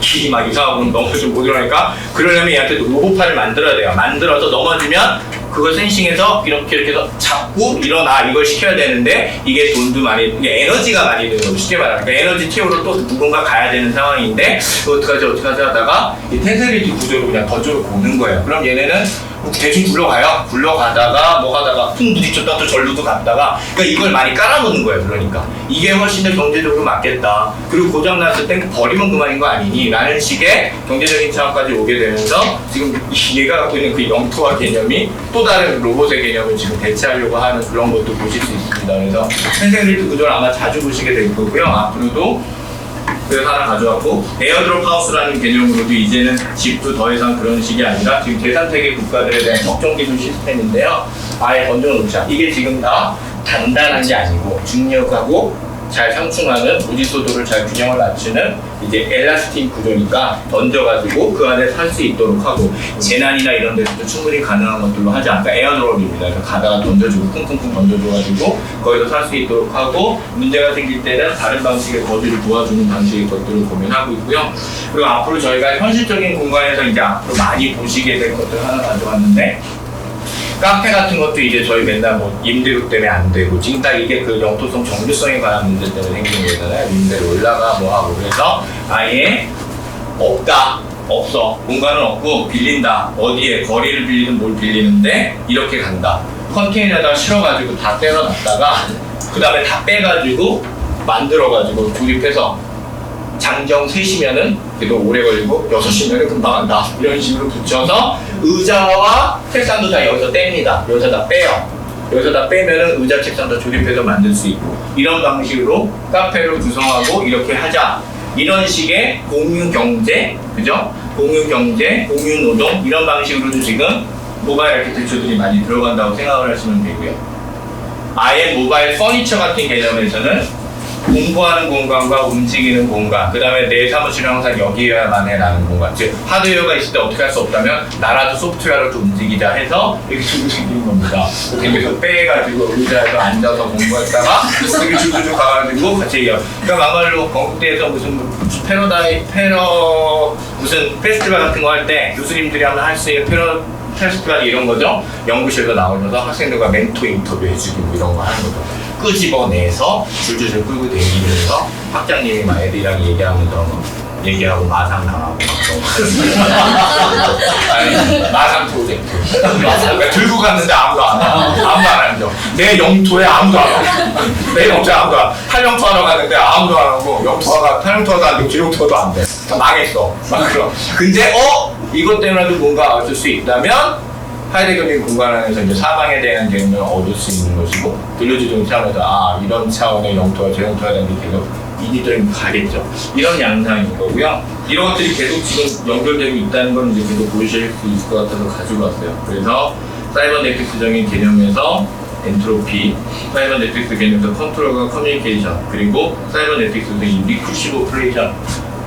길이 막 이상하고 넘어지면 못 일어나니까 그러려면 얘한테 로봇판을 만들어야 돼요. 만들어서 넘어지면 그걸 센싱해서 이렇게 해서 잡고 일어나 이걸 시켜야 되는데 이게 돈도 많이 이게 에너지가 많이 드는 거죠. 쉽게 말하니까 에너지 채우러 또 누군가 가야 되는 상황인데 어떡하지 하다가 이 텐세그리티 구조로 그냥 던져놓고 오는 거예요. 그럼 얘네는 대충 굴러가다가 뭐 하다가 퉁 부딪혔다 또 절로도 갔다가 그러니까 이걸 많이 깔아놓는 거예요. 그러니까 이게 훨씬 더 경제적으로 맞겠다. 그리고 고장났을 땐 버리면 그만인 거 아니니 라는 식의 경제적인 차원까지 오게 되면서 지금 얘가 갖고 있는 그 영토화 개념이 또 다른 로봇의 개념을 지금 대체하려고 하는 그런 것도 보실 수 있습니다. 그래서 텐세그리티 구조를 아마 자주 보시게 될 거고요. 앞으로도 그래서 하나 가져왔고, 에어드롭 하우스라는 개념으로도 이제는 집도 더 이상 그런 식이 아니라 지금 제3세계 국가들에 대한 적정 기술 시스템인데요. 아예 던져놓자. 이게 지금 다 단단한 게 아니고 중력하고 잘 상충하는 무지소도를 잘 균형을 맞추는 이제 엘라스틴 구조니까 던져가지고 그 안에 살 수 있도록 하고, 재난이나 이런 데서도 충분히 가능한 것들로 하지 않을까. 에어드롭입니다. 그래서 가다가 던져주고 쿵쿵쿵 던져줘가지고 거기서 살 수 있도록 하고, 문제가 생길 때는 다른 방식의 거주를 도와주는 방식의 것들을 고민하고 있고요. 그리고 앞으로 저희가 현실적인 공간에서 이제 앞으로 많이 보시게 될 것들 하나 가져왔는데, 카페 같은 것도 이제 저희 맨날 뭐 임대료 때문에 안 되고, 지금 딱 이게 그 영토성 정규성에 관한 문제 때문에 생기는 거잖아요. 임대료 올라가 뭐 하고. 그래서 아예 없다, 없어, 공간은 없고 빌린다. 어디에 거리를 빌리든 뭘 빌리는데 이렇게 간다. 컨테이너에다가 실어가지고 다 때려놨다가 그 다음에 다 빼가지고 만들어가지고 조립해서 장정 3시면은 그래도 오래 걸리고 6시면은 금방 한다. 이런 식으로 붙여서 의자와 책상도 다 여기서 뗍니다. 여기서 다 빼요. 여기서 다 빼면은 의자 책상도 조립해서 만들 수 있고, 이런 방식으로 카페를 구성하고 이렇게 하자. 이런 식의 공유 경제, 그죠? 공유 경제, 공유 노동, 이런 방식으로도 지금 모바일 아키텍처들이 많이 들어간다고 생각을 하시면 되고요. 아예 모바일 퍼니처 같은 개념에서는 공부하는 공간과 움직이는 공간, 그 다음에 내 사무실은 항상 여기여야만 해라는 공간. 즉 하드웨어가 있을 때 어떻게 할 수 없다면 나라도 소프트웨어로 좀 움직이자 해서 이렇게 줄줄줄는 겁니다. 이렇게 계속 빼가지고 의자에서 앉아서 공부했다가 이렇게 줄줄줄 가가지고 같이 얘기하고. 그러니까 막말로 건국대에서 무슨 무슨 페스티벌 같은 거 할 때 교수님들이 하면 할 수 있는 페스티벌 이런 거죠. 연구실에서 나오면서 학생들과 멘토 인터뷰 해주기 뭐 이런 거 하는 거죠. 끄집어내서 줄줄줄 끌고 다니면서 학장님이 막 애들이랑 얘기하고 마상 당하고 아니, 마상 프로젝트. 그러니까 들고 갔는데 아무도 안 하죠. 내 영토에 아무도 안 하고, 내 영토에 아무도 안 하고, 탈영토 하러 갔는데 아무도 안 하고, 영토가 탈영토도 안 되고 지영토도 안 돼. 다 망했어. 막 그럼. 근데 이것 때문에도 뭔가 얻을 수 있다면 하이데거님 공간 안에서 이제 사방에 대한 개념을 얻을 수 있는 것이고, 들려주는 차원에서 이런 차원의 영토가 저 영토가 되는 게 계속 인위적인 가겠죠. 이런 양상인 거고요. 이런 것들이 계속 지금 연결되고 있다는 건 이제 계속 보실 수 있을 것 같아서 가지고 왔어요. 그래서 사이버네틱스적인 개념에서 엔트로피, 사이버네틱스 개념에서 컨트롤과 커뮤니케이션, 그리고 사이버네틱스에서 이 리쿠시브 오퍼레이션,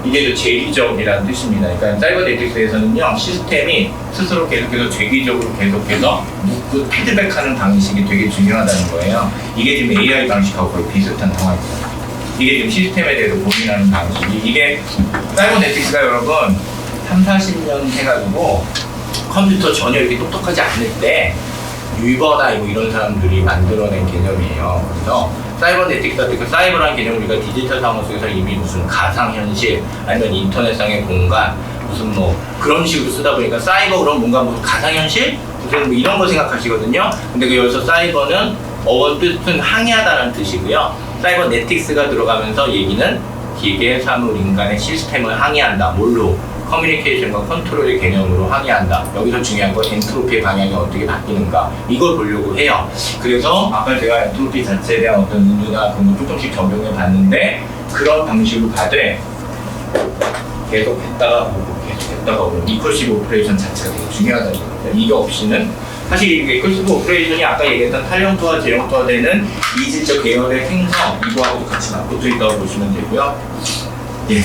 이게 재기적이라는 뜻입니다. 그러니까 사이버네틱스에서는요, 시스템이 스스로 계속해서 재기적으로 계속해서 묻고 피드백하는 방식이 되게 중요하다는 거예요. 이게 지금 AI 방식하고 거의 비슷한 상황입니다. 이게 지금 시스템에 대해서 고민하는 방식이, 이게 사이버네틱스가 여러분 30-40년 해가지고 컴퓨터 전혀 이렇게 똑똑하지 않을 때 유버나 이런 사람들이 만들어낸 개념이에요. 그래서 사이버네틱스 같은 그 사이버라는 개념을 우리가 디지털 상황 속에서 이미 무슨 가상현실 아니면 인터넷상의 공간 무슨 뭐 그런 식으로 쓰다 보니까 사이버 그럼 뭔가 뭐 가상현실? 무슨 뭐 이런 거 생각하시거든요. 근데 그 여기서 사이버는 어원 뜻은 항해하다는 뜻이고요. 사이버네틱스가 들어가면서 얘기는 기계, 사물, 인간의 시스템을 항해한다. 뭘로? 커뮤니케이션과 컨트롤의 개념으로 항해한다. 여기서 중요한 건 엔트로피의 방향이 어떻게 바뀌는가, 이걸 보려고 해요. 그래서 아까 제가 엔트로피 자체에 대한 어떤 의미나 그런 거 조금씩 적용해 봤는데, 그런 방식으로 가되 계속 했다가 보고 계속 했다가 보고 리커시브 오퍼레이션 자체가 되게 중요하다는 거예요. 이게 없이는 사실 이게 리커시브 오퍼레이션이 아까 얘기했던 탈영토와 재영토화 되는 이질적 계열의 행성, 이거하고도 같이 맞붙어 있다고 보시면 되고요. 예,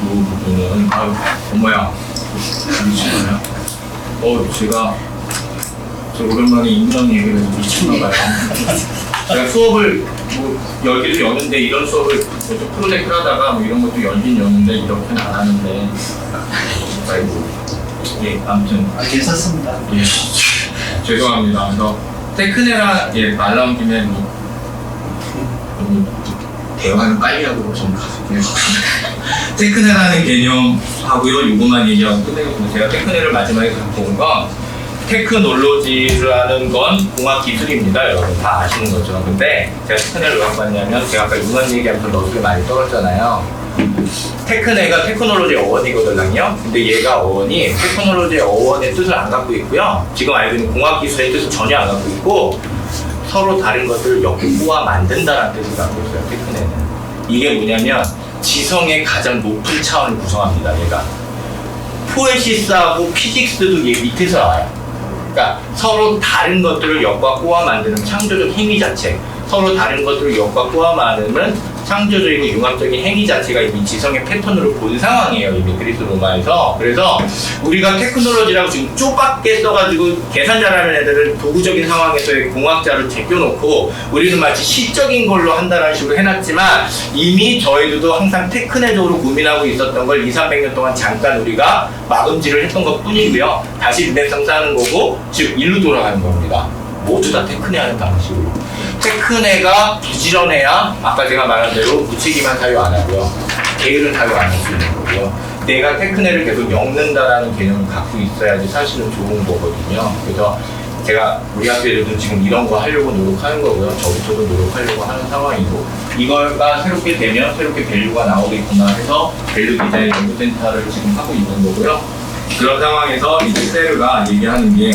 이 부분은 엄마야 미치나요? 제가 오랜만에 인간 얘기를 해서 미쳤나봐요. 제가 수업을 뭐 열기도 여는데 이런 수업을 좀 프로젝트를 하다가 뭐 이런 것도 열긴 여는데 이렇게는 안 하는데 아이고 예 아무튼 괜찮습니다. 예 죄송합니다. 그래서 테크네라 말 나온 김에 뭐 대화는 빨리 하고 좀 가볼게요. 테크네라는 개념 하고요. 요것만 얘기하고 끝내겠습니다. 제가 테크네를 마지막에 갖고 온 건 테크놀로지라는 건 공학 기술입니다. 여러분 다 아시는 것처럼. 근데 제가 테크네를 왜 갖고 왔냐면 제가 아까 융합 얘기하면서 너스를 많이 떨었잖아요. 테크네가 테크놀로지의 어원이거든요. 근데 얘가 어원이 테크놀로지의 어원의 뜻을 안 갖고 있고요. 지금 알고 있는 공학 기술의 뜻을 전혀 안 갖고 있고 서로 다른 것들을 엮고와 만든다는 뜻을 갖고 있어요. 테크네는. 이게 뭐냐면 지성의 가장 높은 차원을 구성합니다. 얘가 포에시스하고 피직스도 얘 밑에서 나와요. 그러니까 서로 다른 것들을 엮과 꼬아 만드는 창조적 행위 자체, 서로 다른 것들을 엮과 꼬아 만드는 창조적이고 융합적인 행위 자체가 이미 지성의 패턴으로 본 상황이에요. 이미 그리스 로마에서. 그래서 우리가 테크놀로지라고 지금 좁게 써가지고 계산 잘하는 애들을 도구적인 상황에서의 공학자를 제껴놓고 우리는 마치 시적인 걸로 한다는 식으로 해놨지만 이미 저희들도 항상 테크네적으로 고민하고 있었던 걸 200~300년 동안 잠깐 우리가 마금질을 했던 것 뿐이고요. 다시 르네상스 하는 거고 즉 일로 돌아가는 겁니다. 모두 다 테크네 하는 방식으로. 테크네가 부지런해야 아까 제가 말한 대로 무책임한 사유 안 하고요. 게으른 사유 안 할 수 있는 거고요. 내가 테크네를 계속 엮는다라는 개념을 갖고 있어야지 사실은 좋은 거거든요. 그래서 제가 우리 학교에도 지금 이런 거 하려고 노력하는 거고요. 저부터도 노력하려고 하는 상황이고 이거가 새롭게 되면 새롭게 밸류가 나오겠구나 해서 밸류 디자인 연구센터를 지금 하고 있는 거고요. 그런 상황에서 이제 세르가 얘기하는 게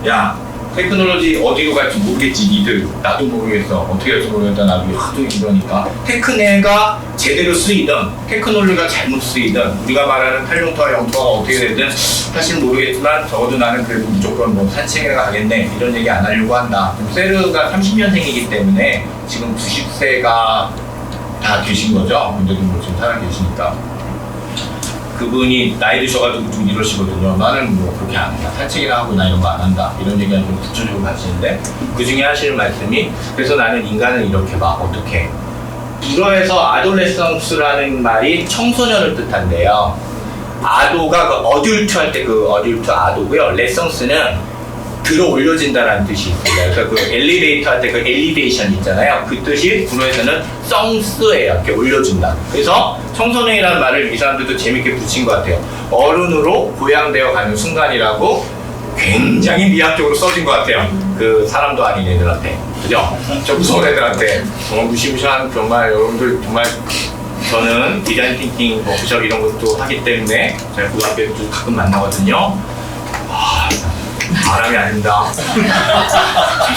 야, 테크놀로지 어디로 갈지 모르겠지 니들. 나도 모르겠어. 어떻게 할지 모르겠다. 나도 하도 이러니까 테크네가 제대로 쓰이든 테크놀로지가 잘못 쓰이든 우리가 말하는 활용토와 영토가 어떻게 되든 사실 모르겠지만 적어도 나는 그래도 무조건 뭐 산책에 가겠네 이런 얘기 안 하려고 한다. 세르가 30년생이기 때문에 지금 90세가 다 되신 거죠. 분들도 뭐 지금 살아 계시니까. 그분이 나이 드셔가지고 좀 이러시거든요. 나는 뭐 그렇게 안 한다. 산책이나 하고 나 이런 거 안 한다. 이런 얘기를 좀 구체적으로 하시는데 그 중에 하시는 말씀이 그래서 나는 인간을 이렇게 봐. 어떻게? 불어에서 아돌레상스라는 말이 청소년을 뜻한대요. 아도가 그 어듈트 할 때 그 어듈트 아도고요. 레성스는 들어 올려진다라는 뜻이 있습니다. 그래서 그 엘리베이터 할 때 그 엘리베이션 있잖아요. 그 뜻이 불어에서는 성스예요. 이렇게 올려준다. 그래서 청소년이라는 말을 이 사람들도 재밌게 붙인 것 같아요. 어른으로 고양되어 가는 순간이라고 굉장히 미학적으로 써진 것 같아요. 그 사람도 아닌 애들한테. 그죠? 저 무서운 애들한테. 정말 무시무시한 정말 여러분들 정말 저는 디자인 띵킹 워크숍 이런 것도 하기 때문에 제가 고등학교에도 가끔 만나거든요. 사람이 아닙니다.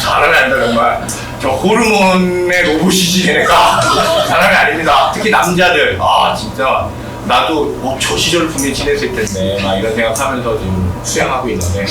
사람이 아닙니다 정말. 저 호르몬의 로봇이지 얘네가. 사람이 아닙니다. 특히 남자들. 아 진짜 나도 저 시절 분명히 지냈을 텐데 막 이런 생각하면서 지금 수양하고 있는데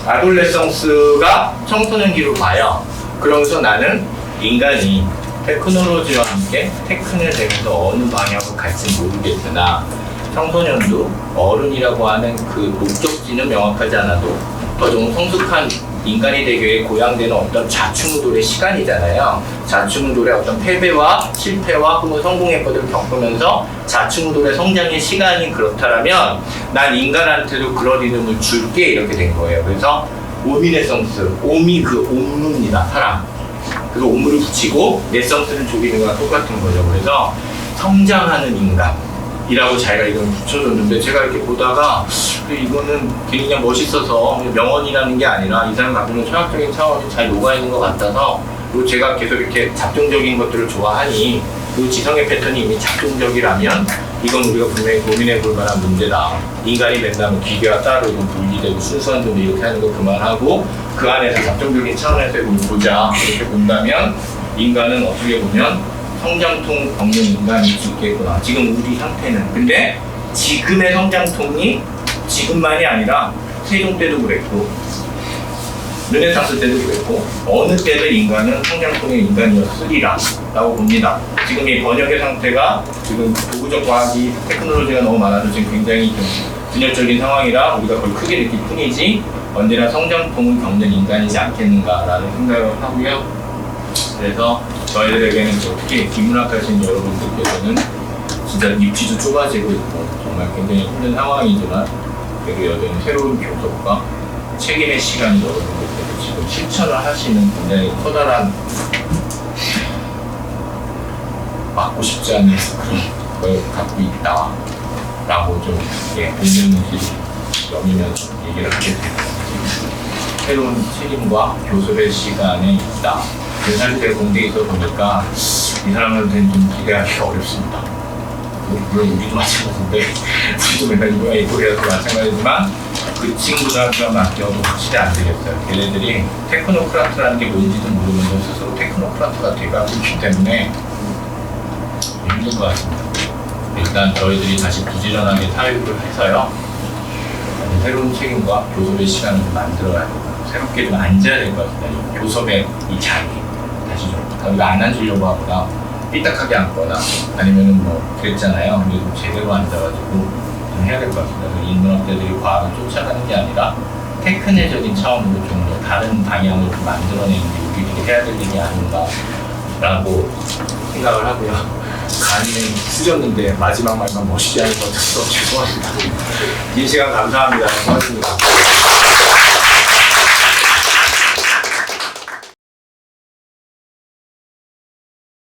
아돌레상스가 청소년기로 봐요. 그러면서 나는 인간이 테크놀로지와 함께 테크를 되면서 어느 방향으로 갈지 모르겠으나 청소년도 어른이라고 하는 그 목적지는 명확하지 않아도 더 좀 성숙한 인간이 되기 위해 고양되는 어떤 좌충우돌의 시간이잖아요. 좌충우돌의 어떤 패배와 실패와 혹은 성공의 것들을 겪으면서 좌충우돌의 성장의 시간이 그렇다면 난 인간한테도 그런 이름을 줄게 이렇게 된 거예요. 그래서 오미네성스, 오미 그 옴무입니다. 사람. 그래서 옴무를 붙이고 네성스는 조기는 거랑 똑같은 거죠. 그래서 성장하는 인간. 이라고 자기가 이걸 붙여줬는데 제가 이렇게 보다가 이거는 그냥 멋있어서 명언이라는 게 아니라 이 사람 갖고 있는 철학적인 차원이 잘 녹아있는 것 같아서 그리고 제가 계속 이렇게 작동적인 것들을 좋아하니 그 지성의 패턴이 이미 작동적이라면 이건 우리가 분명히 고민해 볼 만한 문제다. 인간이 맨날 기계와 따르고 분리되고 순수한 존재 이렇게 하는 거 그만하고 그 안에서 작동적인 차원에서 보자. 이렇게 본다면 인간은 어떻게 보면 성장통 겪는 인간일 수 있겠구나. 지금 우리 상태는. 근데 지금의 성장통이 지금만이 아니라 세종 때도 그랬고 르네상스 때도 그랬고 어느 때든 인간은 성장통의 인간이었으리라 라고 봅니다. 지금 이 번역의 상태가 지금 도구적 과학이 테크놀로지가 너무 많아서 지금 굉장히 좀 분열적인 상황이라 우리가 그걸 크게 느낄 뿐이지 언제나 성장통을 겪는 인간이지 않겠는가라는 생각을 하고요. 그래서 저희들에게는 특히 비문학하신 여러분들께서는 진짜 입지도 좁아지고 있고 정말 굉장히 힘든 상황이지만 그래도 여전히 새로운 교섭과 책임의 시간이 여러분들께서 지금 실천을 하시는 굉장히 커다란 막고 싶지 않은 그런 걸 갖고 있다 라고 좀 공명인지 여미면서 얘기를 하게 됩니다. 새로운 책임과 교섭의 시간에 있다. 그 사실 공대에 있어 보니까 이 사람한테는 좀 기대하기가 어렵습니다. 물론 우리도 마찬가지인데 우리도 맨날 이거야 이거야도 마찬가지지만 그 친구들한테 맡겨도 확실히 안 되겠어요. 걔네들이 테크노크라트라는 게 뭔지도 모르면서 스스로 테크노크라트가 돼가고 있기 때문에 힘든 것 같습니다. 일단 저희들이 다시 부지런하게 타협을 해서요. 새로운 책임과 교섭의 시간을 좀 만들어야 되고 새롭게 좀 앉아야 될 것 같습니다. 이 교섭의 이 자리 다시 좀 우리가 안 앉으려고 하거나 삐딱하게 앉거나 아니면은 뭐 그랬잖아요. 그래도 제대로 앉아가지고 좀 해야 될 것 같습니다. 그래서 인문학자들이 과학을 쫓아가는 게 아니라 테크네적인 차원으로 좀 더 다른 방향을 좀 만들어내는 게 우리들이 해야 될 일이 아닌가라고 생각을 하고요. 간이 쓰셨는데 마지막 말만 멋있게 하는 것 같아서 죄송합니다. 긴 시간 감사합니다. 고맙습니다.